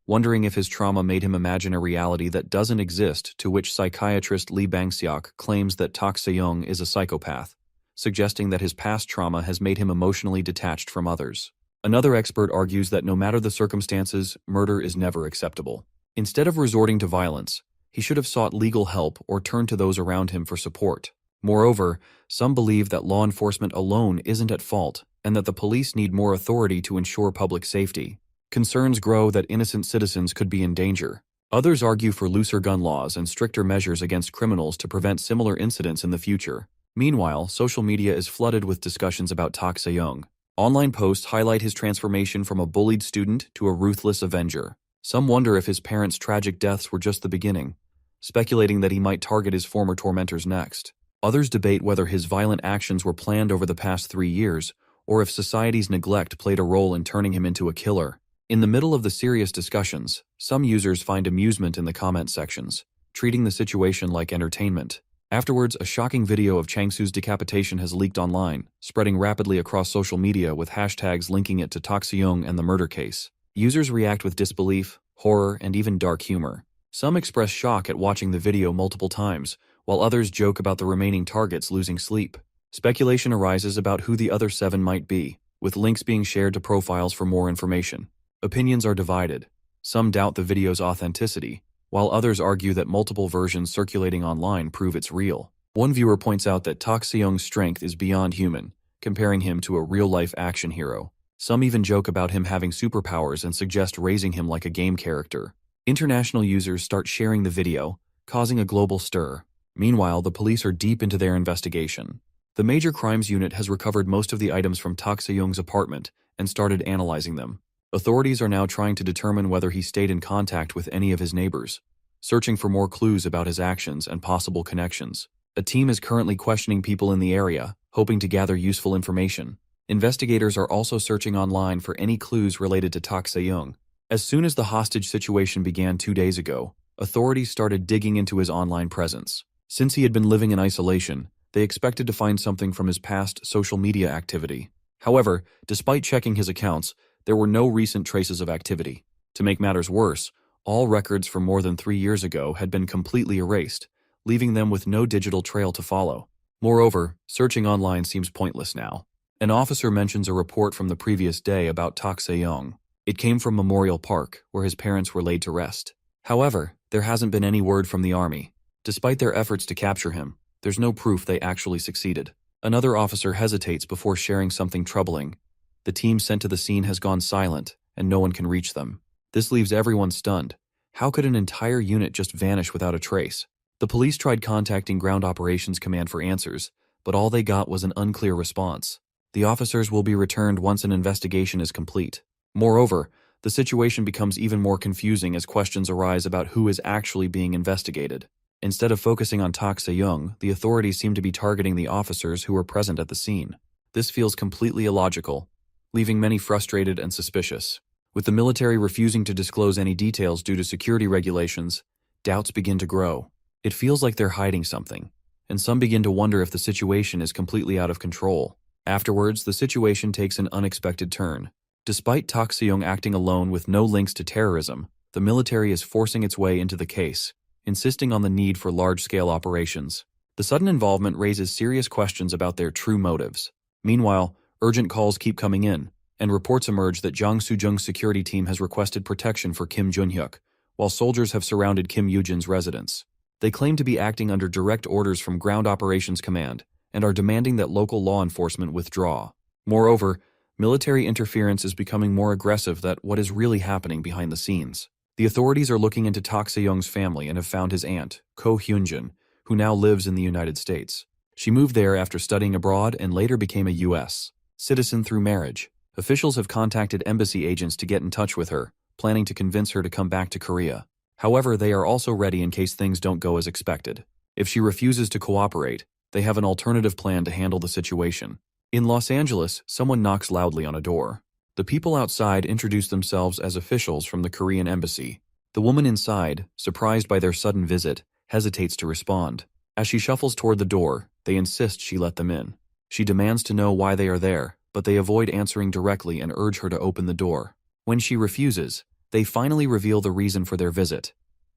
wondering if his trauma made him imagine a reality that doesn't exist, to which psychiatrist Lee Bang-seok claims that Tak Se-young is a psychopath, suggesting that his past trauma has made him emotionally detached from others. Another expert argues that no matter the circumstances, murder is never acceptable. Instead of resorting to violence, he should have sought legal help or turned to those around him for support. Moreover, some believe that law enforcement alone isn't at fault and that the police need more authority to ensure public safety. Concerns grow that innocent citizens could be in danger. Others argue for looser gun laws and stricter measures against criminals to prevent similar incidents in the future. Meanwhile, social media is flooded with discussions about Tak Se-young. Online posts highlight his transformation from a bullied student to a ruthless avenger. Some wonder if his parents' tragic deaths were just the beginning, speculating that he might target his former tormentors next. Others debate whether his violent actions were planned over the past 3 years, or if society's neglect played a role in turning him into a killer. In the middle of the serious discussions, some users find amusement in the comment sections, treating the situation like entertainment. Afterwards, a shocking video of Chang-soo's decapitation has leaked online, spreading rapidly across social media with hashtags linking it to Tak Se-young and the murder case. Users react with disbelief, horror, and even dark humor. Some express shock at watching the video multiple times, while others joke about the remaining targets losing sleep. Speculation arises about who the other 7 might be, with links being shared to profiles for more information. Opinions are divided. Some doubt the video's authenticity, while others argue that multiple versions circulating online prove it's real. One viewer points out that Tak Se-young's strength is beyond human, comparing him to a real-life action hero. Some even joke about him having superpowers and suggest raising him like a game character. International users start sharing the video, causing a global stir. Meanwhile, the police are deep into their investigation. The Major Crimes Unit has recovered most of the items from Tak Se-young's apartment and started analyzing them. Authorities are now trying to determine whether he stayed in contact with any of his neighbors, searching for more clues about his actions and possible connections. A team is currently questioning people in the area, hoping to gather useful information. Investigators are also searching online for any clues related to Tak Se-young. As soon as the hostage situation began 2 days ago, authorities started digging into his online presence. Since he had been living in isolation, they expected to find something from his past social media activity. However, despite checking his accounts, there were no recent traces of activity. To make matters worse, all records from more than 3 years ago had been completely erased, leaving them with no digital trail to follow. Moreover, searching online seems pointless now. An officer mentions a report from the previous day about Tak Se-young. It came from Memorial Park, where his parents were laid to rest. However, there hasn't been any word from the army. Despite their efforts to capture him, there's no proof they actually succeeded. Another officer hesitates before sharing something troubling. The team sent to the scene has gone silent, and no one can reach them. This leaves everyone stunned. How could an entire unit just vanish without a trace? The police tried contacting Ground Operations Command for answers, but all they got was an unclear response. The officers will be returned once an investigation is complete. Moreover, the situation becomes even more confusing as questions arise about who is actually being investigated. Instead of focusing on Tak Se-young, the authorities seem to be targeting the officers who were present at the scene. This feels completely illogical, leaving many frustrated and suspicious. With the military refusing to disclose any details due to security regulations, doubts begin to grow. It feels like they're hiding something, and some begin to wonder if the situation is completely out of control. Afterwards, the situation takes an unexpected turn. Despite Tak Se-young acting alone with no links to terrorism, the military is forcing its way into the case, insisting on the need for large-scale operations. The sudden involvement raises serious questions about their true motives. Meanwhile, urgent calls keep coming in, and reports emerge that Jang Soo-jung's security team has requested protection for Kim Jun-hyuk, while soldiers have surrounded Kim Yoo-jin's residence. They claim to be acting under direct orders from Ground Operations Command and are demanding that local law enforcement withdraw. Moreover, military interference is becoming more aggressive than what is really happening behind the scenes. The authorities are looking into Tak Se-young's family and have found his aunt, Ko Hyun-jin, who now lives in the United States. She moved there after studying abroad and later became a U.S. citizen through marriage. Officials have contacted embassy agents to get in touch with her, planning to convince her to come back to Korea. However, they are also ready in case things don't go as expected. If she refuses to cooperate, they have an alternative plan to handle the situation. In Los Angeles, someone knocks loudly on a door. The people outside introduce themselves as officials from the Korean embassy. The woman inside, surprised by their sudden visit, hesitates to respond. As she shuffles toward the door, they insist she let them in. She demands to know why they are there, but they avoid answering directly and urge her to open the door. When she refuses, they finally reveal the reason for their visit.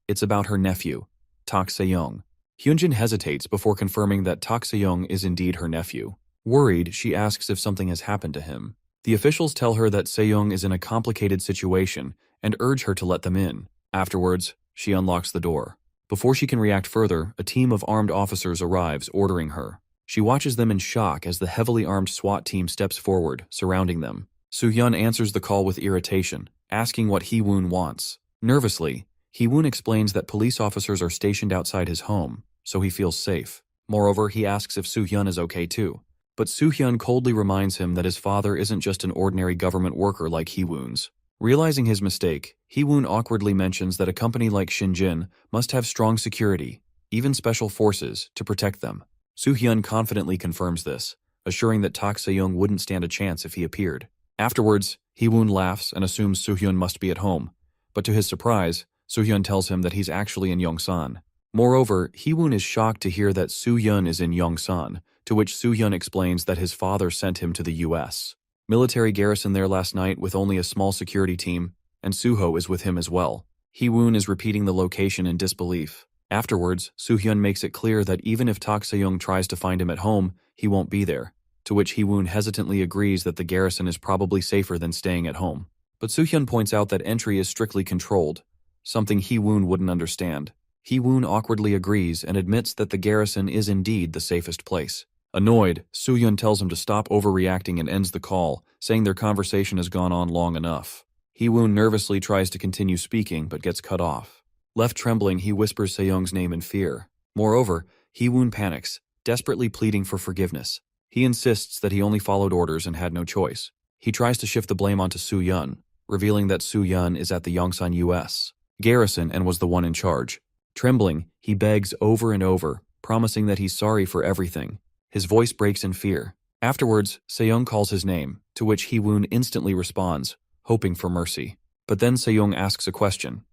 It's about her nephew, Tak Se-young. Hyunjin hesitates before confirming that Tak Se-young is indeed her nephew. Worried, she asks if something has happened to him. The officials tell her that Se-young is in a complicated situation and urge her to let them in. Afterwards, she unlocks the door. Before she can react further, a team of armed officers arrives, ordering her. She watches them in shock as the heavily armed SWAT team steps forward, surrounding them. Soo-hyun answers the call with irritation, asking what Hee-woon wants. Nervously, Hee-woon explains that police officers are stationed outside his home, so he feels safe. Moreover, he asks if Soo-hyun is okay too. But Soo-hyun coldly reminds him that his father isn't just an ordinary government worker like Hee-woon's. Realizing his mistake, Hee-woon awkwardly mentions that a company like Shinjin must have strong security, even special forces, to protect them. Soo-hyun confidently confirms this, assuring that Tak Se-young wouldn't stand a chance if he appeared. Afterwards, Hee-woon laughs and assumes Soo-hyun must be at home, but to his surprise, Soo-hyun tells him that he's actually in Yongsan. Moreover, Hee-woon is shocked to hear that Soo-hyun is in Yongsan, to which Soo-hyun explains that his father sent him to the U.S. military garrison there last night with only a small security team, and Soo-ho is with him as well. Hee-woon is repeating the location in disbelief. Afterwards, Soo-hyun makes it clear that even if Tak Se-young tries to find him at home, he won't be there, to which Hee-woon hesitantly agrees that the garrison is probably safer than staying at home. But Soo-hyun points out that entry is strictly controlled, something Hee-woon wouldn't understand. Hee-woon awkwardly agrees and admits that the garrison is indeed the safest place. Annoyed, Soo-hyun tells him to stop overreacting and ends the call, saying their conversation has gone on long enough. Hee-woon nervously tries to continue speaking but gets cut off. Left trembling, he whispers Se-young's name in fear. Moreover, Hee-woon panics, desperately pleading for forgiveness. He insists that he only followed orders and had no choice. He tries to shift the blame onto Soo-hyun, revealing that Soo-hyun is at the Yongsan U.S. garrison and was the one in charge. Trembling, he begs over and over, promising that he's sorry for everything. His voice breaks in fear. Afterwards, Se-young calls his name, to which Hee-woon instantly responds, hoping for mercy. But then Se-young asks a question.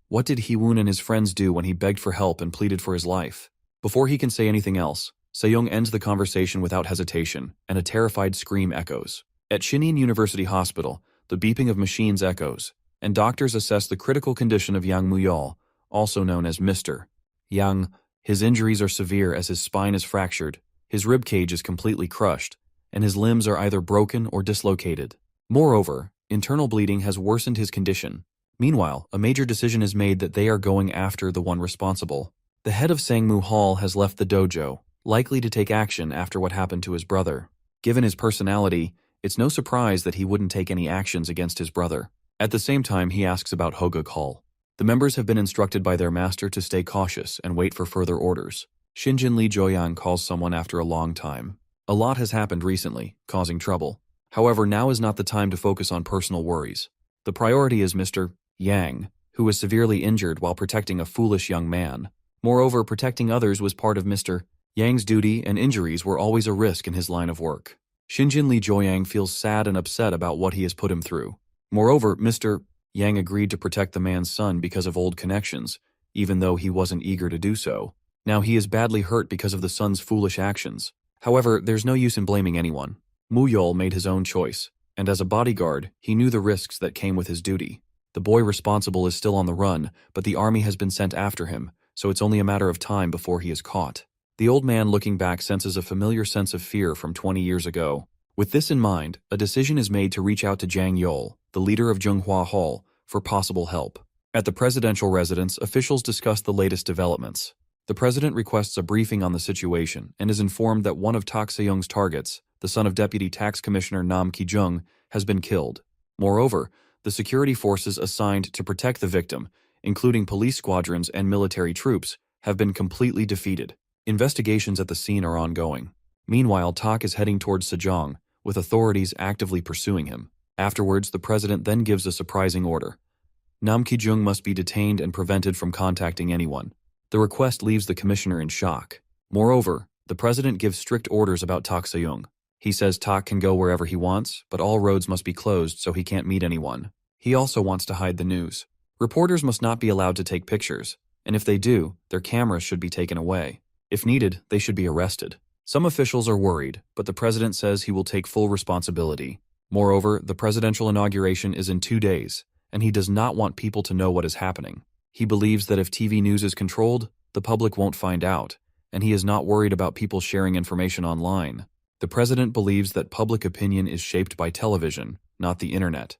What did Hee-woon and his friends do when he begged for help and pleaded for his life? Before he can say anything else, Se-young ends the conversation without hesitation, and a terrified scream echoes. At Shinin University Hospital, the beeping of machines echoes, and doctors assess the critical condition of Yang Muyal, also known as Mr. Yang. His injuries are severe as his spine is fractured, his rib cage is completely crushed, and his limbs are either broken or dislocated. Moreover, internal bleeding has worsened his condition. Meanwhile, a major decision is made that they are going after the one responsible. The head of Sangmu Hall has left the dojo, likely to take action after what happened to his brother. Given his personality, it's no surprise that he wouldn't take any actions against his brother. At the same time, he asks about Hoguk Hall. The members have been instructed by their master to stay cautious and wait for further orders. Shinjin Lee Joyang calls someone after a long time. A lot has happened recently, causing trouble. However, now is not the time to focus on personal worries. The priority is Mr. Yang, who was severely injured while protecting a foolish young man. Moreover, protecting others was part of Mr. Yang's duty, and injuries were always a risk in his line of work. Shinjin Lee Joyang feels sad and upset about what he has put him through. Moreover, Mr. Yang agreed to protect the man's son because of old connections, even though he wasn't eager to do so. Now he is badly hurt because of the son's foolish actions. However, there's no use in blaming anyone. Muyol made his own choice, and as a bodyguard, he knew the risks that came with his duty. The boy responsible is still on the run, but the army has been sent after him, so it's only a matter of time before he is caught. The old man looking back senses a familiar sense of fear from 20 years ago. With this in mind, a decision is made to reach out to Jang Yol, the leader of Junghwa Hall, for possible help. At the presidential residence, officials discuss the latest developments. The president requests a briefing on the situation and is informed that one of Tak Se-young's targets, the son of Deputy Tax Commissioner Nam Ki-jung, has been killed. Moreover, the security forces assigned to protect the victim, including police squadrons and military troops, have been completely defeated. Investigations at the scene are ongoing. Meanwhile, Tak is heading towards Sejong, with authorities actively pursuing him. Afterwards, the president then gives a surprising order. Nam Ki-jung must be detained and prevented from contacting anyone. The request leaves the commissioner in shock. Moreover, The president gives strict orders about Tak Se-young. He says Tak can go wherever he wants, but all roads must be closed so he can't meet anyone. He also wants to hide the news. Reporters must not be allowed to take pictures, and if they do, their cameras should be taken away. If needed, they should be arrested. Some officials are worried, but the president says he will take full responsibility. Moreover, the presidential inauguration is in 2 days, and he does not want people to know what is happening. He believes that if TV news is controlled, the public won't find out, and he is not worried about people sharing information online. The president believes that public opinion is shaped by television, not the internet,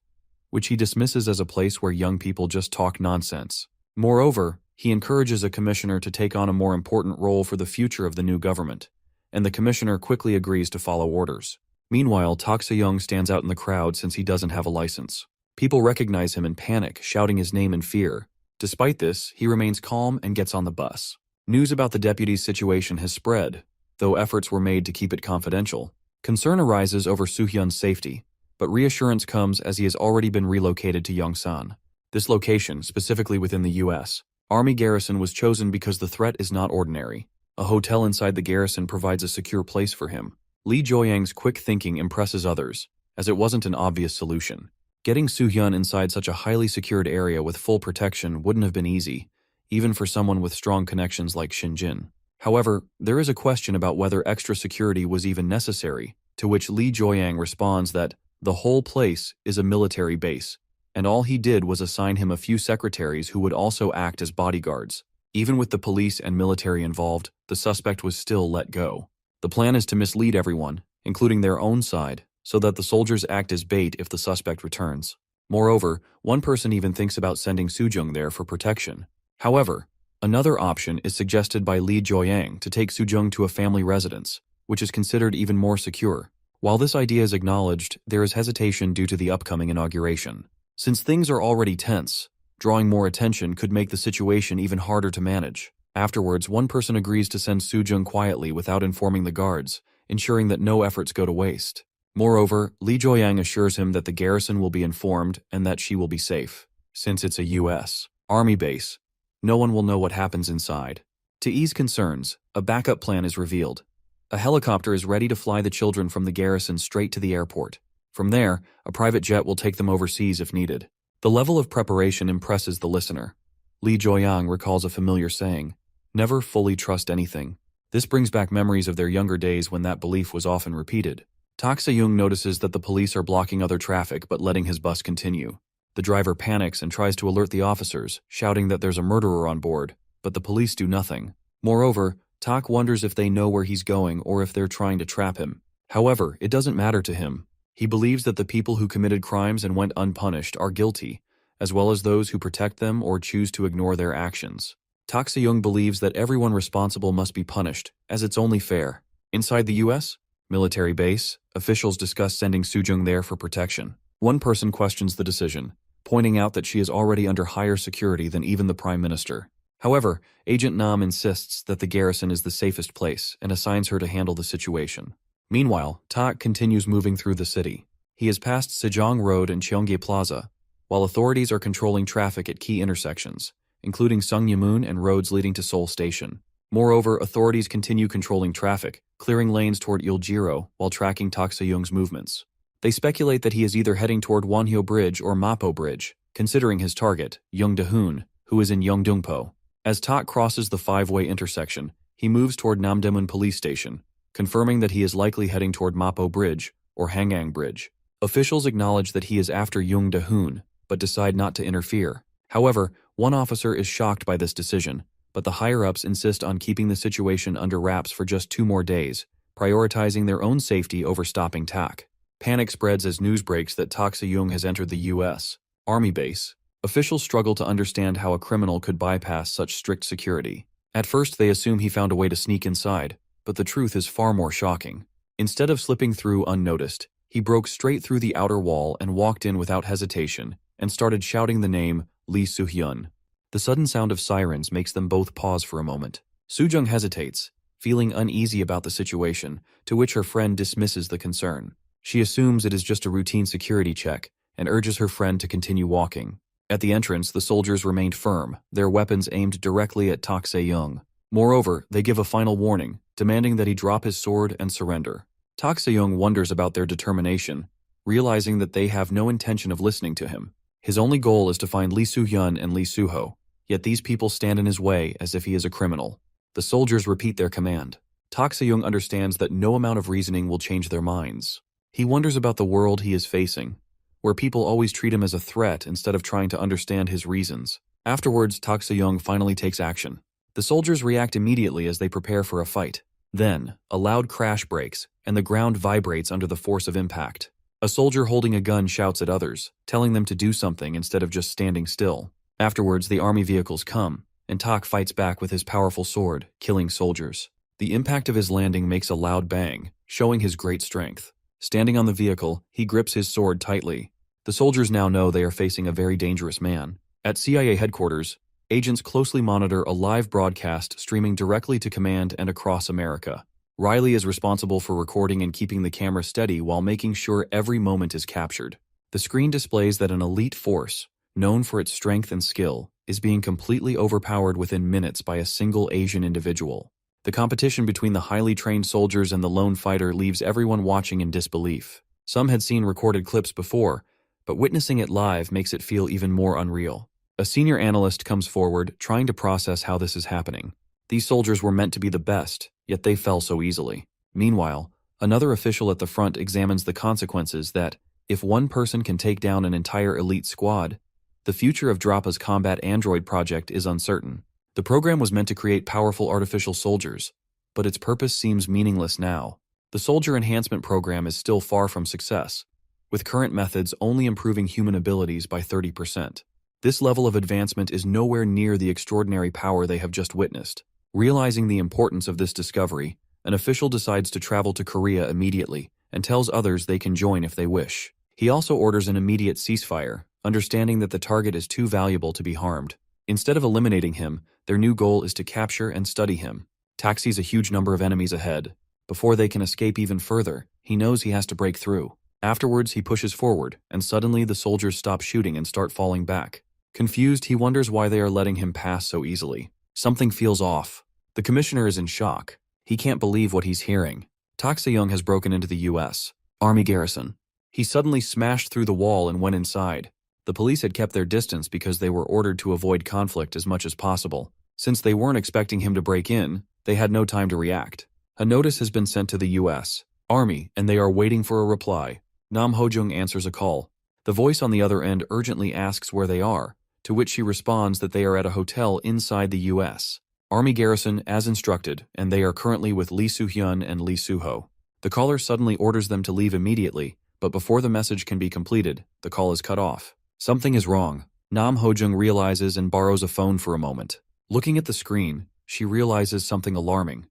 which he dismisses as a place where young people just talk nonsense. Moreover, he encourages a commissioner to take on a more important role for the future of the new government, and the commissioner quickly agrees to follow orders. Meanwhile, Tak Se-young stands out in the crowd since he doesn't have a license. People recognize him and panic, shouting his name in fear. Despite this, he remains calm and gets on the bus. News about the deputy's situation has spread, though efforts were made to keep it confidential. Concern arises over Soo-hyun's safety, but reassurance comes as he has already been relocated to Yongsan. This location, specifically within the U.S. Army garrison, was chosen because the threat is not ordinary. A hotel inside the garrison provides a secure place for him. Lee Jo-yang's quick thinking impresses others, as it wasn't an obvious solution. Getting Soo-hyun inside such a highly secured area with full protection wouldn't have been easy, even for someone with strong connections like Shin-jin. However, there is a question about whether extra security was even necessary, to which Lee Jo-yang responds that the whole place is a military base, and all he did was assign him a few secretaries who would also act as bodyguards. Even with the police and military involved, the suspect was still let go. The plan is to mislead everyone, including their own side, so that the soldiers act as bait if the suspect returns. Moreover, one person even thinks about sending Soo-jung there for protection. However, another option is suggested by Lee Jo-yang to take Soo-jung to a family residence, which is considered even more secure. While this idea is acknowledged, there is hesitation due to the upcoming inauguration. Since things are already tense, drawing more attention could make the situation even harder to manage. Afterwards, one person agrees to send Soo-jung quietly without informing the guards, ensuring that no efforts go to waste. Moreover, Lee Jo-yang assures him that the garrison will be informed and that she will be safe. Since it's a U.S. Army base, no one will know what happens inside. To ease concerns, a backup plan is revealed. A helicopter is ready to fly the children from the garrison straight to the airport. From there, a private jet will take them overseas if needed. The level of preparation impresses the listener. Lee Jo-yang recalls a familiar saying, "Never fully trust anything." This brings back memories of their younger days when that belief was often repeated. Tak Se-young notices that the police are blocking other traffic but letting his bus continue. The driver panics and tries to alert the officers, shouting that there's a murderer on board, but the police do nothing. Moreover, Tak wonders if they know where he's going or if they're trying to trap him. However, it doesn't matter to him. He believes that the people who committed crimes and went unpunished are guilty, as well as those who protect them or choose to ignore their actions. Tak Se-young believes that everyone responsible must be punished, as it's only fair. Inside the U.S. military base, officials discuss sending Soo-jung there for protection. One person questions the decision, pointing out that she is already under higher security than even the Prime Minister. However, Agent Nam insists that the garrison is the safest place and assigns her to handle the situation. Meanwhile, Tak continues moving through the city. He has passed Sejong Road and Cheonggae Plaza, while authorities are controlling traffic at key intersections, including Sungyamun and roads leading to Seoul Station. Moreover, authorities continue controlling traffic, clearing lanes toward Iljiro while tracking Tak Se-young's movements. They speculate that he is either heading toward Wonhyo Bridge or Mapo Bridge, considering his target, Young Da-hoon, who is in Yeongdeungpo. As Tak crosses the five-way intersection, he moves toward Namdaemun Police Station, confirming that he is likely heading toward Mapo Bridge or Hangang Bridge. Officials acknowledge that he is after Young Da-hoon, but decide not to interfere. However, one officer is shocked by this decision, but the higher-ups insist on keeping the situation under wraps for just 2 more days, prioritizing their own safety over stopping Tak. Panic spreads as news breaks that Tak Se-young has entered the U.S. Army base. Officials struggle to understand how a criminal could bypass such strict security. At first, they assume he found a way to sneak inside, but the truth is far more shocking. Instead of slipping through unnoticed, he broke straight through the outer wall and walked in without hesitation and started shouting the name Lee Soo-hyun. The sudden sound of sirens makes them both pause for a moment. Soo-jung hesitates, feeling uneasy about the situation, to which her friend dismisses the concern. She assumes it is just a routine security check and urges her friend to continue walking. At the entrance, the soldiers remained firm, their weapons aimed directly at Tak Se-young. Moreover, they give a final warning, demanding that he drop his sword and surrender. Tak Se-young wonders about their determination, realizing that they have no intention of listening to him. His only goal is to find Lee Soo-hyun and Lee Soo-ho, yet these people stand in his way as if he is a criminal. The soldiers repeat their command. Tak Se-young understands that no amount of reasoning will change their minds. He wonders about the world he is facing, where people always treat him as a threat instead of trying to understand his reasons. Afterwards, Tak Se-young finally takes action. The soldiers react immediately as they prepare for a fight. Then, a loud crash breaks, and the ground vibrates under the force of impact. A soldier holding a gun shouts at others, telling them to do something instead of just standing still. Afterwards, the army vehicles come, and Tak fights back with his powerful sword, killing soldiers. The impact of his landing makes a loud bang, showing his great strength. Standing on the vehicle, he grips his sword tightly. The soldiers now know they are facing a very dangerous man. At CIA headquarters, agents closely monitor a live broadcast streaming directly to command and across America. Riley is responsible for recording and keeping the camera steady while making sure every moment is captured. The screen displays that an elite force, known for its strength and skill, is being completely overpowered within minutes by a single Asian individual. The competition between the highly trained soldiers and the lone fighter leaves everyone watching in disbelief. Some had seen recorded clips before, but witnessing it live makes it feel even more unreal. A senior analyst comes forward, trying to process how this is happening. These soldiers were meant to be the best, yet they fell so easily. Meanwhile, another official at the front examines the consequences that, if one person can take down an entire elite squad, the future of DRAPA's combat android project is uncertain. The program was meant to create powerful artificial soldiers, but its purpose seems meaningless now. The soldier enhancement program is still far from success, with current methods only improving human abilities by 30%. This level of advancement is nowhere near the extraordinary power they have just witnessed. Realizing the importance of this discovery, an official decides to travel to Korea immediately and tells others they can join if they wish. He also orders an immediate ceasefire, understanding that the target is too valuable to be harmed. Instead of eliminating him, their new goal is to capture and study him. Tak sees a huge number of enemies ahead. Before they can escape even further, he knows he has to break through. Afterwards, he pushes forward, and suddenly the soldiers stop shooting and start falling back. Confused, he wonders why they are letting him pass so easily. Something feels off. The commissioner is in shock. He can't believe what he's hearing. Tak Se-young has broken into the U.S. Army garrison. He suddenly smashed through the wall and went inside. The police had kept their distance because they were ordered to avoid conflict as much as possible. Since they weren't expecting him to break in, they had no time to react. A notice has been sent to the U.S. Army, and they are waiting for a reply. Nam Ho-jung answers a call. The voice on the other end urgently asks where they are, to which she responds that they are at a hotel inside the U.S. Army garrison as instructed, and they are currently with Lee Soo-hyun and Lee Soo-ho. The caller suddenly orders them to leave immediately, but before the message can be completed, the call is cut off. Something is wrong. Nam Ho-jung realizes and borrows a phone for a moment. Looking at the screen, she realizes something alarming.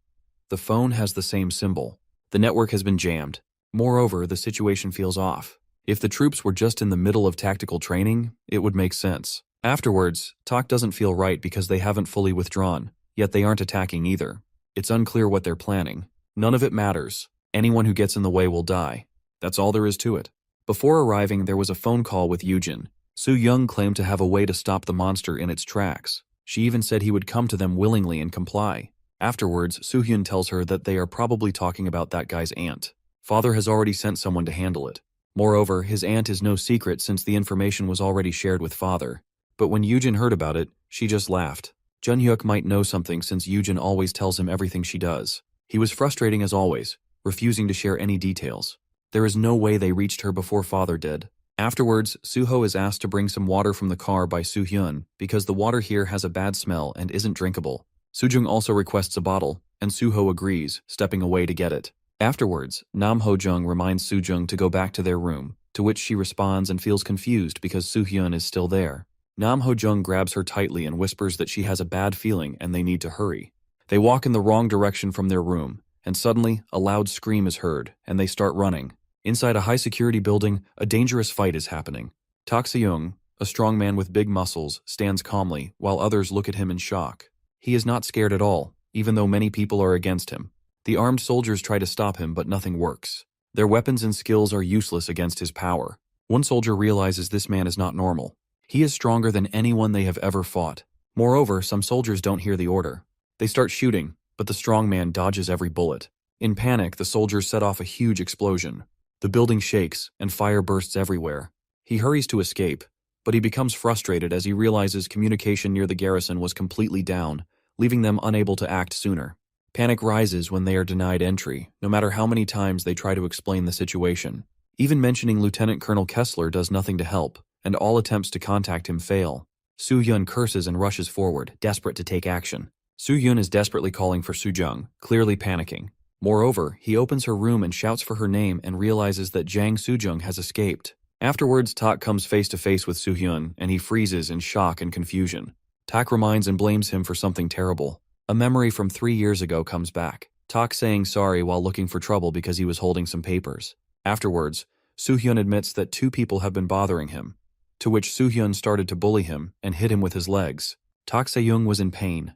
The phone has the same symbol. The network has been jammed. Moreover, the situation feels off. If the troops were just in the middle of tactical training, it would make sense. Afterwards, Tak doesn't feel right because they haven't fully withdrawn, yet they aren't attacking either. It's unclear what they're planning. None of it matters. Anyone who gets in the way will die. That's all there is to it. Before arriving, there was a phone call with Yujin. Soo-young claimed to have a way to stop the monster in its tracks. She even said he would come to them willingly and comply. Afterwards, Soo-hyun tells her that they are probably talking about that guy's aunt. Father has already sent someone to handle it. Moreover, his aunt is no secret since the information was already shared with father. But when Yujin heard about it, she just laughed. Jun-hyuk might know something since Yujin always tells him everything she does. He was frustrating as always, refusing to share any details. There is no way they reached her before father did. Afterwards, Soo-ho is asked to bring some water from the car by Soo-hyun because the water here has a bad smell and isn't drinkable. Soo-jung also requests a bottle, and Soo-ho agrees, stepping away to get it. Afterwards, Nam Ho-jung reminds Soo-jung to go back to their room, to which she responds and feels confused because Soo-hyun is still there. Nam Ho-jung grabs her tightly and whispers that she has a bad feeling and they need to hurry. They walk in the wrong direction from their room, and suddenly, a loud scream is heard, and they start running. Inside a high-security building, a dangerous fight is happening. Tak Se-young, a strong man with big muscles, stands calmly, while others look at him in shock. He is not scared at all, even though many people are against him. The armed soldiers try to stop him, but nothing works. Their weapons and skills are useless against his power. One soldier realizes this man is not normal. He is stronger than anyone they have ever fought. Moreover, some soldiers don't hear the order. They start shooting, but the strong man dodges every bullet. In panic, the soldiers set off a huge explosion. The building shakes, and fire bursts everywhere. He hurries to escape, but he becomes frustrated as he realizes communication near the garrison was completely down, leaving them unable to act sooner. Panic rises when they are denied entry, no matter how many times they try to explain the situation. Even mentioning Lieutenant Colonel Kessler does nothing to help, and all attempts to contact him fail. Soo-hyun curses and rushes forward, desperate to take action. Soo-hyun is desperately calling for Soo-jung, clearly panicking. Moreover, he opens her room and shouts for her name and realizes that Jang Soo-jung has escaped. Afterwards, Tak comes face to face with Soo-hyun, and he freezes in shock and confusion. Tak reminds and blames him for something terrible. A memory from 3 years ago comes back. Tak saying sorry while looking for trouble because he was holding some papers. Afterwards, Soo-hyun admits that 2 people have been bothering him, to which Soo-hyun started to bully him and hit him with his legs. Tak Se-young was in pain,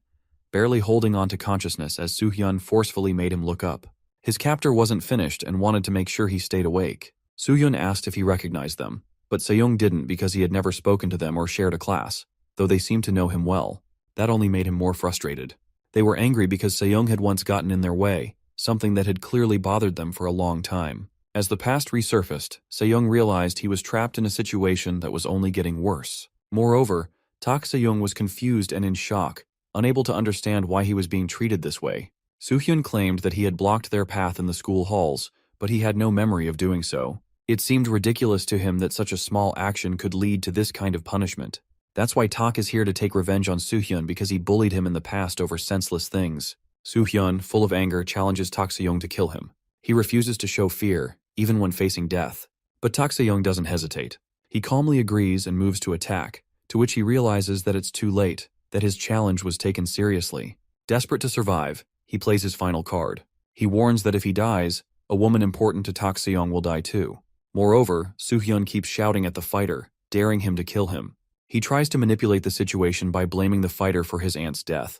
barely holding on to consciousness as Soo-hyun forcefully made him look up. His captor wasn't finished and wanted to make sure he stayed awake. Soo-hyun asked if he recognized them, but Se-young didn't because he had never spoken to them or shared a class, though they seemed to know him well. That only made him more frustrated. They were angry because Se-young had once gotten in their way, something that had clearly bothered them for a long time. As the past resurfaced, Se-young realized he was trapped in a situation that was only getting worse. Moreover, Tak Se-young was confused and in shock, unable to understand why he was being treated this way. Soo-hyun claimed that he had blocked their path in the school halls, but he had no memory of doing so. It seemed ridiculous to him that such a small action could lead to this kind of punishment. That's why Tak is here to take revenge on Soo-hyun because he bullied him in the past over senseless things. Soo-hyun, full of anger, challenges Tak Se-young to kill him. He refuses to show fear, even when facing death. But Tak Se-young doesn't hesitate. He calmly agrees and moves to attack, to which he realizes that it's too late, that his challenge was taken seriously. Desperate to survive, he plays his final card. He warns that if he dies, a woman important to Tak Se-young will die too. Moreover, Soo-hyun keeps shouting at the fighter, daring him to kill him. He tries to manipulate the situation by blaming the fighter for his aunt's death,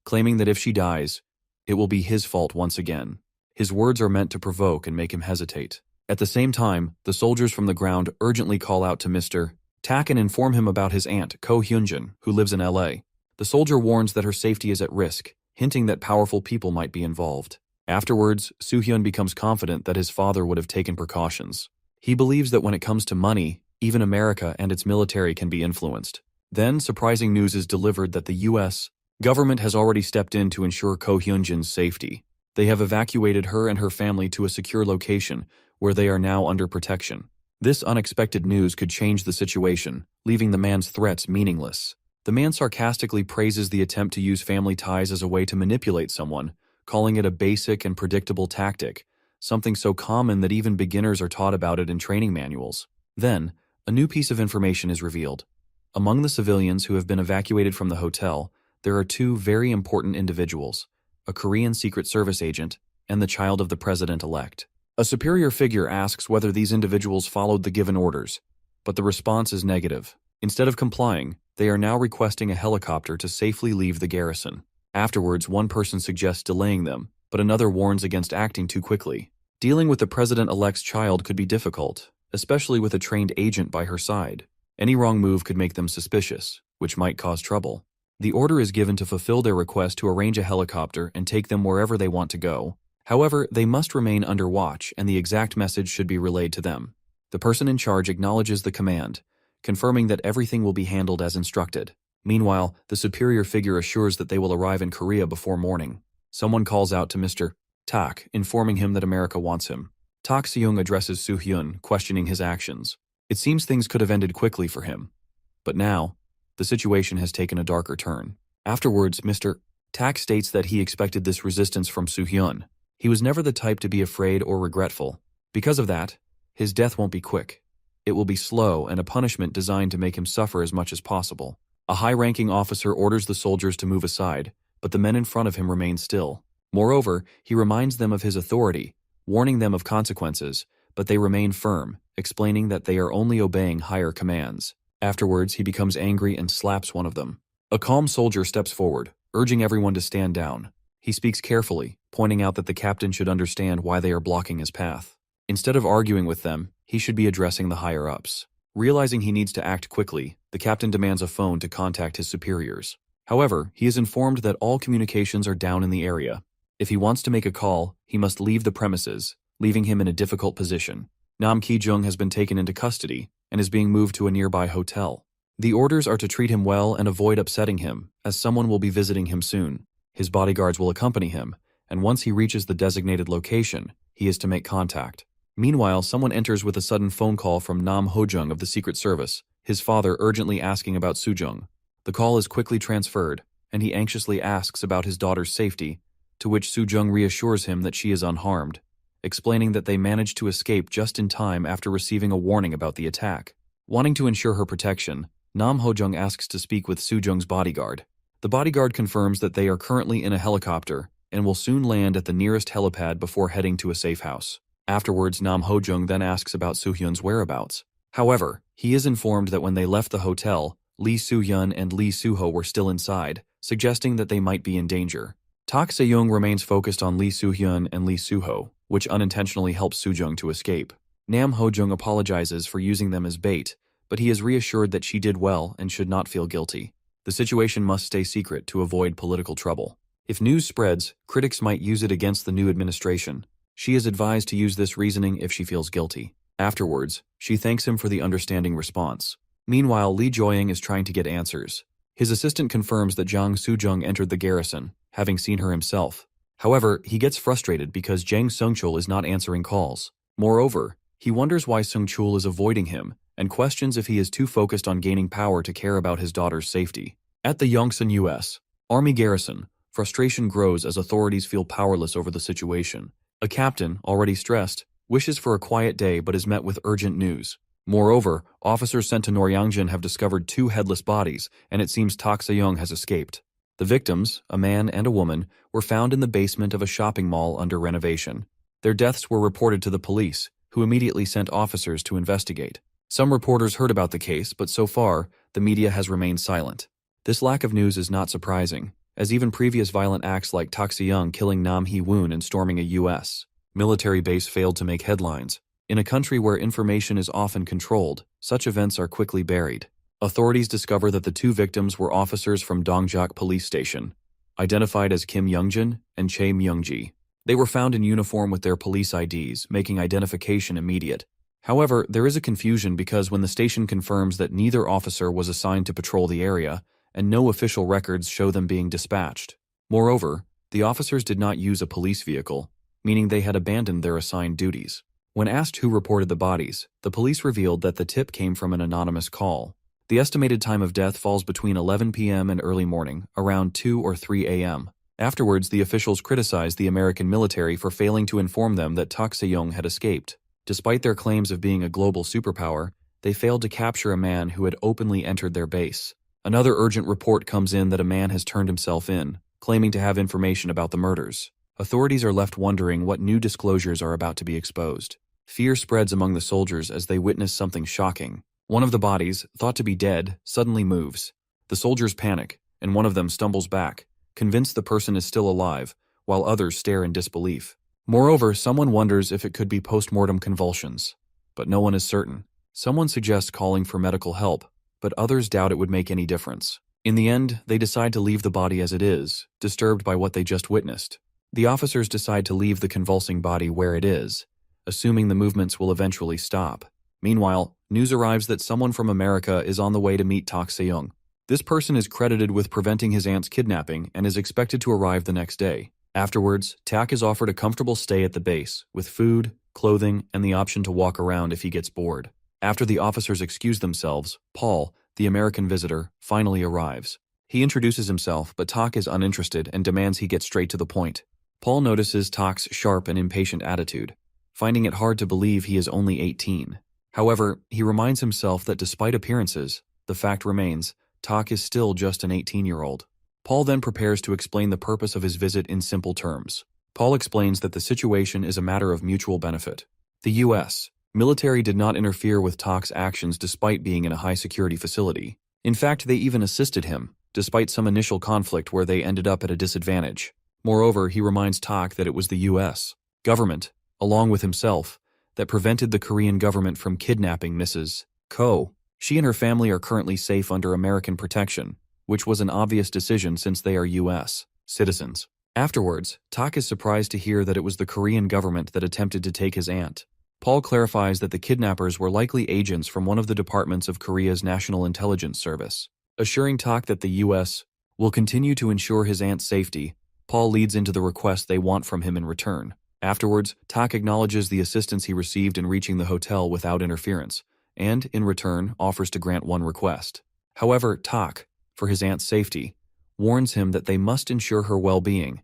claiming that if she dies, it will be his fault once again. His words are meant to provoke and make him hesitate. At the same time, the soldiers from the ground urgently call out to Mr. Tak and inform him about his aunt, Ko Hyunjin, who lives in LA. The soldier warns that her safety is at risk, hinting that powerful people might be involved. Afterwards, Soo-hyun becomes confident that his father would have taken precautions. He believes that when it comes to money, even America and its military can be influenced. Then, surprising news is delivered that the U.S. government has already stepped in to ensure Ko Hyunjin's safety. They have evacuated her and her family to a secure location, where they are now under protection. This unexpected news could change the situation, leaving the man's threats meaningless. The man sarcastically praises the attempt to use family ties as a way to manipulate someone, calling it a basic and predictable tactic, something so common that even beginners are taught about it in training manuals. Then, a new piece of information is revealed. Among the civilians who have been evacuated from the hotel, there are 2 very important individuals, a Korean Secret Service agent and the child of the president-elect. A superior figure asks whether these individuals followed the given orders, but the response is negative. Instead of complying, they are now requesting a helicopter to safely leave the garrison. Afterwards, one person suggests delaying them, but another warns against acting too quickly. Dealing with the president-elect's child could be difficult, especially with a trained agent by her side. Any wrong move could make them suspicious, which might cause trouble. The order is given to fulfill their request to arrange a helicopter and take them wherever they want to go. However, they must remain under watch and the exact message should be relayed to them. The person in charge acknowledges the command, confirming that everything will be handled as instructed. Meanwhile, the superior figure assures that they will arrive in Korea before morning. Someone calls out to Mr. Tak, informing him that America wants him. Tak Se-young addresses Soo-hyun, questioning his actions. It seems things could have ended quickly for him. But now, the situation has taken a darker turn. Afterwards, Mr. Tak states that he expected this resistance from Soo-hyun. He was never the type to be afraid or regretful. Because of that, his death won't be quick. It will be slow and a punishment designed to make him suffer as much as possible. A high-ranking officer orders the soldiers to move aside, but the men in front of him remain still. Moreover, he reminds them of his authority, warning them of consequences, but they remain firm, explaining that they are only obeying higher commands. Afterwards, he becomes angry and slaps one of them. A calm soldier steps forward, urging everyone to stand down. He speaks carefully, pointing out that the captain should understand why they are blocking his path. Instead of arguing with them, he should be addressing the higher-ups. Realizing he needs to act quickly, the captain demands a phone to contact his superiors. However, he is informed that all communications are down in the area. If he wants to make a call, he must leave the premises, leaving him in a difficult position. Nam Ki-jung has been taken into custody and is being moved to a nearby hotel. The orders are to treat him well and avoid upsetting him, as someone will be visiting him soon. His bodyguards will accompany him, and once he reaches the designated location, he is to make contact. Meanwhile, someone enters with a sudden phone call from Nam Ho-jung of the Secret Service, his father urgently asking about Soo-jung. The call is quickly transferred, and he anxiously asks about his daughter's safety, to which Soo-jung reassures him that she is unharmed, explaining that they managed to escape just in time after receiving a warning about the attack. Wanting to ensure her protection, Nam Ho-jung asks to speak with Soo-jung's bodyguard. The bodyguard confirms that they are currently in a helicopter and will soon land at the nearest helipad before heading to a safe house. Afterwards, Nam Ho-jung then asks about Soo-hyun's whereabouts. However, he is informed that when they left the hotel, Lee Soo-hyun and Lee Soo-ho were still inside, suggesting that they might be in danger. Tak Se-young remains focused on Lee Soo-hyun and Lee Soo-ho, which unintentionally helps Soo-jung to escape. Nam Ho-jung apologizes for using them as bait, but he is reassured that she did well and should not feel guilty. The situation must stay secret to avoid political trouble. If news spreads, critics might use it against the new administration. She is advised to use this reasoning if she feels guilty. Afterwards, she thanks him for the understanding response. Meanwhile, Lee Joying is trying to get answers. His assistant confirms that Jang Soo-jung entered the garrison, having seen her himself. However, he gets frustrated because Jang Sung-chul is not answering calls. Moreover, he wonders why Sung-chul is avoiding him and questions if he is too focused on gaining power to care about his daughter's safety. At the Yongsan U.S. Army garrison, frustration grows as authorities feel powerless over the situation. A captain, already stressed, wishes for a quiet day but is met with urgent news. Moreover, officers sent to Noryangjin have discovered 2 headless bodies, and it seems Tak Se-young has escaped. The victims, a man and a woman, were found in the basement of a shopping mall under renovation. Their deaths were reported to the police, who immediately sent officers to investigate. Some reporters heard about the case, but so far, the media has remained silent. This lack of news is not surprising, as even previous violent acts like Tak Se-young killing Nam Hee-woon and storming a U.S. military base failed to make headlines. In a country where information is often controlled, such events are quickly buried. Authorities discover that the 2 victims were officers from Dongjak Police Station, identified as Kim Youngjin and Chae Myungji. They were found in uniform with their police IDs, making identification immediate. However, there is a confusion because when the station confirms that neither officer was assigned to patrol the area, and no official records show them being dispatched. Moreover, the officers did not use a police vehicle, meaning they had abandoned their assigned duties. When asked who reported the bodies, the police revealed that the tip came from an anonymous call. The estimated time of death falls between 11 p.m. and early morning, around 2 or 3 a.m. Afterwards, the officials criticized the American military for failing to inform them that Tak Se-young had escaped. Despite their claims of being a global superpower, they failed to capture a man who had openly entered their base. Another urgent report comes in that a man has turned himself in, claiming to have information about the murders. Authorities are left wondering what new disclosures are about to be exposed. Fear spreads among the soldiers as they witness something shocking. One of the bodies, thought to be dead, suddenly moves. The soldiers panic, and one of them stumbles back, convinced the person is still alive, while others stare in disbelief. Moreover, someone wonders if it could be post-mortem convulsions. But no one is certain. Someone suggests calling for medical help, but others doubt it would make any difference. In the end, they decide to leave the body as it is, disturbed by what they just witnessed. The officers decide to leave the convulsing body where it is, assuming the movements will eventually stop. Meanwhile, news arrives that someone from America is on the way to meet Tak Se-young. This person is credited with preventing his aunt's kidnapping and is expected to arrive the next day. Afterwards, Tak is offered a comfortable stay at the base, with food, clothing, and the option to walk around if he gets bored. After the officers excuse themselves, Paul, the American visitor, finally arrives. He introduces himself, but Tak is uninterested and demands he get straight to the point. Paul notices Tak's sharp and impatient attitude, finding it hard to believe he is only 18. However, he reminds himself that despite appearances, the fact remains, Tak is still just an 18-year-old. Paul then prepares to explain the purpose of his visit in simple terms. Paul explains that the situation is a matter of mutual benefit. The U.S. military did not interfere with Tak's actions despite being in a high-security facility. In fact, they even assisted him, despite some initial conflict where they ended up at a disadvantage. Moreover, he reminds Tak that it was the U.S. government, along with himself, that prevented the Korean government from kidnapping Mrs. Ko. She and her family are currently safe under American protection, which was an obvious decision since they are U.S. citizens. Afterwards, Tak is surprised to hear that it was the Korean government that attempted to take his aunt. Paul clarifies that the kidnappers were likely agents from one of the departments of Korea's National Intelligence Service. Assuring Tak that the U.S. will continue to ensure his aunt's safety, Paul leads into the request they want from him in return. Afterwards, Tak acknowledges the assistance he received in reaching the hotel without interference, and, in return, offers to grant one request. However, Tak, for his aunt's safety, warns him that they must ensure her well-being,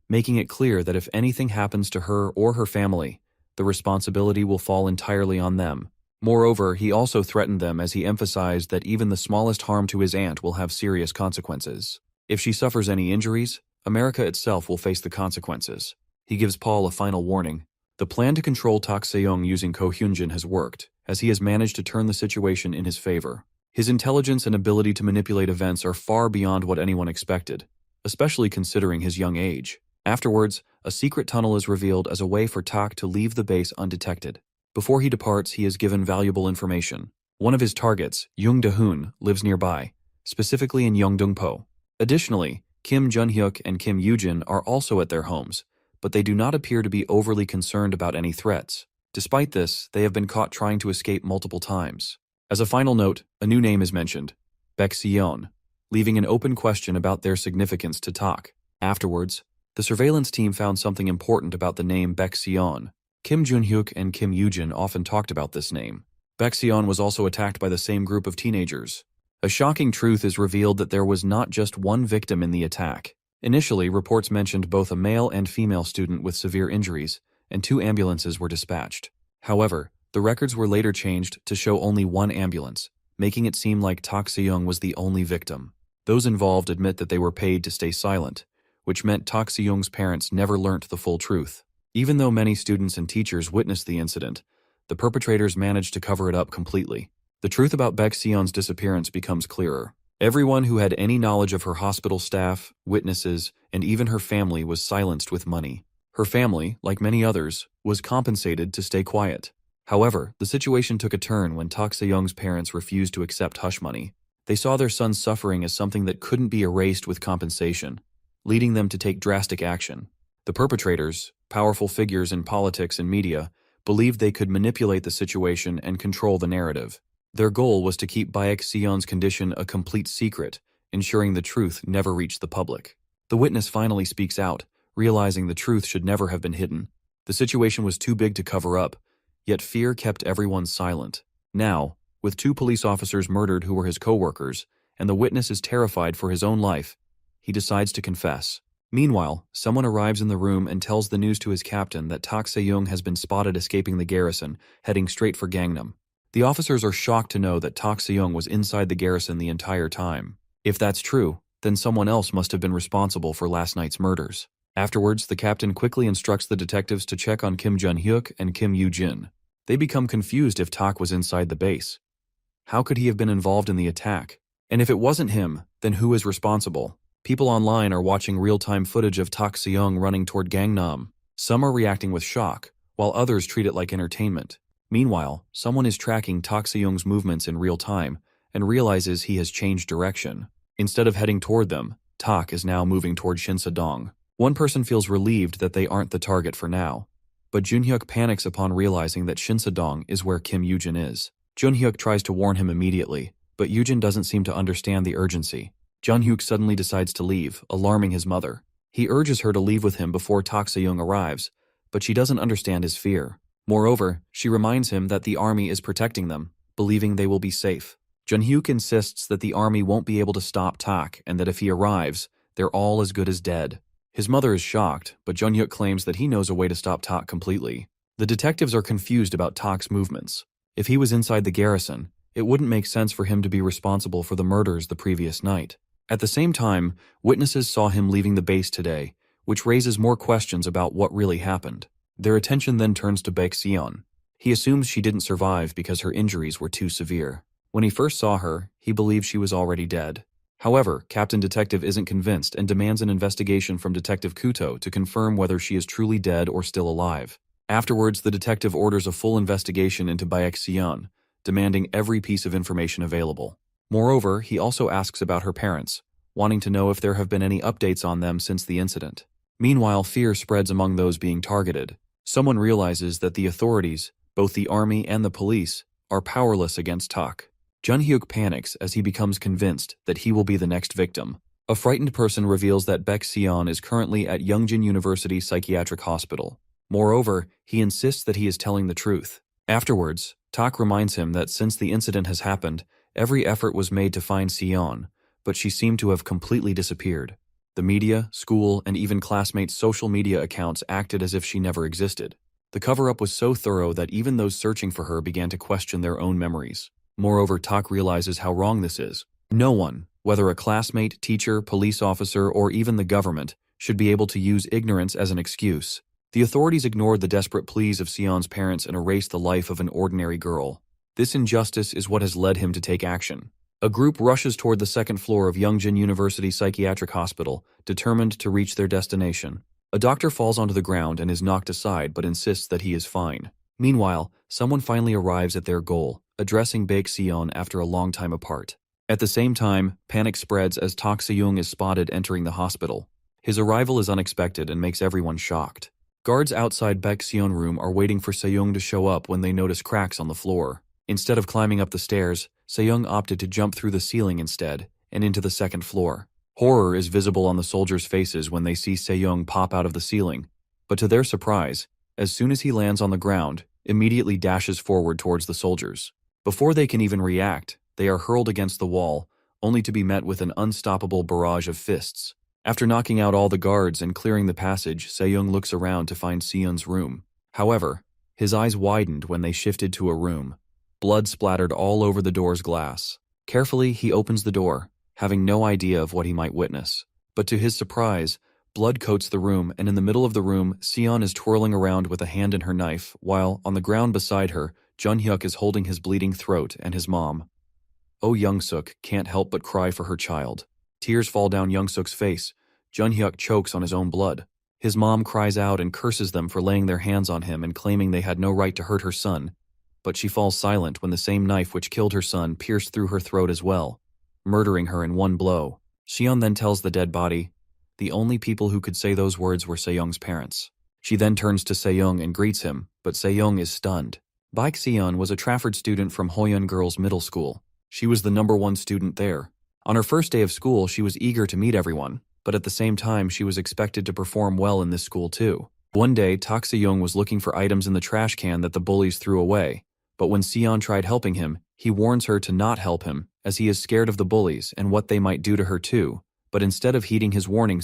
making it clear that if anything happens to her or her family, the responsibility will fall entirely on them. Moreover, he also threatened them as he emphasized that even the smallest harm to his aunt will have serious consequences. If she suffers any injuries, America itself will face the consequences. He gives Paul a final warning. The plan to control Tak Seong using Ko Hyunjin has worked, as he has managed to turn the situation in his favor. His intelligence and ability to manipulate events are far beyond what anyone expected, especially considering his young age. Afterwards, a secret tunnel is revealed as a way for Tak to leave the base undetected. Before he departs, he is given valuable information. One of his targets, Jung Da-hoon, lives nearby, specifically in Yeongdongpo. Additionally, Kim Jun-hyuk and Kim Yoo-jin are also at their homes, but they do not appear to be overly concerned about any threats. Despite this, they have been caught trying to escape multiple times. As a final note, a new name is mentioned, Baekseon, leaving an open question about their significance to Tak. Afterwards, the surveillance team found something important about the name Baekseon. Kim Jun-hyuk and Kim Yoo-jin often talked about this name. Baekseon was also attacked by the same group of teenagers. A shocking truth is revealed that there was not just one victim in the attack. Initially, reports mentioned both a male and female student with severe injuries, and 2 ambulances were dispatched. However, the records were later changed to show only 1 ambulance, making it seem like Tak Seong was the only victim. Those involved admit that they were paid to stay silent, which meant Tak Seong's parents never learnt the full truth. Even though many students and teachers witnessed the incident, the perpetrators managed to cover it up completely. The truth about Baekseon's disappearance becomes clearer. Everyone who had any knowledge of her hospital staff, witnesses, and even her family was silenced with money. Her family, like many others, was compensated to stay quiet. However, the situation took a turn when Tak Seong's parents refused to accept hush money. They saw their son's suffering as something that couldn't be erased with compensation, leading them to take drastic action. The perpetrators, powerful figures in politics and media, believed they could manipulate the situation and control the narrative. Their goal was to keep Baekseon's condition a complete secret, ensuring the truth never reached the public. The witness finally speaks out, realizing the truth should never have been hidden. The situation was too big to cover up, yet fear kept everyone silent. Now, with 2 police officers murdered who were his co-workers, and the witness is terrified for his own life, he decides to confess. Meanwhile, someone arrives in the room and tells the news to his captain that Tak Se-young has been spotted escaping the garrison, heading straight for Gangnam. The officers are shocked to know that Tak Se-young was inside the garrison the entire time. If that's true, then someone else must have been responsible for last night's murders. Afterwards, the captain quickly instructs the detectives to check on Kim Jun-hyuk and Kim Yoo-jin. They become confused if Tak was inside the base. How could he have been involved in the attack? And if it wasn't him, then who is responsible? People online are watching real-time footage of Tak Se-young running toward Gangnam. Some are reacting with shock, while others treat it like entertainment. Meanwhile, someone is tracking Tak Se-young's movements in real time and realizes he has changed direction. Instead of heading toward them, Tak is now moving toward Shinsadong. One person feels relieved that they aren't the target for now, but Jun-hyuk panics upon realizing that Shinsadong is where Kim Yoo-jin is. Jun-hyuk tries to warn him immediately, but Yoo-jin doesn't seem to understand the urgency. Jun-hyuk suddenly decides to leave, alarming his mother. He urges her to leave with him before Tak Se-young arrives, but she doesn't understand his fear. Moreover, she reminds him that the army is protecting them, believing they will be safe. Jun-hyuk insists that the army won't be able to stop Tak and that if he arrives, they're all as good as dead. His mother is shocked, but Jun-hyuk claims that he knows a way to stop Tak completely. The detectives are confused about Tak's movements. If he was inside the garrison, it wouldn't make sense for him to be responsible for the murders the previous night. At the same time, witnesses saw him leaving the base today, which raises more questions about what really happened. Their attention then turns to Baekseon. He assumes she didn't survive because her injuries were too severe. When he first saw her, he believed she was already dead. However, Captain Detective isn't convinced and demands an investigation from Detective Kuto to confirm whether she is truly dead or still alive. Afterwards, the detective orders a full investigation into Baekseon, demanding every piece of information available. Moreover, he also asks about her parents, wanting to know if there have been any updates on them since the incident. Meanwhile, fear spreads among those being targeted. Someone realizes that the authorities, both the army and the police, are powerless against Tak. Jun-hyuk panics as he becomes convinced that he will be the next victim. A frightened person reveals that Baek Seon is currently at Yongjin University Psychiatric Hospital. Moreover, he insists that he is telling the truth. Afterwards, Tak reminds him that since the incident has happened, every effort was made to find Seon, but she seemed to have completely disappeared. The media, school, and even classmates' social media accounts acted as if she never existed. The cover-up was so thorough that even those searching for her began to question their own memories. Moreover, Tak realizes how wrong this is. No one, whether a classmate, teacher, police officer, or even the government, should be able to use ignorance as an excuse. The authorities ignored the desperate pleas of Seon's parents and erased the life of an ordinary girl. This injustice is what has led him to take action. A group rushes toward the second floor of Yongjin University Psychiatric Hospital, determined to reach their destination. A doctor falls onto the ground and is knocked aside but insists that he is fine. Meanwhile, someone finally arrives at their goal, addressing Baek Seon after a long time apart. At the same time, panic spreads as Tak Se-young is spotted entering the hospital. His arrival is unexpected and makes everyone shocked. Guards outside Baek Seon room are waiting for Se-young to show up when they notice cracks on the floor. Instead of climbing up the stairs, Se-young opted to jump through the ceiling instead, and into the second floor. Horror is visible on the soldiers' faces when they see Se-young pop out of the ceiling, but to their surprise, as soon as he lands on the ground, immediately dashes forward towards the soldiers. Before they can even react, they are hurled against the wall, only to be met with an unstoppable barrage of fists. After knocking out all the guards and clearing the passage, Se-young looks around to find Seon's room. However, his eyes widened when they shifted to a room. Blood splattered all over the door's glass. Carefully, he opens the door, having no idea of what he might witness. But to his surprise, blood coats the room, and in the middle of the room, Seon is twirling around with a hand in her knife, while, on the ground beside her, Jun-hyuk is holding his bleeding throat and his mom. Oh, Young-suk can't help but cry for her child. Tears fall down Young-suk's face. Jun-hyuk chokes on his own blood. His mom cries out and curses them for laying their hands on him and claiming they had no right to hurt her son. But she falls silent when the same knife which killed her son pierced through her throat as well, murdering her in one blow. Seon then tells the dead body, the only people who could say those words were Se-young's parents. She then turns to Se-young and greets him, but Se-young is stunned. Baek Seon was a Trafford student from Hoyeon Girls Middle School. She was the #1 student there. On her first day of school, she was eager to meet everyone, but at the same time, she was expected to perform well in this school too. One day, Tak Se-young was looking for items in the trash can that the bullies threw away. But when Seon tried helping him, he warns her to not help him, as he is scared of the bullies and what they might do to her too. But instead of heeding his warning,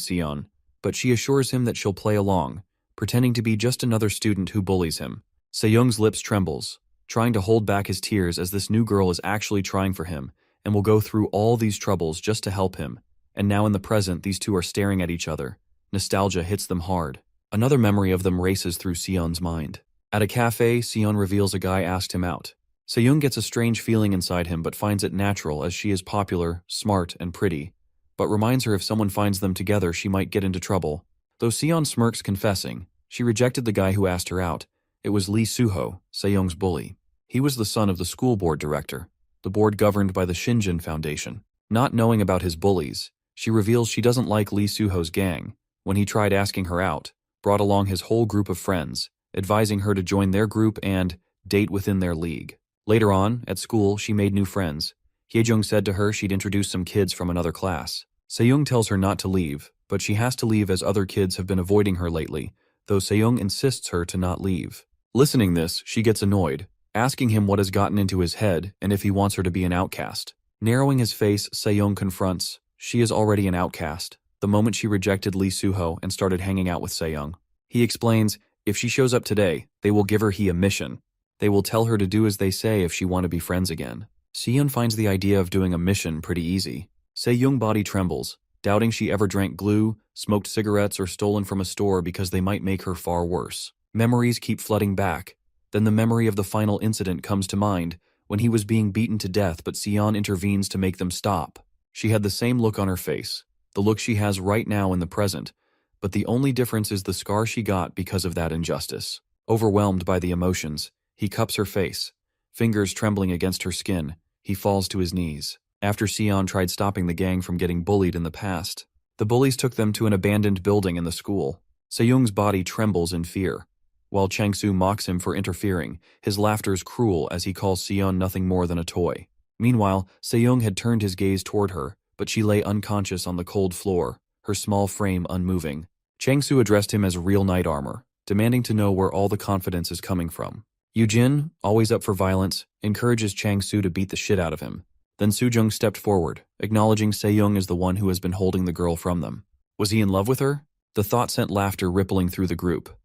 but she assures him that she'll play along, pretending to be just another student who bullies him. Se-young's lips trembles, trying to hold back his tears as this new girl is actually trying for him, and will go through all these troubles just to help him. And now in the present, these two are staring at each other. Nostalgia hits them hard. Another memory of them races through Seon's mind. At a cafe, Seon reveals a guy asked him out. Se-young gets a strange feeling inside him but finds it natural as she is popular, smart, and pretty, but reminds her if someone finds them together she might get into trouble. Though Seon smirks confessing, she rejected the guy who asked her out. It was Lee Soo-ho, Se-young's bully. He was the son of the school board director, the board governed by the Shinjin Foundation. Not knowing about his bullies, she reveals she doesn't like Lee Soo-ho's gang. When he tried asking her out, brought along his whole group of friends, advising her to join their group and date within their league. Later on, at school, she made new friends. Hye-jung said to her she'd introduce some kids from another class. Se-young tells her not to leave, but she has to leave as other kids have been avoiding her lately, though Se-young insists her to not leave. Listening this, she gets annoyed, asking him what has gotten into his head and if he wants her to be an outcast. Narrowing his face, Se-young confronts, she is already an outcast, the moment she rejected Lee Soo-ho and started hanging out with Se-young. He explains, if she shows up today, they will give her a mission. They will tell her to do as they say if she want to be friends again. Se-young finds the idea of doing a mission pretty easy. Se-young's body trembles, doubting she ever drank glue, smoked cigarettes, or stolen from a store because they might make her far worse. Memories keep flooding back. Then the memory of the final incident comes to mind, when he was being beaten to death but Seon intervenes to make them stop. She had the same look on her face, the look she has right now in the present, but the only difference is the scar she got because of that injustice. Overwhelmed by the emotions, he cups her face. Fingers trembling against her skin, he falls to his knees. after Sion tried stopping the gang from getting bullied in the past. The bullies took them to an abandoned building in the school. Se-young's body trembles in fear. While Chang-soo mocks him for interfering, his laughter's cruel as he calls Sion nothing more than a toy. Meanwhile, Se-young had turned his gaze toward her, but she lay unconscious on the cold floor, her small frame unmoving. Chang-soo addressed him as real knight armor, demanding to know where all the confidence is coming from. Yoo-jin, always up for violence, encourages Chang-soo to beat the shit out of him. Then Soo-jung stepped forward, acknowledging Se-young as the one who has been holding the girl from them. Was he in love with her? The thought sent laughter rippling through the group.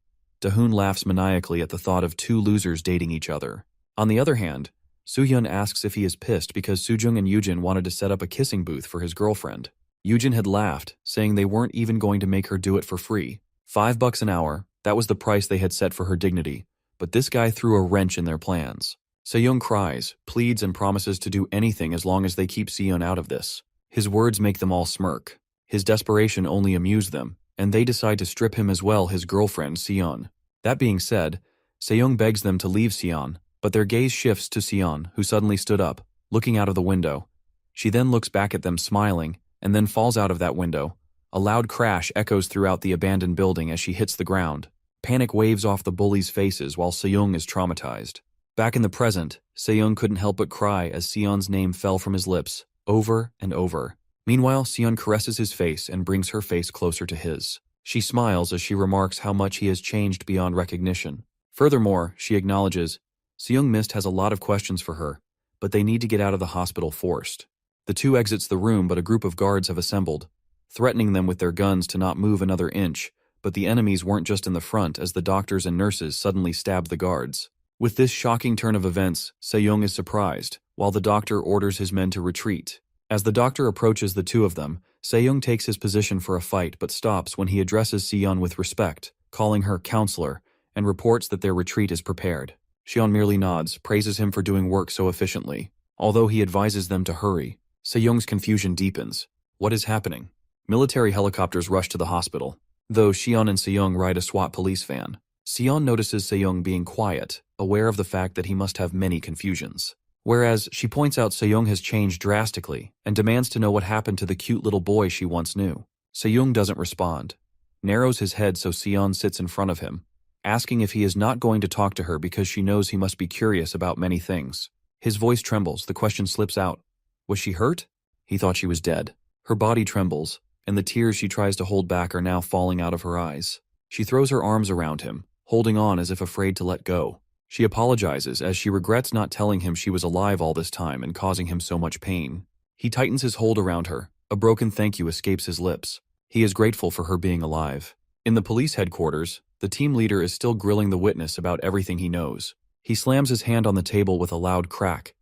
Da-hoon laughs maniacally at the thought of two losers dating each other. On the other hand, Soo-hyun asks if he is pissed because Soo-jung and Yoo-jin wanted to set up a kissing booth for his girlfriend. Yoo-jin had laughed, saying they weren't even going to make her do it for free. $5 an hour, that was the price they had set for her dignity. But this guy threw a wrench in their plans. Se-young cries, pleads and promises to do anything as long as they keep Sion out of this. His words make them all smirk. His desperation only amused them, and they decide to strip him as well his girlfriend Sion. That being said, Se-young begs them to leave Sion, but their gaze shifts to Sion, who suddenly stood up, looking out of the window. She then looks back at them smiling, and then falls out of that window. A loud crash echoes throughout the abandoned building as she hits the ground. Panic waves off the bullies' faces while Se-young is traumatized. Back in the present, Se-young couldn't help but cry as Sion's name fell from his lips, over and over. Meanwhile, Sion caresses his face and brings her face closer to his. She smiles as she remarks how much he has changed beyond recognition. Furthermore, she acknowledges, Se-young Mist has a lot of questions for her, but they need to get out of the hospital forced. The two exits the room, but a group of guards have assembled, threatening them with their guns to not move another inch, but the enemies weren't just in the front as the doctors and nurses suddenly stabbed the guards. With this shocking turn of events, Se-young is surprised, while the doctor orders his men to retreat. As the doctor approaches the two of them, Se-young takes his position for a fight but stops when he addresses Sion with respect, calling her counselor, and reports that their retreat is prepared. Sion merely nods, praises him for doing work so efficiently. Although he advises them to hurry, Se-young's confusion deepens. What is happening? Military helicopters rush to the hospital, though Sion and Se-young ride a SWAT police van. Sion notices Se-young being quiet, aware of the fact that he must have many confusions. Whereas she points out Se-young has changed drastically and demands to know what happened to the cute little boy she once knew. Se-young doesn't respond, narrows his head so Sion sits in front of him, asking if he is not going to talk to her because she knows he must be curious about many things. His voice trembles, the question slips out. Was she hurt? He thought she was dead. Her body trembles, and the tears she tries to hold back are now falling out of her eyes. She throws her arms around him, holding on as if afraid to let go. She apologizes as she regrets not telling him she was alive all this time and causing him so much pain. He tightens his hold around her. A broken thank you escapes his lips. He is grateful for her being alive. In the police headquarters, the team leader is still grilling the witness about everything he knows. He slams his hand on the table with a loud crack.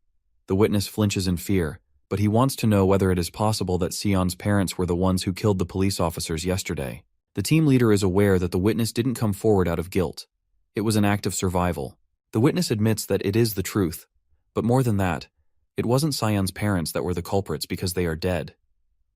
The witness flinches in fear, but he wants to know whether it is possible that Sion's parents were the ones who killed the police officers yesterday. The team leader is aware that the witness didn't come forward out of guilt. It was an act of survival. The witness admits that it is the truth, but more than that, it wasn't Sion's parents that were the culprits because they are dead.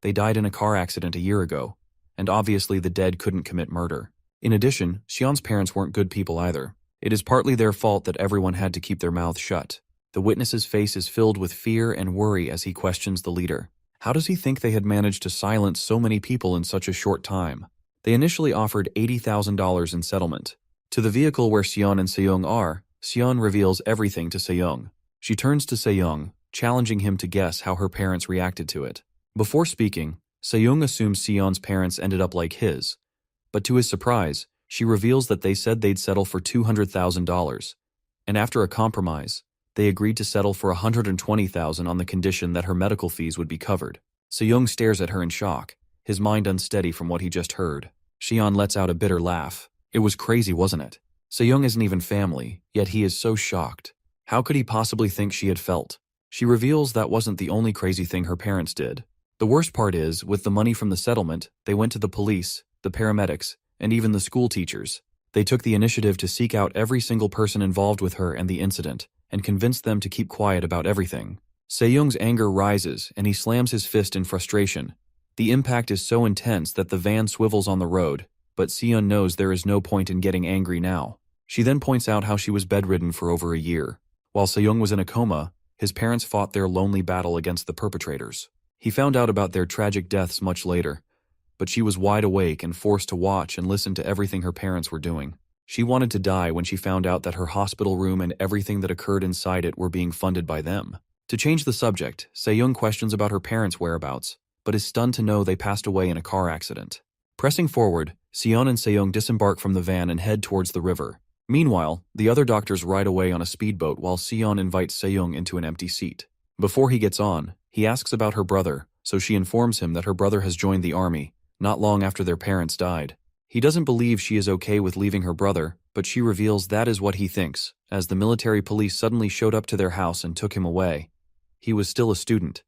They died in a car accident a year ago, and obviously the dead couldn't commit murder. In addition, Sion's parents weren't good people either. It is partly their fault that everyone had to keep their mouths shut. The witness's face is filled with fear and worry as he questions the leader. How does he think they had managed to silence so many people in such a short time? They initially offered $80,000 in settlement. To the vehicle where Sion and Se-young are, Sion reveals everything to Se-young. She turns to Se-young, challenging him to guess how her parents reacted to it. Before speaking, Se-young assumes Sion's parents ended up like his, but to his surprise, she reveals that they said they'd settle for $200,000, and after a compromise, they agreed to settle for $120,000 on the condition that her medical fees would be covered. Se-young stares at her in shock, his mind unsteady from what he just heard. Sion lets out a bitter laugh. It was crazy, wasn't it? Se-young isn't even family, yet he is so shocked. How could he possibly think she had felt? She reveals that wasn't the only crazy thing her parents did. The worst part is, with the money from the settlement, they went to the police, the paramedics, and even the school teachers. They took the initiative to seek out every single person involved with her and the incident, and convinced them to keep quiet about everything. Se-young's anger rises, and he slams his fist in frustration. The impact is so intense that the van swivels on the road, but Sion knows there is no point in getting angry now. She then points out how she was bedridden for over a year. While Se-young was in a coma, His parents fought their lonely battle against the perpetrators. He found out about their tragic deaths much later, but she was wide awake and forced to watch and listen to everything her parents were doing. She wanted to die when she found out that her hospital room and everything that occurred inside it were being funded by them. To change the subject, Se-young questions about her parents' whereabouts, but is stunned to know they passed away in a car accident. Pressing forward, Sion and Se-young disembark from the van and head towards the river. Meanwhile, the other doctors ride away on a speedboat while Sion invites Se-young into an empty seat. Before he gets on, he asks about her brother, so she informs him that her brother has joined the army, not long after their parents died. He doesn't believe she is okay with leaving her brother, but she reveals that is what he thinks, as the military police suddenly showed up to their house and took him away. He was still a student.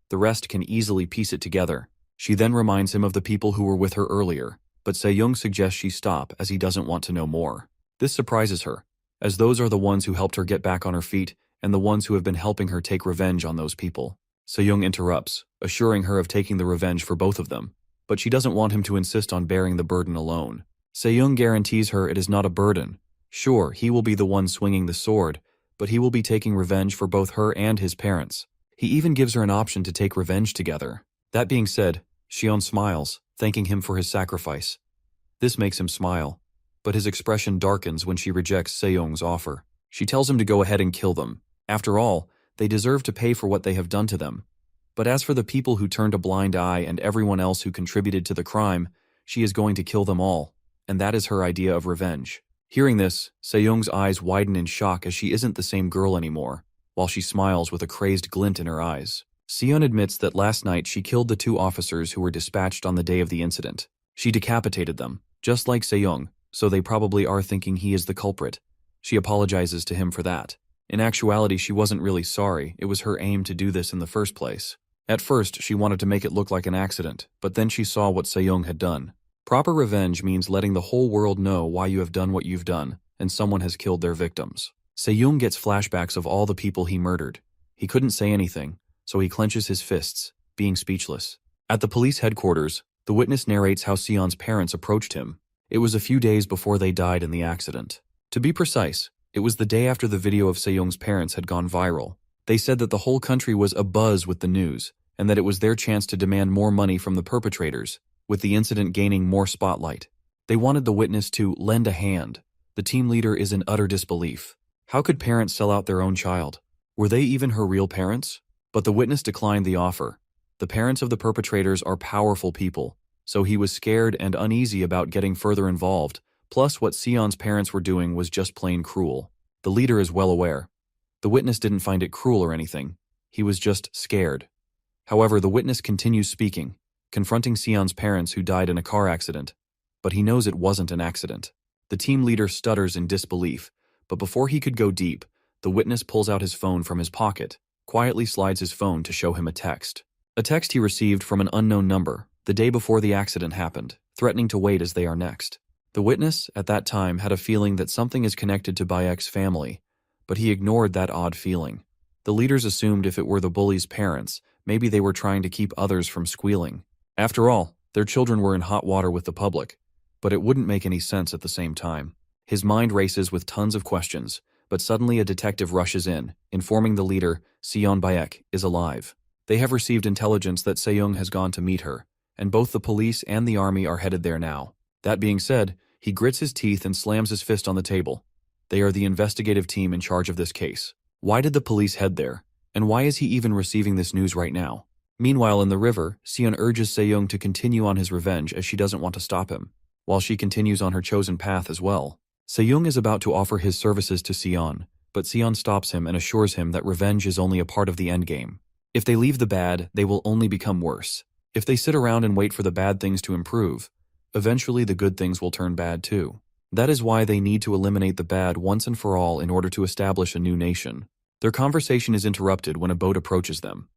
The rest can easily piece it together. She then reminds him of the people who were with her earlier, but Se-young suggests she stop as he doesn't want to know more. This surprises her, as those are the ones who helped her get back on her feet and the ones who have been helping her take revenge on those people. Se-young interrupts, assuring her of taking the revenge for both of them, but she doesn't want him to insist on bearing the burden alone. Se-young guarantees her it is not a burden. Sure, he will be the one swinging the sword, but he will be taking revenge for both her and his parents. He even gives her an option to take revenge together. That being said, Sion smiles, thanking him for his sacrifice. This makes him smile, but his expression darkens when she rejects Se-young's offer. She tells him to go ahead and kill them. After all, they deserve to pay for what they have done to them. But as for the people who turned a blind eye and everyone else who contributed to the crime, she is going to kill them all, and that is her idea of revenge. Hearing this, Se-young's eyes widen in shock as she isn't the same girl anymore, while she smiles with a crazed glint in her eyes. Sion admits that last night she killed the 2 officers who were dispatched on the day of the incident. She decapitated them, just like Se-young, so they probably are thinking he is the culprit. She apologizes to him for that. In actuality, she wasn't really sorry. It was her aim to do this in the first place. At first, she wanted to make it look like an accident, but then she saw what Se-young had done. Proper revenge means letting the whole world know why you have done what you've done, and someone has killed their victims. Se-young gets flashbacks of all the people he murdered. He couldn't say anything, so he clenches his fists, being speechless. At the police headquarters, the witness narrates how Sion's parents approached him. It was a few days before they died in the accident. To be precise, it was the day after the video of Se-young's parents had gone viral. They said that the whole country was abuzz with the news, and that it was their chance to demand more money from the perpetrators, with the incident gaining more spotlight. They wanted the witness to lend a hand. The team leader is in utter disbelief. How could parents sell out their own child? Were they even her real parents? But the witness declined the offer. The parents of the perpetrators are powerful people, so he was scared and uneasy about getting further involved, plus what Sion's parents were doing was just plain cruel. The leader is well aware. The witness didn't find it cruel or anything. He was just scared. However, the witness continues speaking, confronting Sion's parents who died in a car accident, but he knows it wasn't an accident. The team leader stutters in disbelief, but before he could go deep, the witness pulls out his phone from his pocket, quietly slides his phone to show him a text. A text he received from an unknown number, the day before the accident happened, threatening to wait as they are next. The witness, at that time, had a feeling that something is connected to Bayek's family, but he ignored that odd feeling. The leaders assumed if it were the bullies' parents, maybe they were trying to keep others from squealing. After all, their children were in hot water with the public, but it wouldn't make any sense at the same time. His mind races with tons of questions, but suddenly a detective rushes in, informing the leader, Sion Bayek, is alive. They have received intelligence that Se-young has gone to meet her, and both the police and the army are headed there now. That being said, he grits his teeth and slams his fist on the table. They are the investigative team in charge of this case. Why did the police head there? And why is he even receiving this news right now? Meanwhile, in the river, Sion urges Se-young to continue on his revenge as she doesn't want to stop him, while she continues on her chosen path as well. Se-young is about to offer his services to Sion, but Sion stops him and assures him that revenge is only a part of the endgame. If they leave the bad, they will only become worse. If they sit around and wait for the bad things to improve, eventually the good things will turn bad too. That is why they need to eliminate the bad once and for all in order to establish a new nation. Their conversation is interrupted when a boat approaches them.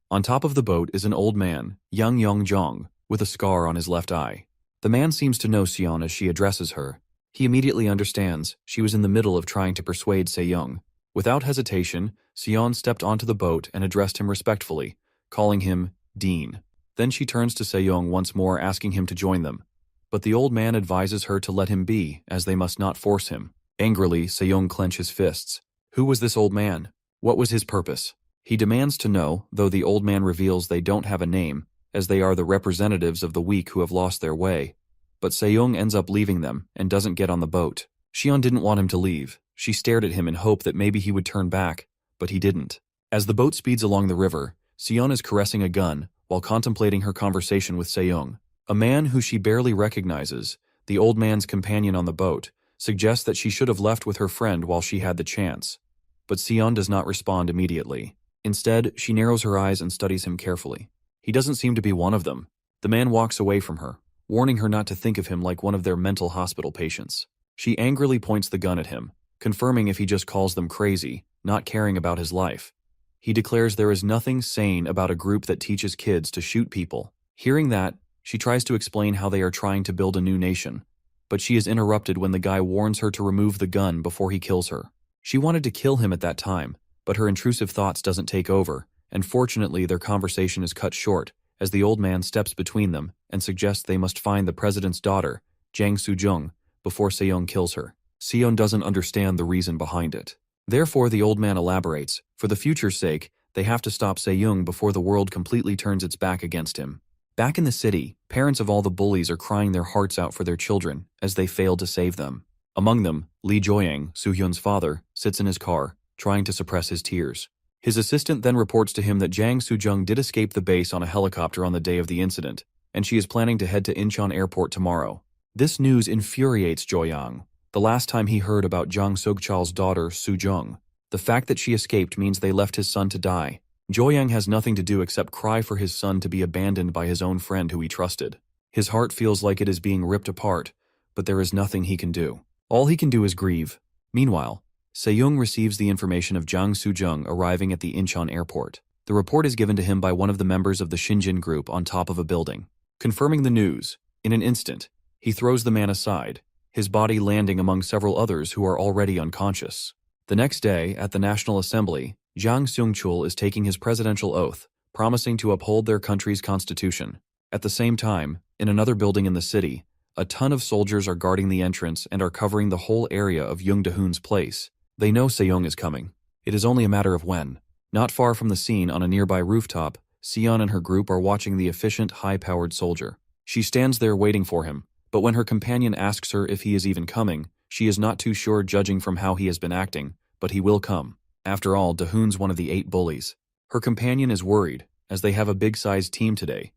On top of the boat is an old man, Yang Yong-jong, with a scar on his left eye. The man seems to know Sion as she addresses her. He immediately understands she was in the middle of trying to persuade Se-young. Without hesitation, Sion stepped onto the boat and addressed him respectfully, calling him Dean. Then she turns to Se-young once more, asking him to join them. But the old man advises her to let him be, as they must not force him. Angrily, Se-young clenches fists. Who was this old man? What was his purpose? He demands to know, though the old man reveals they don't have a name, as they are the representatives of the weak who have lost their way. But Se-young ends up leaving them and doesn't get on the boat. Xion didn't want him to leave. She stared at him in hope that maybe he would turn back, but he didn't. As the boat speeds along the river, Xion is caressing a gun while contemplating her conversation with Se-young. A man who she barely recognizes, the old man's companion on the boat, suggests that she should have left with her friend while she had the chance. But Xion does not respond immediately. Instead, she narrows her eyes and studies him carefully. He doesn't seem to be one of them. The man walks away from her, warning her not to think of him like one of their mental hospital patients. She angrily points the gun at him, confirming if he just calls them crazy, not caring about his life. He declares there is nothing sane about a group that teaches kids to shoot people. Hearing that, she tries to explain how they are trying to build a new nation, but she is interrupted when the guy warns her to remove the gun before he kills her. She wanted to kill him at that time, but her intrusive thoughts doesn't take over, and fortunately their conversation is cut short as the old man steps between them and suggests they must find the president's daughter, Jang Soo-jung, before Se-young kills her. Xion doesn't understand the reason behind it. Therefore, the old man elaborates, for the future's sake, they have to stop Se-young before the world completely turns its back against him. Back in the city, parents of all the bullies are crying their hearts out for their children as they failed to save them. Among them, Lee Jo-yang, Soo-hyun's father, sits in his car, trying to suppress his tears. His assistant then reports to him that Jang Soo-jung did escape the base on a helicopter on the day of the incident, and she is planning to head to Incheon Airport tomorrow. This news infuriates Jo-yang. The last time he heard about Jang Seok-chal's daughter, Soo-jung. The fact that she escaped means they left his son to die. Jo-yang has nothing to do except cry for his son to be abandoned by his own friend who he trusted. His heart feels like it is being ripped apart, but there is nothing he can do. All he can do is grieve. Meanwhile, Se-young receives the information of Jang Soo-jung arriving at the Incheon airport. The report is given to him by one of the members of the Shinjin group on top of a building. Confirming the news, in an instant, he throws the man aside, his body landing among several others who are already unconscious. The next day, at the National Assembly, Jang Seung-chul is taking his presidential oath, promising to uphold their country's constitution. At the same time, in another building in the city, a ton of soldiers are guarding the entrance and are covering the whole area of Young Da-hoon's place. They know Se-young is coming. It is only a matter of when. Not far from the scene on a nearby rooftop, Sion and her group are watching the efficient, high-powered soldier. She stands there waiting for him, but when her companion asks her if he is even coming, she is not too sure judging from how he has been acting, but he will come. After all, Da-hoon's one of the 8 bullies. Her companion is worried, as they have a big-sized team today,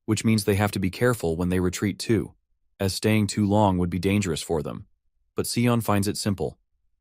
which means they have to be careful when they retreat too, as staying too long would be dangerous for them. But Sion finds it simple.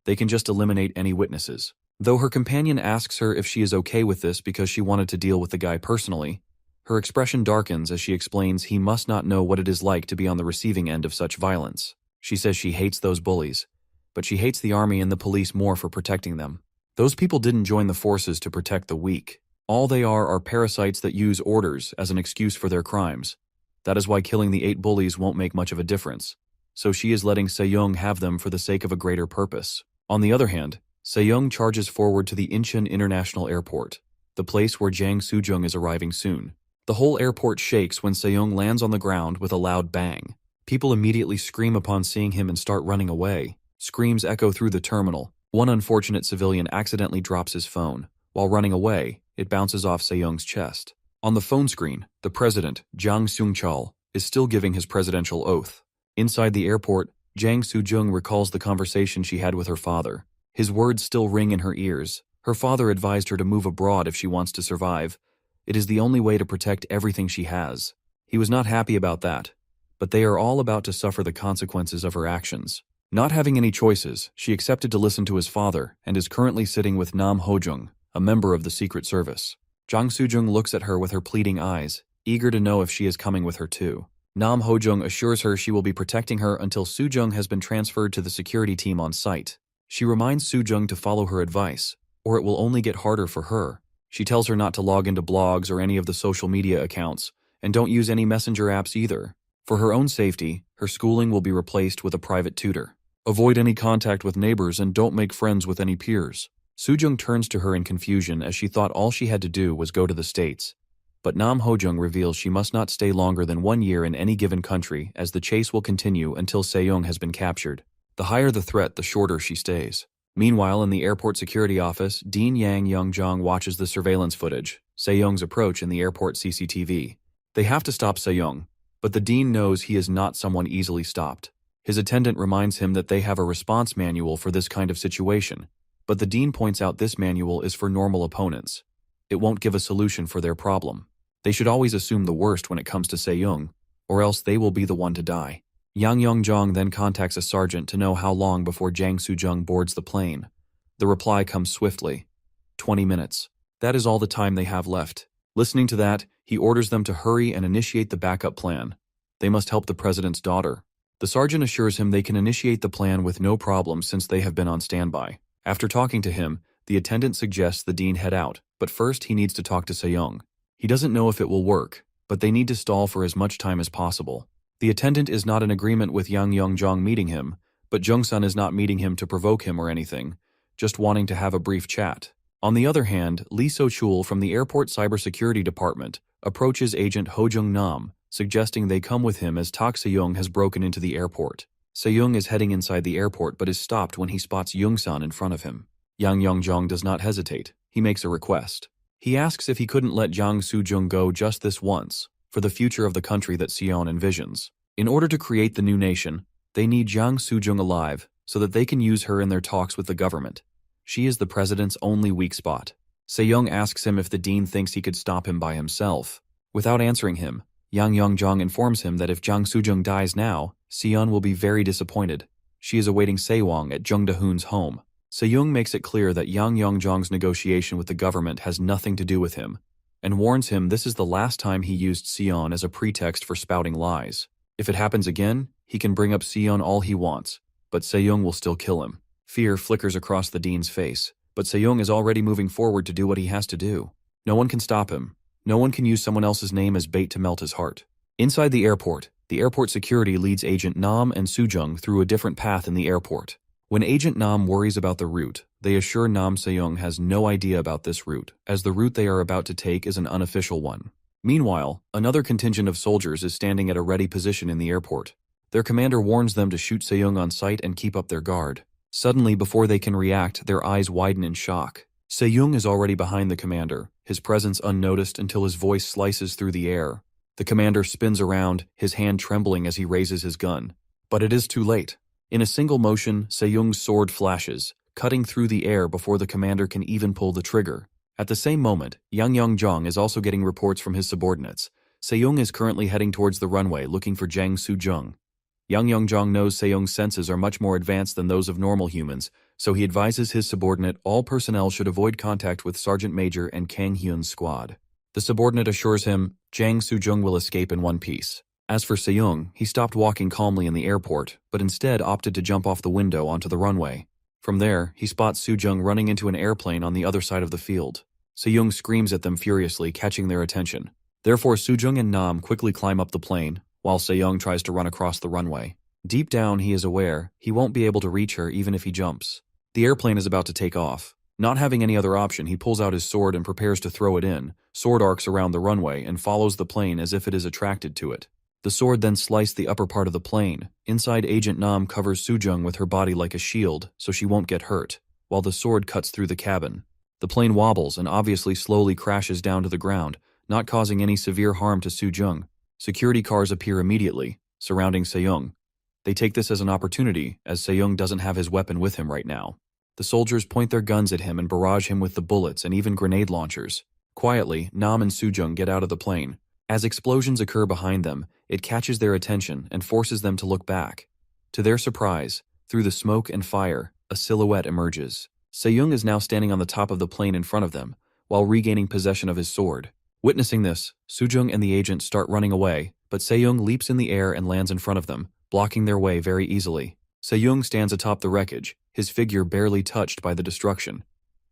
They can just eliminate any witnesses. Though her companion asks her if she is okay with this because she wanted to deal with the guy personally, her expression darkens as she explains he must not know what it is like to be on the receiving end of such violence. She says she hates those bullies, but she hates the army and the police more for protecting them. Those people didn't join the forces to protect the weak. All they are parasites that use orders as an excuse for their crimes. That is why killing the 8 bullies won't make much of a difference. So she is letting Se-young have them for the sake of a greater purpose. On the other hand, Se-young charges forward to the Incheon International Airport, the place where Jang Soo-jung is arriving soon. The whole airport shakes when Se-young lands on the ground with a loud bang. People immediately scream upon seeing him and start running away. Screams echo through the terminal. One unfortunate civilian accidentally drops his phone. While running away, it bounces off Se-young's chest. On the phone screen, the president, Jang Seung-chul, is still giving his presidential oath. Inside the airport, Jang Soo-jung recalls the conversation she had with her father. His words still ring in her ears. Her father advised her to move abroad if she wants to survive. It is the only way to protect everything she has. He was not happy about that, but they are all about to suffer the consequences of her actions. Not having any choices, she accepted to listen to his father and is currently sitting with Nam Ho-jung, a member of the Secret Service. Jang Soo-jung looks at her with her pleading eyes, eager to know if she is coming with her too. Nam Ho-jung assures her she will be protecting her until Soo-jung has been transferred to the security team on site. She reminds Soo-jung to follow her advice, or it will only get harder for her. She tells her not to log into blogs or any of the social media accounts, and don't use any messenger apps either. For her own safety, her schooling will be replaced with a private tutor. Avoid any contact with neighbors and don't make friends with any peers. Soo-jung turns to her in confusion as she thought all she had to do was go to the States. But Nam Ho-jung reveals she must not stay longer than 1 year in any given country as the chase will continue until Se-young has been captured. The higher the threat, the shorter she stays. Meanwhile, in the airport security office, Dean Yang Youngjong watches the surveillance footage, Se-young's approach in the airport CCTV. They have to stop Se-young, but the dean knows he is not someone easily stopped. His attendant reminds him that they have a response manual for this kind of situation, but the dean points out this manual is for normal opponents. It won't give a solution for their problem. They should always assume the worst when it comes to Se-young, or else they will be the one to die. Yang Yongjong then contacts a sergeant to know how long before Jang Soo-jung boards the plane. The reply comes swiftly. 20 minutes. That is all the time they have left. Listening to that, he orders them to hurry and initiate the backup plan. They must help the president's daughter. The sergeant assures him they can initiate the plan with no problem since they have been on standby. After talking to him, the attendant suggests the dean head out, but first he needs to talk to Se-young. He doesn't know if it will work, but they need to stall for as much time as possible. The attendant is not in agreement with Yang Yongjong meeting him, but Jung-sun is not meeting him to provoke him or anything, just wanting to have a brief chat. On the other hand, Lee So-chul from the airport cybersecurity department approaches agent Ho Jung-nam, suggesting they come with him as Tak Se-young has broken into the airport. Se-young is heading inside the airport but is stopped when he spots Jung-sun in front of him. Yang Yongjong does not hesitate. He makes a request. He asks if he couldn't let Jang Soo-jung go just this once, for the future of the country that Seon envisions. In order to create the new nation, they need Jang Soo-jung alive so that they can use her in their talks with the government. She is the president's only weak spot. Se-young asks him if the dean thinks he could stop him by himself. Without answering him, Yang Yongjong informs him that if Jang Soo-jung dies now, Seon will be very disappointed. She is awaiting Se-wong at Jung Da-hoon's home. Se-young makes it clear that Yang Yongjong's negotiation with the government has nothing to do with him, and warns him this is the last time he used Seon as a pretext for spouting lies. If it happens again, he can bring up Seon all he wants, but Se-young will still kill him. Fear flickers across the dean's face, but Se-young is already moving forward to do what he has to do. No one can stop him. No one can use someone else's name as bait to melt his heart. Inside the airport security leads Agent Nam and Soo-jung through a different path in the airport. When Agent Nam worries about the route, they assure Nam Se-young has no idea about this route, as the route they are about to take is an unofficial one. Meanwhile, another contingent of soldiers is standing at a ready position in the airport. Their commander warns them to shoot Se-young on sight and keep up their guard. Suddenly, before they can react, their eyes widen in shock. Se-young is already behind the commander, his presence unnoticed until his voice slices through the air. The commander spins around, his hand trembling as he raises his gun. But it is too late. In a single motion, Se-young's sword flashes, cutting through the air before the commander can even pull the trigger. At the same moment, Yang Yongjong is also getting reports from his subordinates. Se-young is currently heading towards the runway looking for Jang Soo-jung. Yang Yongjong knows Se-young's senses are much more advanced than those of normal humans, so he advises his subordinate all personnel should avoid contact with Sergeant Major and Kang Hyun's squad. The subordinate assures him Jang Soo-jung will escape in one piece. As for Se-young, he stopped walking calmly in the airport, but instead opted to jump off the window onto the runway. From there, he spots Soo-jung running into an airplane on the other side of the field. Se-young screams at them furiously, catching their attention. Therefore, Soo-jung and Nam quickly climb up the plane, while Se-young tries to run across the runway. Deep down, he is aware he won't be able to reach her even if he jumps. The airplane is about to take off. Not having any other option, he pulls out his sword and prepares to throw it in. Sword arcs around the runway and follows the plane as if it is attracted to it. The sword then sliced the upper part of the plane. Inside, Agent Nam covers Soo-jung with her body like a shield so she won't get hurt, while the sword cuts through the cabin. The plane wobbles and obviously slowly crashes down to the ground, not causing any severe harm to Soo-jung. Security cars appear immediately, surrounding Se-young. They take this as an opportunity, as Se-young doesn't have his weapon with him right now. The soldiers point their guns at him and barrage him with the bullets and even grenade launchers. Quietly, Nam and Soo-jung get out of the plane. As explosions occur behind them, it catches their attention and forces them to look back. To their surprise, through the smoke and fire, a silhouette emerges. Se-young is now standing on the top of the plane in front of them, while regaining possession of his sword. Witnessing this, Soo-jung and the agent start running away, but Se-young leaps in the air and lands in front of them, blocking their way very easily. Se-young stands atop the wreckage, his figure barely touched by the destruction.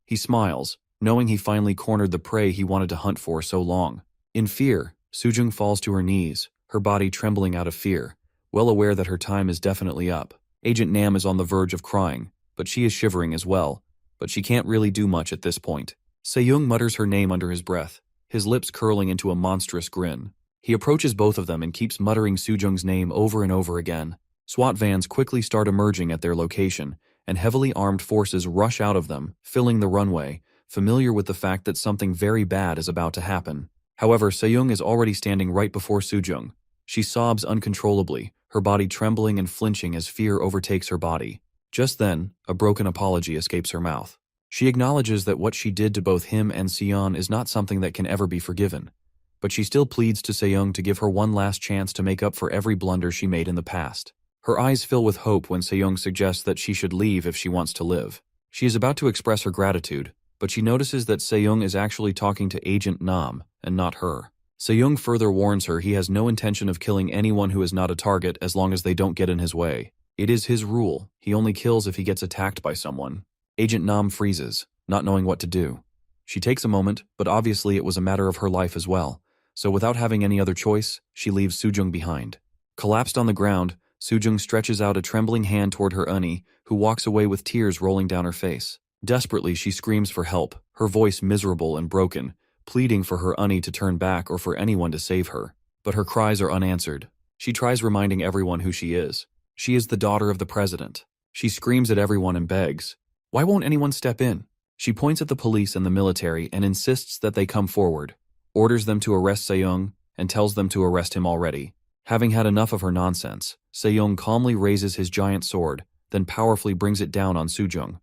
He smiles, knowing he finally cornered the prey he wanted to hunt for so long. In fear, Soo-jung falls to her knees, her body trembling out of fear, well aware that her time is definitely up. Agent Nam is on the verge of crying, but she is shivering as well, but she can't really do much at this point. Se-young mutters her name under his breath, his lips curling into a monstrous grin. He approaches both of them and keeps muttering Soo-jung's name over and over again. SWAT vans quickly start emerging at their location, and heavily armed forces rush out of them, filling the runway, familiar with the fact that something very bad is about to happen. However, Se-young is already standing right before Soo-jung. She sobs uncontrollably, her body trembling and flinching as fear overtakes her body. Just then, a broken apology escapes her mouth. She acknowledges that what she did to both him and Seon is not something that can ever be forgiven. But she still pleads to Se-young to give her one last chance to make up for every blunder she made in the past. Her eyes fill with hope when Se-young suggests that she should leave if she wants to live. She is about to express her gratitude, but she notices that Se-young is actually talking to Agent Nam, and not her. Se-young further warns her he has no intention of killing anyone who is not a target as long as they don't get in his way. It is his rule, he only kills if he gets attacked by someone. Agent Nam freezes, not knowing what to do. She takes a moment, but obviously it was a matter of her life as well, so without having any other choice, she leaves Soo-jung behind. Collapsed on the ground, Soo-jung stretches out a trembling hand toward her Unnie, who walks away with tears rolling down her face. Desperately, she screams for help, her voice miserable and broken, pleading for her Unnie to turn back or for anyone to save her. But her cries are unanswered. She tries reminding everyone who she is. She is the daughter of the president. She screams at everyone and begs, "Why won't anyone step in?" She points at the police and the military and insists that they come forward, orders them to arrest Se-young, and tells them to arrest him already. Having had enough of her nonsense, Se-young calmly raises his giant sword, then powerfully brings it down on Soo-jung.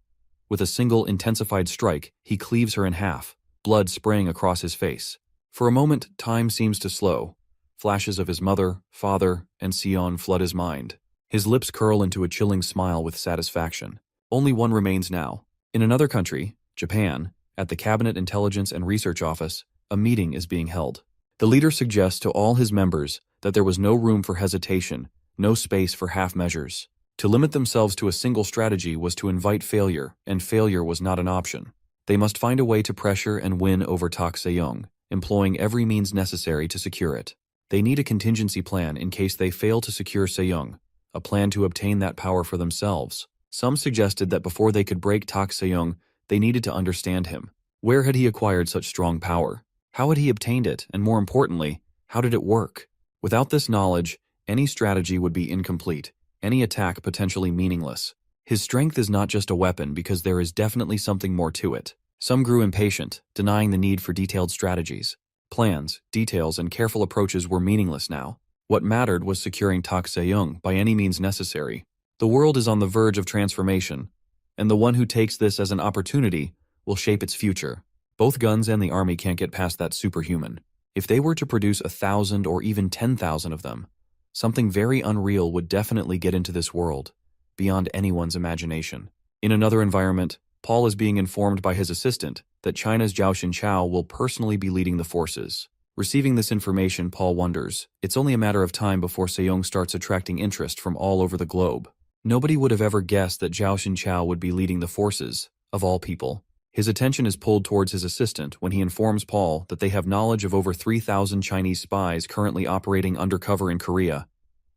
With a single intensified strike, he cleaves her in half, blood spraying across his face. For a moment, time seems to slow. Flashes of his mother, father, and Seon flood his mind. His lips curl into a chilling smile with satisfaction. Only one remains now. In another country, Japan, at the Cabinet Intelligence and Research Office, a meeting is being held. The leader suggests to all his members that there was no room for hesitation, no space for half measures. To limit themselves to a single strategy was to invite failure, and failure was not an option. They must find a way to pressure and win over Tak Se-young, employing every means necessary to secure it. They need a contingency plan in case they fail to secure Se-young, a plan to obtain that power for themselves. Some suggested that before they could break Tak Se-young, they needed to understand him. Where had he acquired such strong power? How had he obtained it, and more importantly, how did it work? Without this knowledge, any strategy would be incomplete, any attack potentially meaningless. His strength is not just a weapon because there is definitely something more to it. Some grew impatient, denying the need for detailed strategies. Plans, details, and careful approaches were meaningless now. What mattered was securing Tak Se-young by any means necessary. The world is on the verge of transformation, and the one who takes this as an opportunity will shape its future. Both guns and the army can't get past that superhuman. If they were to produce 1,000 or even 10,000 of them, something very unreal would definitely get into this world, beyond anyone's imagination. In another environment, Paul is being informed by his assistant that China's Zhao Xinchao will personally be leading the forces. Receiving this information, Paul wonders, it's only a matter of time before Se-young starts attracting interest from all over the globe. Nobody would have ever guessed that Zhao Xinchao would be leading the forces, of all people. His attention is pulled towards his assistant when he informs Paul that they have knowledge of over 3,000 Chinese spies currently operating undercover in Korea,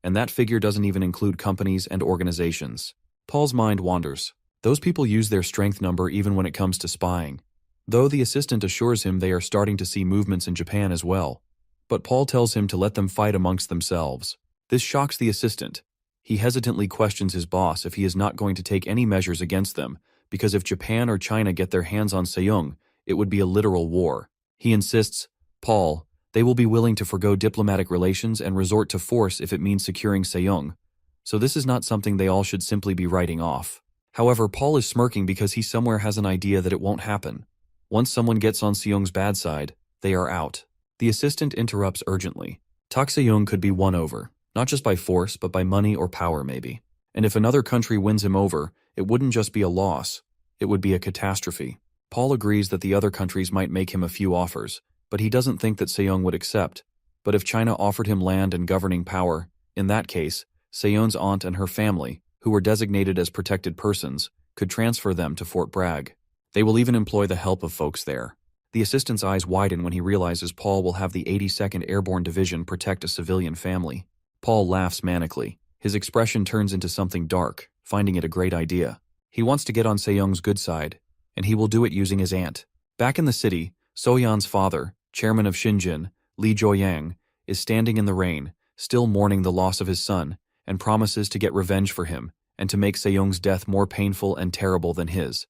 and that figure doesn't even include companies and organizations. Paul's mind wanders. Those people use their strength number even when it comes to spying. Though the assistant assures him they are starting to see movements in Japan as well. But Paul tells him to let them fight amongst themselves. This shocks the assistant. He hesitantly questions his boss if he is not going to take any measures against them, because if Japan or China get their hands on Se-young, it would be a literal war. He insists, "Paul, they will be willing to forgo diplomatic relations and resort to force if it means securing Se-young. So this is not something they all should simply be writing off." However, Paul is smirking because he somewhere has an idea that it won't happen. Once someone gets on Se-young's bad side, they are out. The assistant interrupts urgently. Tak Se-young could be won over, not just by force, but by money or power maybe. And if another country wins him over, it wouldn't just be a loss, it would be a catastrophe. Paul agrees that the other countries might make him a few offers, but he doesn't think that Se-young would accept. But if China offered him land and governing power, in that case, Se-young's aunt and her family, who were designated as protected persons, could transfer them to Fort Bragg. They will even employ the help of folks there. The assistant's eyes widen when he realizes Paul will have the 82nd Airborne Division protect a civilian family. Paul laughs manically. His expression turns into something dark, finding it a great idea. He wants to get on Se-young's good side, and he will do it using his aunt. Back in the city, So-yeon's father, chairman of Shinjin, Lee Jo-yang, is standing in the rain, still mourning the loss of his son, and promises to get revenge for him and to make Se-young's death more painful and terrible than his.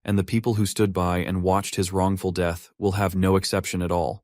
And the people who stood by and watched his wrongful death will have no exception at all.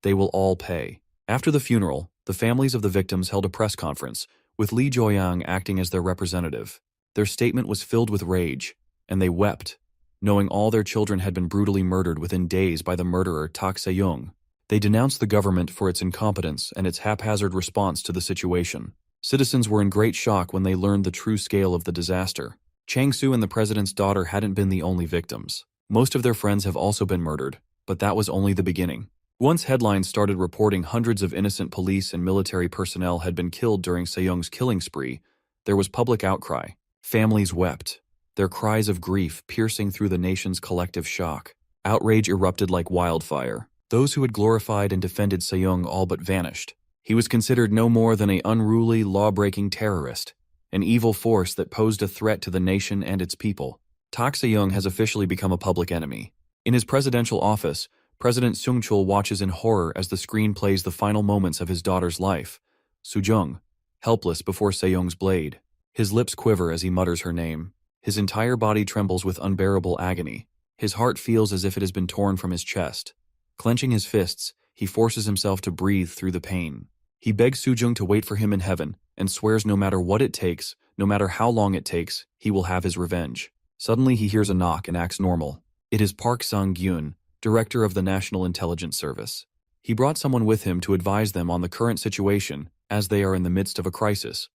They will all pay. After the funeral, the families of the victims held a press conference, with Lee Joyang acting as their representative. Their statement was filled with rage, and they wept, knowing all their children had been brutally murdered within days by the murderer Tak Se-young. They denounced the government for its incompetence and its haphazard response to the situation. Citizens were in great shock when they learned the true scale of the disaster. Chang-soo and the president's daughter hadn't been the only victims. Most of their friends have also been murdered, but that was only the beginning. Once headlines started reporting hundreds of innocent police and military personnel had been killed during Se-young's killing spree, there was public outcry. Families wept, their cries of grief piercing through the nation's collective shock. Outrage erupted like wildfire. Those who had glorified and defended Se-young all but vanished. He was considered no more than an unruly, law-breaking terrorist, an evil force that posed a threat to the nation and its people. Tak Se-young has officially become a public enemy. In his presidential office, President Seung-chul watches in horror as the screen plays the final moments of his daughter's life. Soo-jung, helpless before Se-young's blade. His lips quiver as he mutters her name. His entire body trembles with unbearable agony. His heart feels as if it has been torn from his chest. Clenching his fists, he forces himself to breathe through the pain. He begs Soo-jung to wait for him in heaven and swears no matter what it takes, no matter how long it takes, he will have his revenge. Suddenly he hears a knock and acts normal. It is Park Sang-gyun, director of the National Intelligence Service. He brought someone with him to advise them on the current situation, as they are in the midst of a crisis.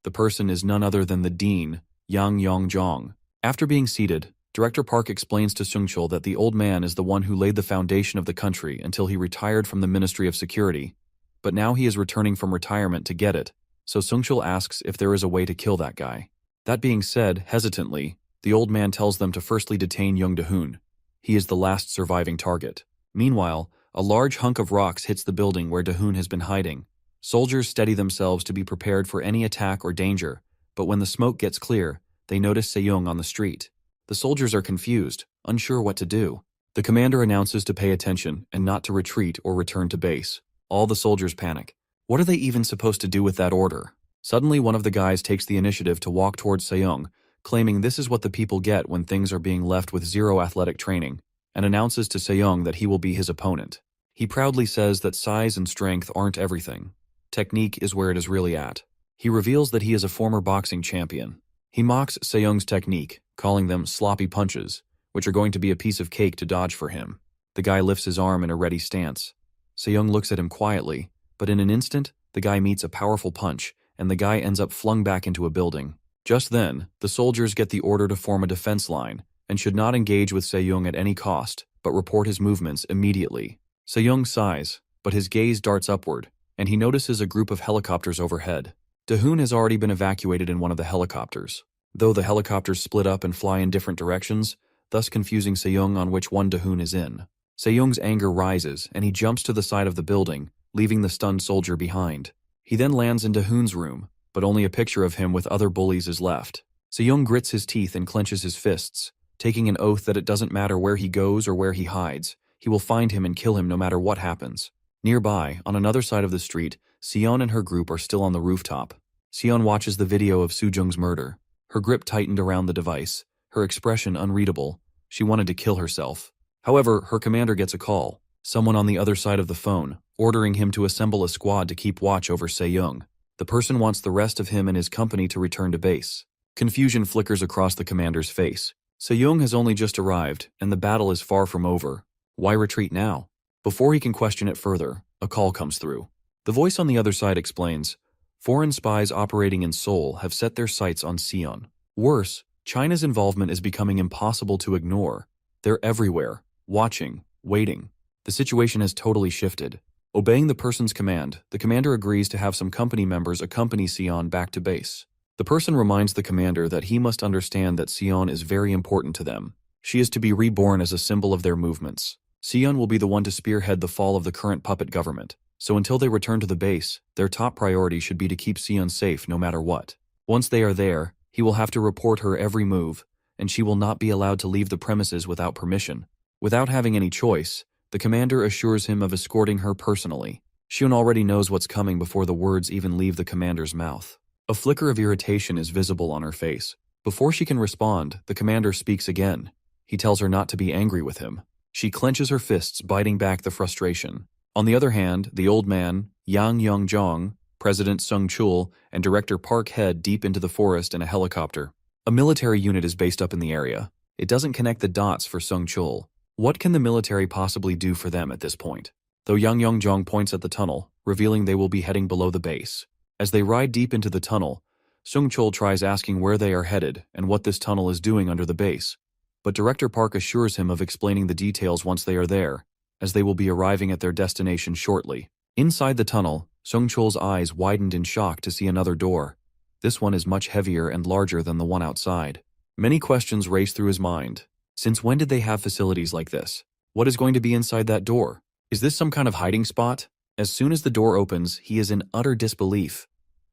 The person is none other than the dean, Yang Yong-jong. After being seated, Director Park explains to Seung-chul that the old man is the one who laid the foundation of the country until he retired from the Ministry of Security, but now he is returning from retirement to get it, so Seung-chul asks if there is a way to kill that guy. That being said, hesitantly, the old man tells them to firstly detain Young Do-hoon. He is the last surviving target. Meanwhile, a large hunk of rocks hits the building where Do-hoon has been hiding. Soldiers steady themselves to be prepared for any attack or danger, but when the smoke gets clear, they notice Se-young on the street. The soldiers are confused, unsure what to do. The commander announces to pay attention and not to retreat or return to base. All the soldiers panic. What are they even supposed to do with that order? Suddenly one of the guys takes the initiative to walk towards Se-young, claiming this is what the people get when things are being left with zero athletic training, and announces to Se-young that he will be his opponent. He proudly says that size and strength aren't everything. Technique is where it is really at. He reveals that he is a former boxing champion. He mocks Se-young's technique, calling them sloppy punches, which are going to be a piece of cake to dodge for him. The guy lifts his arm in a ready stance. Se-young looks at him quietly, but in an instant, the guy meets a powerful punch, and the guy ends up flung back into a building. Just then, the soldiers get the order to form a defense line, and should not engage with Se-young at any cost, but report his movements immediately. Se-young sighs, but his gaze darts upward, and he notices a group of helicopters overhead. Do-hoon has already been evacuated in one of the helicopters, though the helicopters split up and fly in different directions, thus confusing Se-young on which one Do-hoon is in. Se-young's anger rises, and he jumps to the side of the building, leaving the stunned soldier behind. He then lands in Do-hoon's room, but only a picture of him with other bullies is left. Se-young grits his teeth and clenches his fists, taking an oath that it doesn't matter where he goes or where he hides, he will find him and kill him no matter what happens. Nearby, on another side of the street, Seon and her group are still on the rooftop. Seon watches the video of Soo-jung's murder. Her grip tightened around the device, her expression unreadable. She wanted to kill herself. However, her commander gets a call, someone on the other side of the phone, ordering him to assemble a squad to keep watch over Se-young. The person wants the rest of him and his company to return to base. Confusion flickers across the commander's face. Se-young has only just arrived, and the battle is far from over. Why retreat now? Before he can question it further, a call comes through. The voice on the other side explains, foreign spies operating in Seoul have set their sights on Seon. Worse, China's involvement is becoming impossible to ignore. They're everywhere, watching, waiting. The situation has totally shifted. Obeying the person's command, the commander agrees to have some company members accompany Seon back to base. The person reminds the commander that he must understand that Seon is very important to them. She is to be reborn as a symbol of their movements. Seon will be the one to spearhead the fall of the current puppet government. So until they return to the base, their top priority should be to keep Seon safe no matter what. Once they are there, he will have to report her every move, and she will not be allowed to leave the premises without permission. Without having any choice, the commander assures him of escorting her personally. Seon already knows what's coming before the words even leave the commander's mouth. A flicker of irritation is visible on her face. Before she can respond, the commander speaks again. He tells her not to be angry with him. She clenches her fists, biting back the frustration. On the other hand, the old man, Yang Yong-jong, President Sung Chul, and Director Park head deep into the forest in a helicopter. A military unit is based up in the area. It doesn't connect the dots for Sung Chul. What can the military possibly do for them at this point? Though Yang Yong-jong points at the tunnel, revealing they will be heading below the base. As they ride deep into the tunnel, Sung Chul tries asking where they are headed and what this tunnel is doing under the base. But Director Park assures him of explaining the details once they are there, as they will be arriving at their destination shortly. Inside the tunnel, Sung Chul's eyes widened in shock to see another door. This one is much heavier and larger than the one outside. Many questions race through his mind. Since when did they have facilities like this? What is going to be inside that door? Is this some kind of hiding spot? As soon as the door opens, he is in utter disbelief.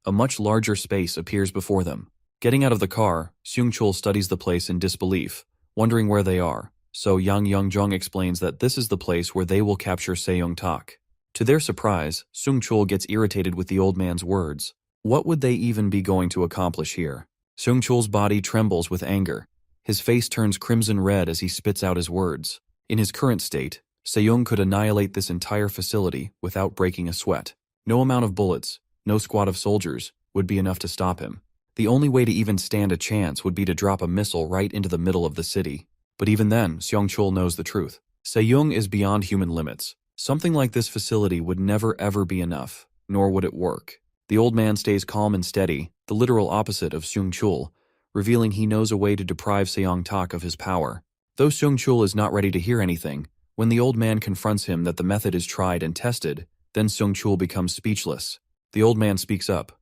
A much larger space appears before them. Getting out of the car, Sung Chul studies the place in disbelief, wondering where they are. So Yang Yong-jong explains that this is the place where they will capture Seong-tak. To their surprise, Sung Chul gets irritated with the old man's words. What would they even be going to accomplish here? Sung Chul's body trembles with anger. His face turns crimson red as he spits out his words. In his current state, Seong could annihilate this entire facility without breaking a sweat. No amount of bullets, no squad of soldiers, would be enough to stop him. The only way to even stand a chance would be to drop a missile right into the middle of the city. But even then, Sung Chul knows the truth. Seong is beyond human limits. Something like this facility would never ever be enough, nor would it work. The old man stays calm and steady, the literal opposite of Sung Chul, revealing he knows a way to deprive Seong-tak of his power. Though Sung Chul is not ready to hear anything, when the old man confronts him that the method is tried and tested, then Sung Chul becomes speechless. The old man speaks up.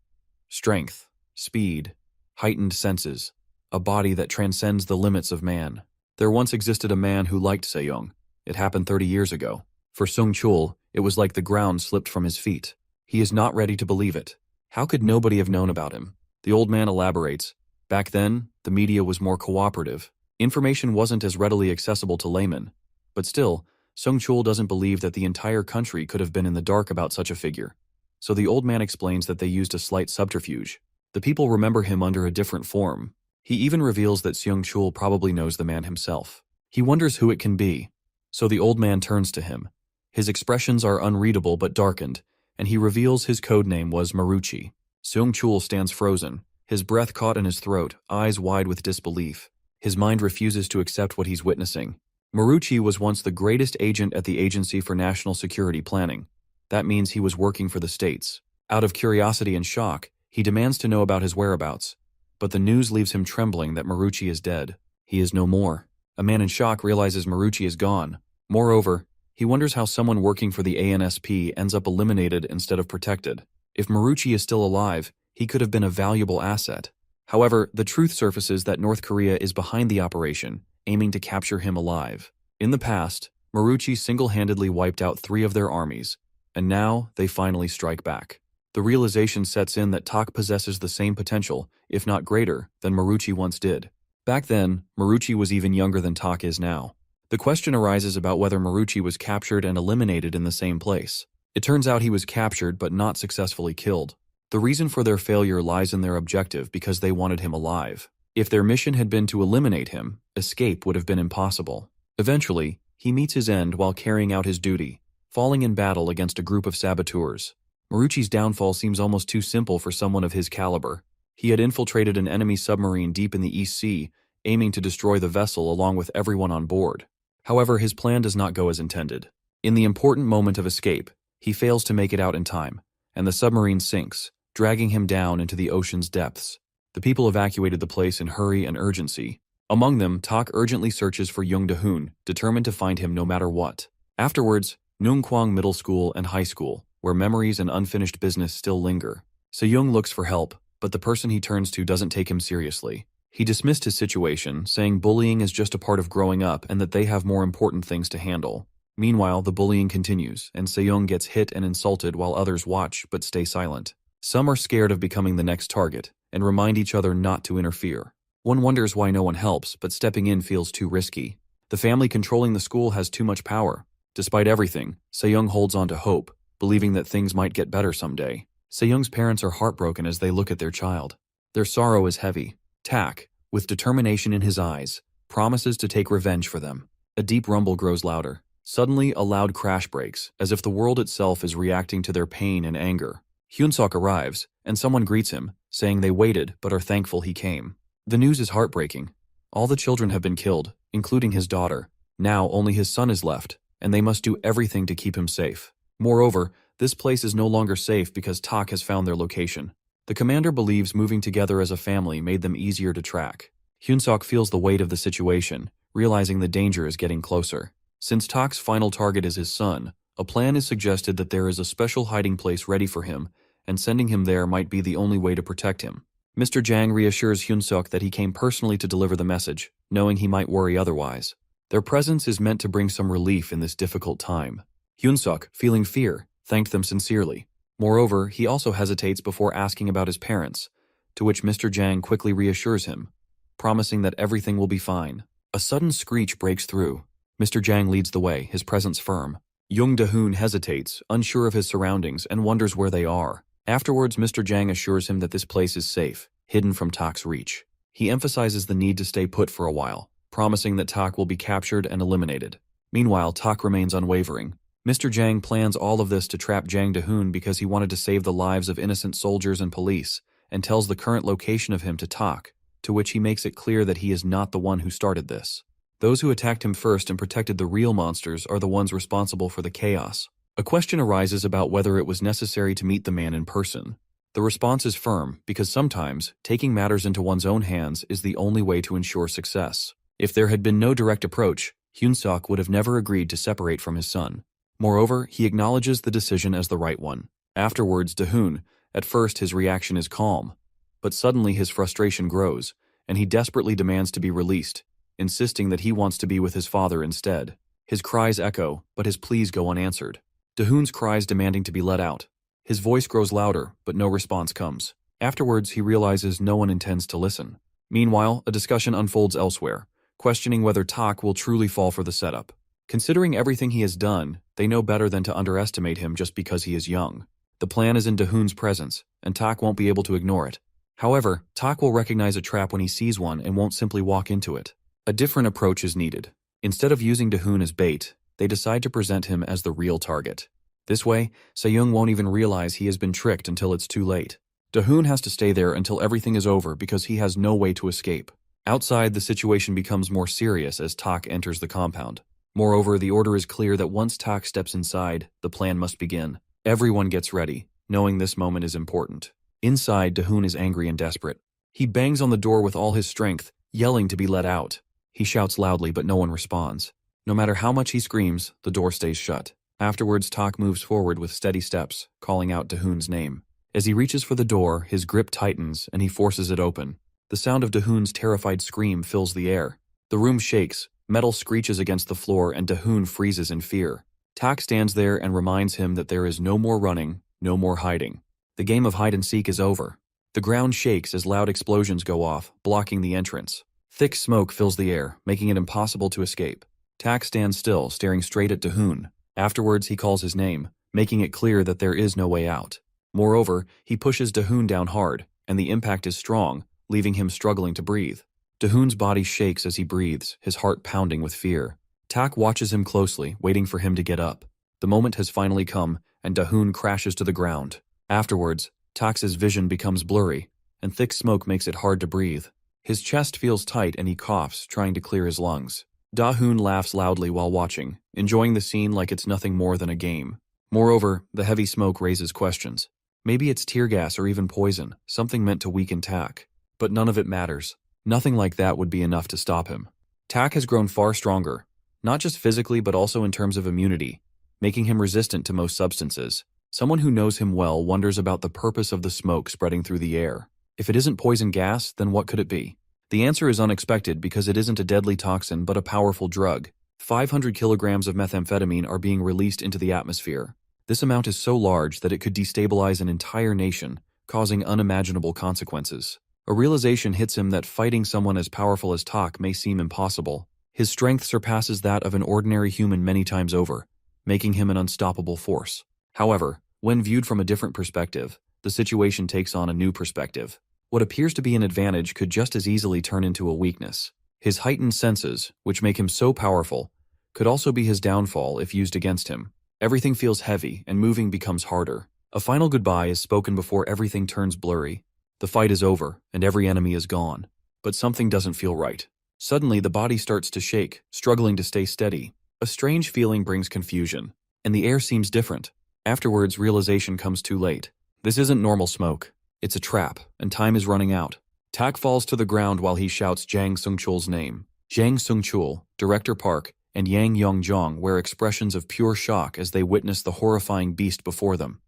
Strength, speed, heightened senses, a body that transcends the limits of man. There once existed a man who liked Seong. It happened 30 years ago. For Sung Chul, it was like the ground slipped from his feet. He is not ready to believe it. How could nobody have known about him? The old man elaborates. Back then, the media was more cooperative. Information wasn't as readily accessible to laymen. But still, Sung Chul doesn't believe that the entire country could have been in the dark about such a figure. So the old man explains that they used a slight subterfuge. The people remember him under a different form. He even reveals that Sung Chul probably knows the man himself. He wonders who it can be. So the old man turns to him. His expressions are unreadable but darkened, and he reveals his code name was Maruchi. Sung Chul stands frozen, his breath caught in his throat, eyes wide with disbelief. His mind refuses to accept what he's witnessing. Maruchi was once the greatest agent at the Agency for National Security Planning. That means he was working for the states. Out of curiosity and shock, he demands to know about his whereabouts. But the news leaves him trembling that Maruchi is dead. He is no more. A man in shock realizes Maruchi is gone. Moreover, he wonders how someone working for the ANSP ends up eliminated instead of protected. If Maruchi is still alive, he could have been a valuable asset. However, the truth surfaces that North Korea is behind the operation, aiming to capture him alive. In the past, Maruchi single-handedly wiped out 3 of their armies, and now they finally strike back. The realization sets in that Tak possesses the same potential, if not greater, than Maruchi once did. Back then, Maruchi was even younger than Tak is now. The question arises about whether Maruchi was captured and eliminated in the same place. It turns out he was captured but not successfully killed. The reason for their failure lies in their objective because they wanted him alive. If their mission had been to eliminate him, escape would have been impossible. Eventually, he meets his end while carrying out his duty, falling in battle against a group of saboteurs. Maruchi's downfall seems almost too simple for someone of his caliber. He had infiltrated an enemy submarine deep in the East Sea, aiming to destroy the vessel along with everyone on board. However, his plan does not go as intended. In the important moment of escape, he fails to make it out in time, and the submarine sinks, dragging him down into the ocean's depths. The people evacuated the place in hurry and urgency. Among them, Tak urgently searches for Jung Da-hoon, determined to find him no matter what. Afterwards, Nungkwang Middle School and High School, where memories and unfinished business still linger. Se-young looks for help, but the person he turns to doesn't take him seriously. He dismissed his situation, saying bullying is just a part of growing up and that they have more important things to handle. Meanwhile, the bullying continues, and Se-young gets hit and insulted while others watch but stay silent. Some are scared of becoming the next target, and remind each other not to interfere. One wonders why no one helps, but stepping in feels too risky. The family controlling the school has too much power. Despite everything, Se-young holds on to hope, believing that things might get better someday. Sejong's parents are heartbroken as they look at their child. Their sorrow is heavy. Tak, with determination in his eyes, promises to take revenge for them. A deep rumble grows louder. Suddenly, a loud crash breaks, as if the world itself is reacting to their pain and anger. Hyunsuk arrives, and someone greets him, saying they waited but are thankful he came. The news is heartbreaking. All the children have been killed, including his daughter. Now only his son is left, and they must do everything to keep him safe. Moreover, this place is no longer safe because Tak has found their location. The commander believes moving together as a family made them easier to track. Hyunsuk feels the weight of the situation, realizing the danger is getting closer. Since Tak's final target is his son, a plan is suggested that there is a special hiding place ready for him, and sending him there might be the only way to protect him. Mr. Jang reassures Hyunsuk that he came personally to deliver the message, knowing he might worry otherwise. Their presence is meant to bring some relief in this difficult time. Hyunsuk, feeling fear, thanked them sincerely. Moreover, he also hesitates before asking about his parents, to which Mr. Jang quickly reassures him, promising that everything will be fine. A sudden screech breaks through. Mr. Jang leads the way, his presence firm. Jung Da-hoon hesitates, unsure of his surroundings, and wonders where they are. Afterwards, Mr. Jang assures him that this place is safe, hidden from Tak's reach. He emphasizes the need to stay put for a while, promising that Tak will be captured and eliminated. Meanwhile, Tak remains unwavering. Mr. Jang plans all of this to trap Jang Da-hoon because he wanted to save the lives of innocent soldiers and police, and tells the current location of him to Tak, to which he makes it clear that he is not the one who started this. Those who attacked him first and protected the real monsters are the ones responsible for the chaos. A question arises about whether it was necessary to meet the man in person. The response is firm, because sometimes, taking matters into one's own hands is the only way to ensure success. If there had been no direct approach, Hyunsuk would have never agreed to separate from his son. Moreover, he acknowledges the decision as the right one. Afterwards, Da-hoon, at first his reaction is calm, but suddenly his frustration grows, and he desperately demands to be released, insisting that he wants to be with his father instead. His cries echo, but his pleas go unanswered. Da-hoon's cries demanding to be let out. His voice grows louder, but no response comes. Afterwards, he realizes no one intends to listen. Meanwhile, a discussion unfolds elsewhere, questioning whether Tak will truly fall for the setup. Considering everything he has done, they know better than to underestimate him just because he is young. The plan is in Da-hoon's presence, and Tak won't be able to ignore it. However, Tak will recognize a trap when he sees one and won't simply walk into it. A different approach is needed. Instead of using Da-hoon as bait, they decide to present him as the real target. This way, Sejong won't even realize he has been tricked until it's too late. Da-hoon has to stay there until everything is over because he has no way to escape. Outside, the situation becomes more serious as Tak enters the compound. Moreover, the order is clear that once Tak steps inside, the plan must begin. Everyone gets ready, knowing this moment is important. Inside, Da-hoon is angry and desperate. He bangs on the door with all his strength, yelling to be let out. He shouts loudly, but no one responds. No matter how much he screams, the door stays shut. Afterwards, Tak moves forward with steady steps, calling out Da-hoon's name. As he reaches for the door, his grip tightens and he forces it open. The sound of Da-hoon's terrified scream fills the air. The room shakes, metal screeches against the floor, and Da-hoon freezes in fear. Tak stands there and reminds him that there is no more running, no more hiding. The game of hide-and-seek is over. The ground shakes as loud explosions go off, blocking the entrance. Thick smoke fills the air, making it impossible to escape. Tak stands still, staring straight at Da-hoon. Afterwards, he calls his name, making it clear that there is no way out. Moreover, he pushes Da-hoon down hard, and the impact is strong, leaving him struggling to breathe. Da-hoon's body shakes as he breathes, his heart pounding with fear. Tak watches him closely, waiting for him to get up. The moment has finally come, and Da-hoon crashes to the ground. Afterwards, Tak's vision becomes blurry, and thick smoke makes it hard to breathe. His chest feels tight and he coughs, trying to clear his lungs. Da-hoon laughs loudly while watching, enjoying the scene like it's nothing more than a game. Moreover, the heavy smoke raises questions. Maybe it's tear gas or even poison, something meant to weaken Tak. But none of it matters. Nothing like that would be enough to stop him. Tak has grown far stronger, not just physically but also in terms of immunity, making him resistant to most substances. Someone who knows him well wonders about the purpose of the smoke spreading through the air. If it isn't poison gas, then what could it be? The answer is unexpected because it isn't a deadly toxin but a powerful drug. 500 kilograms of methamphetamine are being released into the atmosphere. This amount is so large that it could destabilize an entire nation, causing unimaginable consequences. A realization hits him that fighting someone as powerful as Tak may seem impossible. His strength surpasses that of an ordinary human many times over, making him an unstoppable force. However, when viewed from a different perspective, the situation takes on a new perspective. What appears to be an advantage could just as easily turn into a weakness. His heightened senses, which make him so powerful, could also be his downfall if used against him. Everything feels heavy, and moving becomes harder. A final goodbye is spoken before everything turns blurry. The fight is over, and every enemy is gone. But something doesn't feel right. Suddenly, the body starts to shake, struggling to stay steady. A strange feeling brings confusion, and the air seems different. Afterwards, realization comes too late. This isn't normal smoke. It's a trap, and time is running out. Tak falls to the ground while he shouts Jang Sung-chul's name. Jang Sung-chul, Director Park, and Yang Yong-jong wear expressions of pure shock as they witness the horrifying beast before them.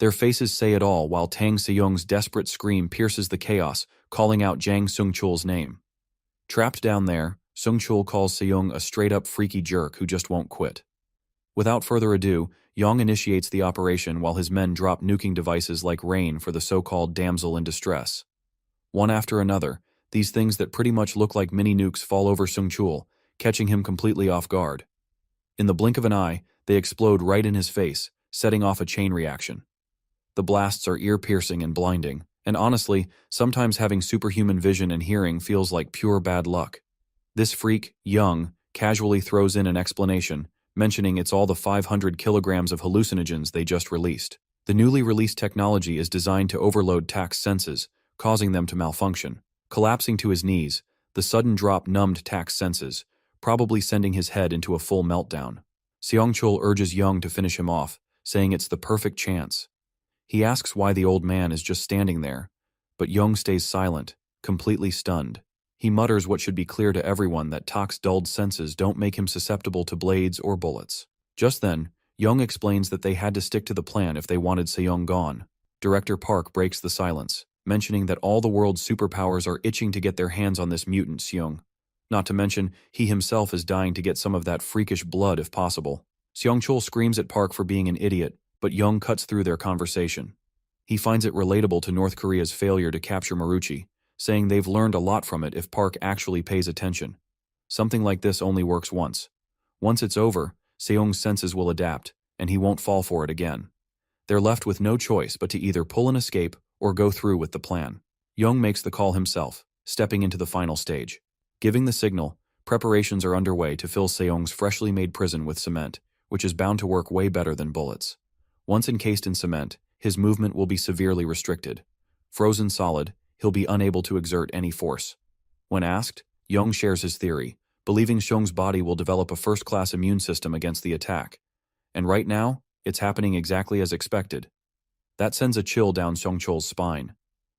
Their faces say it all while Tang Se-young's desperate scream pierces the chaos, calling out Jang Sung-chul's name. Trapped down there, Sung-chul calls Se-young a straight-up freaky jerk who just won't quit. Without further ado, Yong initiates the operation while his men drop nuking devices like rain for the so-called damsel in distress. One after another, these things that pretty much look like mini-nukes fall over Sung-chul, catching him completely off guard. In the blink of an eye, they explode right in his face, setting off a chain reaction. The blasts are ear-piercing and blinding, and honestly, sometimes having superhuman vision and hearing feels like pure bad luck. This freak, Young, casually throws in an explanation, mentioning it's all the 500 kilograms of hallucinogens they just released. The newly released technology is designed to overload Tak's senses, causing them to malfunction. Collapsing to his knees, the sudden drop numbed Tak's senses, probably sending his head into a full meltdown. Seong-chul urges Young to finish him off, saying it's the perfect chance. He asks why the old man is just standing there, but Young stays silent, completely stunned. He mutters what should be clear to everyone that Tak's dulled senses don't make him susceptible to blades or bullets. Just then, Young explains that they had to stick to the plan if they wanted Se-young gone. Director Park breaks the silence, mentioning that all the world's superpowers are itching to get their hands on this mutant Se-young. Not to mention, he himself is dying to get some of that freakish blood if possible. Seong-chul screams at Park for being an idiot, but Young cuts through their conversation. He finds it relatable to North Korea's failure to capture Maruchi, saying they've learned a lot from it if Park actually pays attention. Something like this only works once. Once it's over, Se-young's senses will adapt, and he won't fall for it again. They're left with no choice but to either pull an escape or go through with the plan. Young makes the call himself, stepping into the final stage. Giving the signal, preparations are underway to fill Se-young's freshly made prison with cement, which is bound to work way better than bullets. Once encased in cement, his movement will be severely restricted. Frozen solid, he'll be unable to exert any force. When asked, Young shares his theory, believing Se-young's body will develop a first-class immune system against the attack. And right now, it's happening exactly as expected. That sends a chill down Se-young's spine.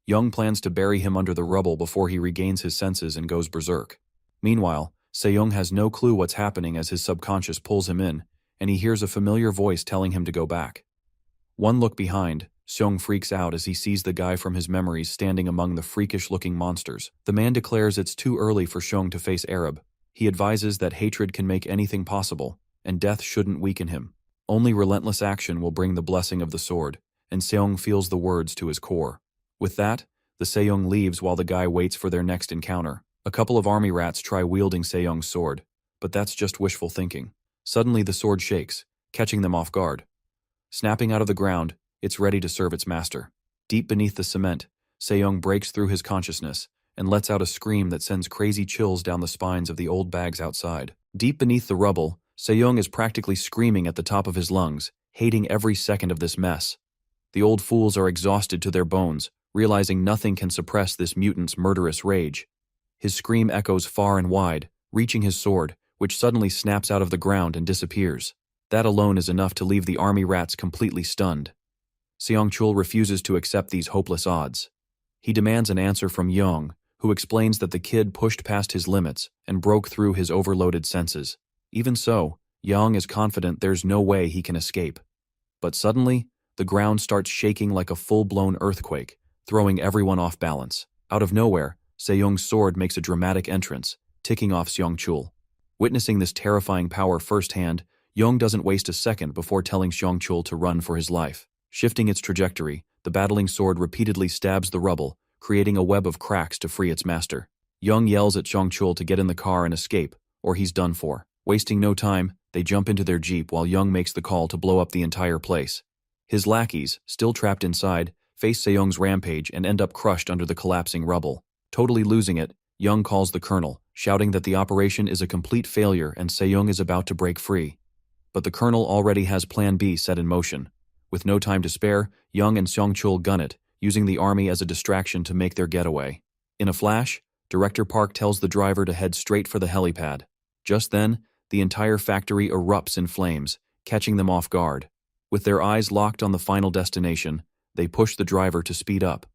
Young plans to bury him under the rubble before he regains his senses and goes berserk. Meanwhile, Se-young has no clue what's happening as his subconscious pulls him in, and he hears a familiar voice telling him to go back. One look behind, Se-young freaks out as he sees the guy from his memories standing among the freakish-looking monsters. The man declares it's too early for Se-young to face Arab. He advises that hatred can make anything possible, and death shouldn't weaken him. Only relentless action will bring the blessing of the sword, and Se-young feels the words to his core. With that, the Se-young leaves while the guy waits for their next encounter. A couple of army rats try wielding Se-young's sword, but that's just wishful thinking. Suddenly the sword shakes, catching them off guard. Snapping out of the ground, it's ready to serve its master. Deep beneath the cement, Se-young breaks through his consciousness and lets out a scream that sends crazy chills down the spines of the old bags outside. Deep beneath the rubble, Se-young is practically screaming at the top of his lungs, hating every second of this mess. The old fools are exhausted to their bones, realizing nothing can suppress this mutant's murderous rage. His scream echoes far and wide, reaching his sword, which suddenly snaps out of the ground and disappears. That alone is enough to leave the army rats completely stunned. Seong-chul refuses to accept these hopeless odds. He demands an answer from Young, who explains that the kid pushed past his limits and broke through his overloaded senses. Even so, Young is confident there's no way he can escape. But suddenly, the ground starts shaking like a full-blown earthquake, throwing everyone off balance. Out of nowhere, Se-young's sword makes a dramatic entrance, ticking off Seong-chul. Witnessing this terrifying power firsthand, Young doesn't waste a second before telling Seong-chul to run for his life. Shifting its trajectory, the battling sword repeatedly stabs the rubble, creating a web of cracks to free its master. Young yells at Seong-chul to get in the car and escape, or he's done for. Wasting no time, they jump into their jeep while Young makes the call to blow up the entire place. His lackeys, still trapped inside, face Se-young's rampage and end up crushed under the collapsing rubble. Totally losing it, Young calls the colonel, shouting that the operation is a complete failure and Se-young is about to break free. But the colonel already has Plan B set in motion. With no time to spare, Young and Seong-chul gun it, using the army as a distraction to make their getaway. In a flash, Director Park tells the driver to head straight for the helipad. Just then, the entire factory erupts in flames, catching them off guard. With their eyes locked on the final destination, they push the driver to speed up.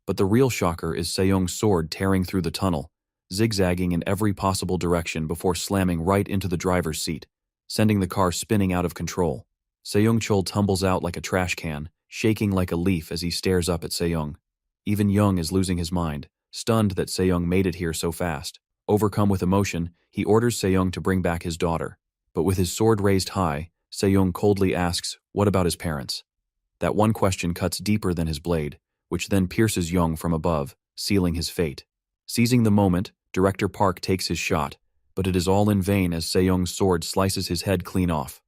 But the real shocker is Se-young's sword tearing through the tunnel, zigzagging in every possible direction before slamming right into the driver's seat, sending the car spinning out of control. Seong-chul tumbles out like a trash can, shaking like a leaf as he stares up at Se-young. Even Young is losing his mind, stunned that Se-young made it here so fast. Overcome with emotion, he orders Se-young to bring back his daughter. But with his sword raised high, Se-young coldly asks, what about his parents? That one question cuts deeper than his blade, which then pierces Young from above, sealing his fate. Seizing the moment, Director Park takes his shot, but it is all in vain as Se-young's sword slices his head clean off.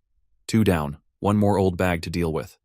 2 down, one more old bag to deal with.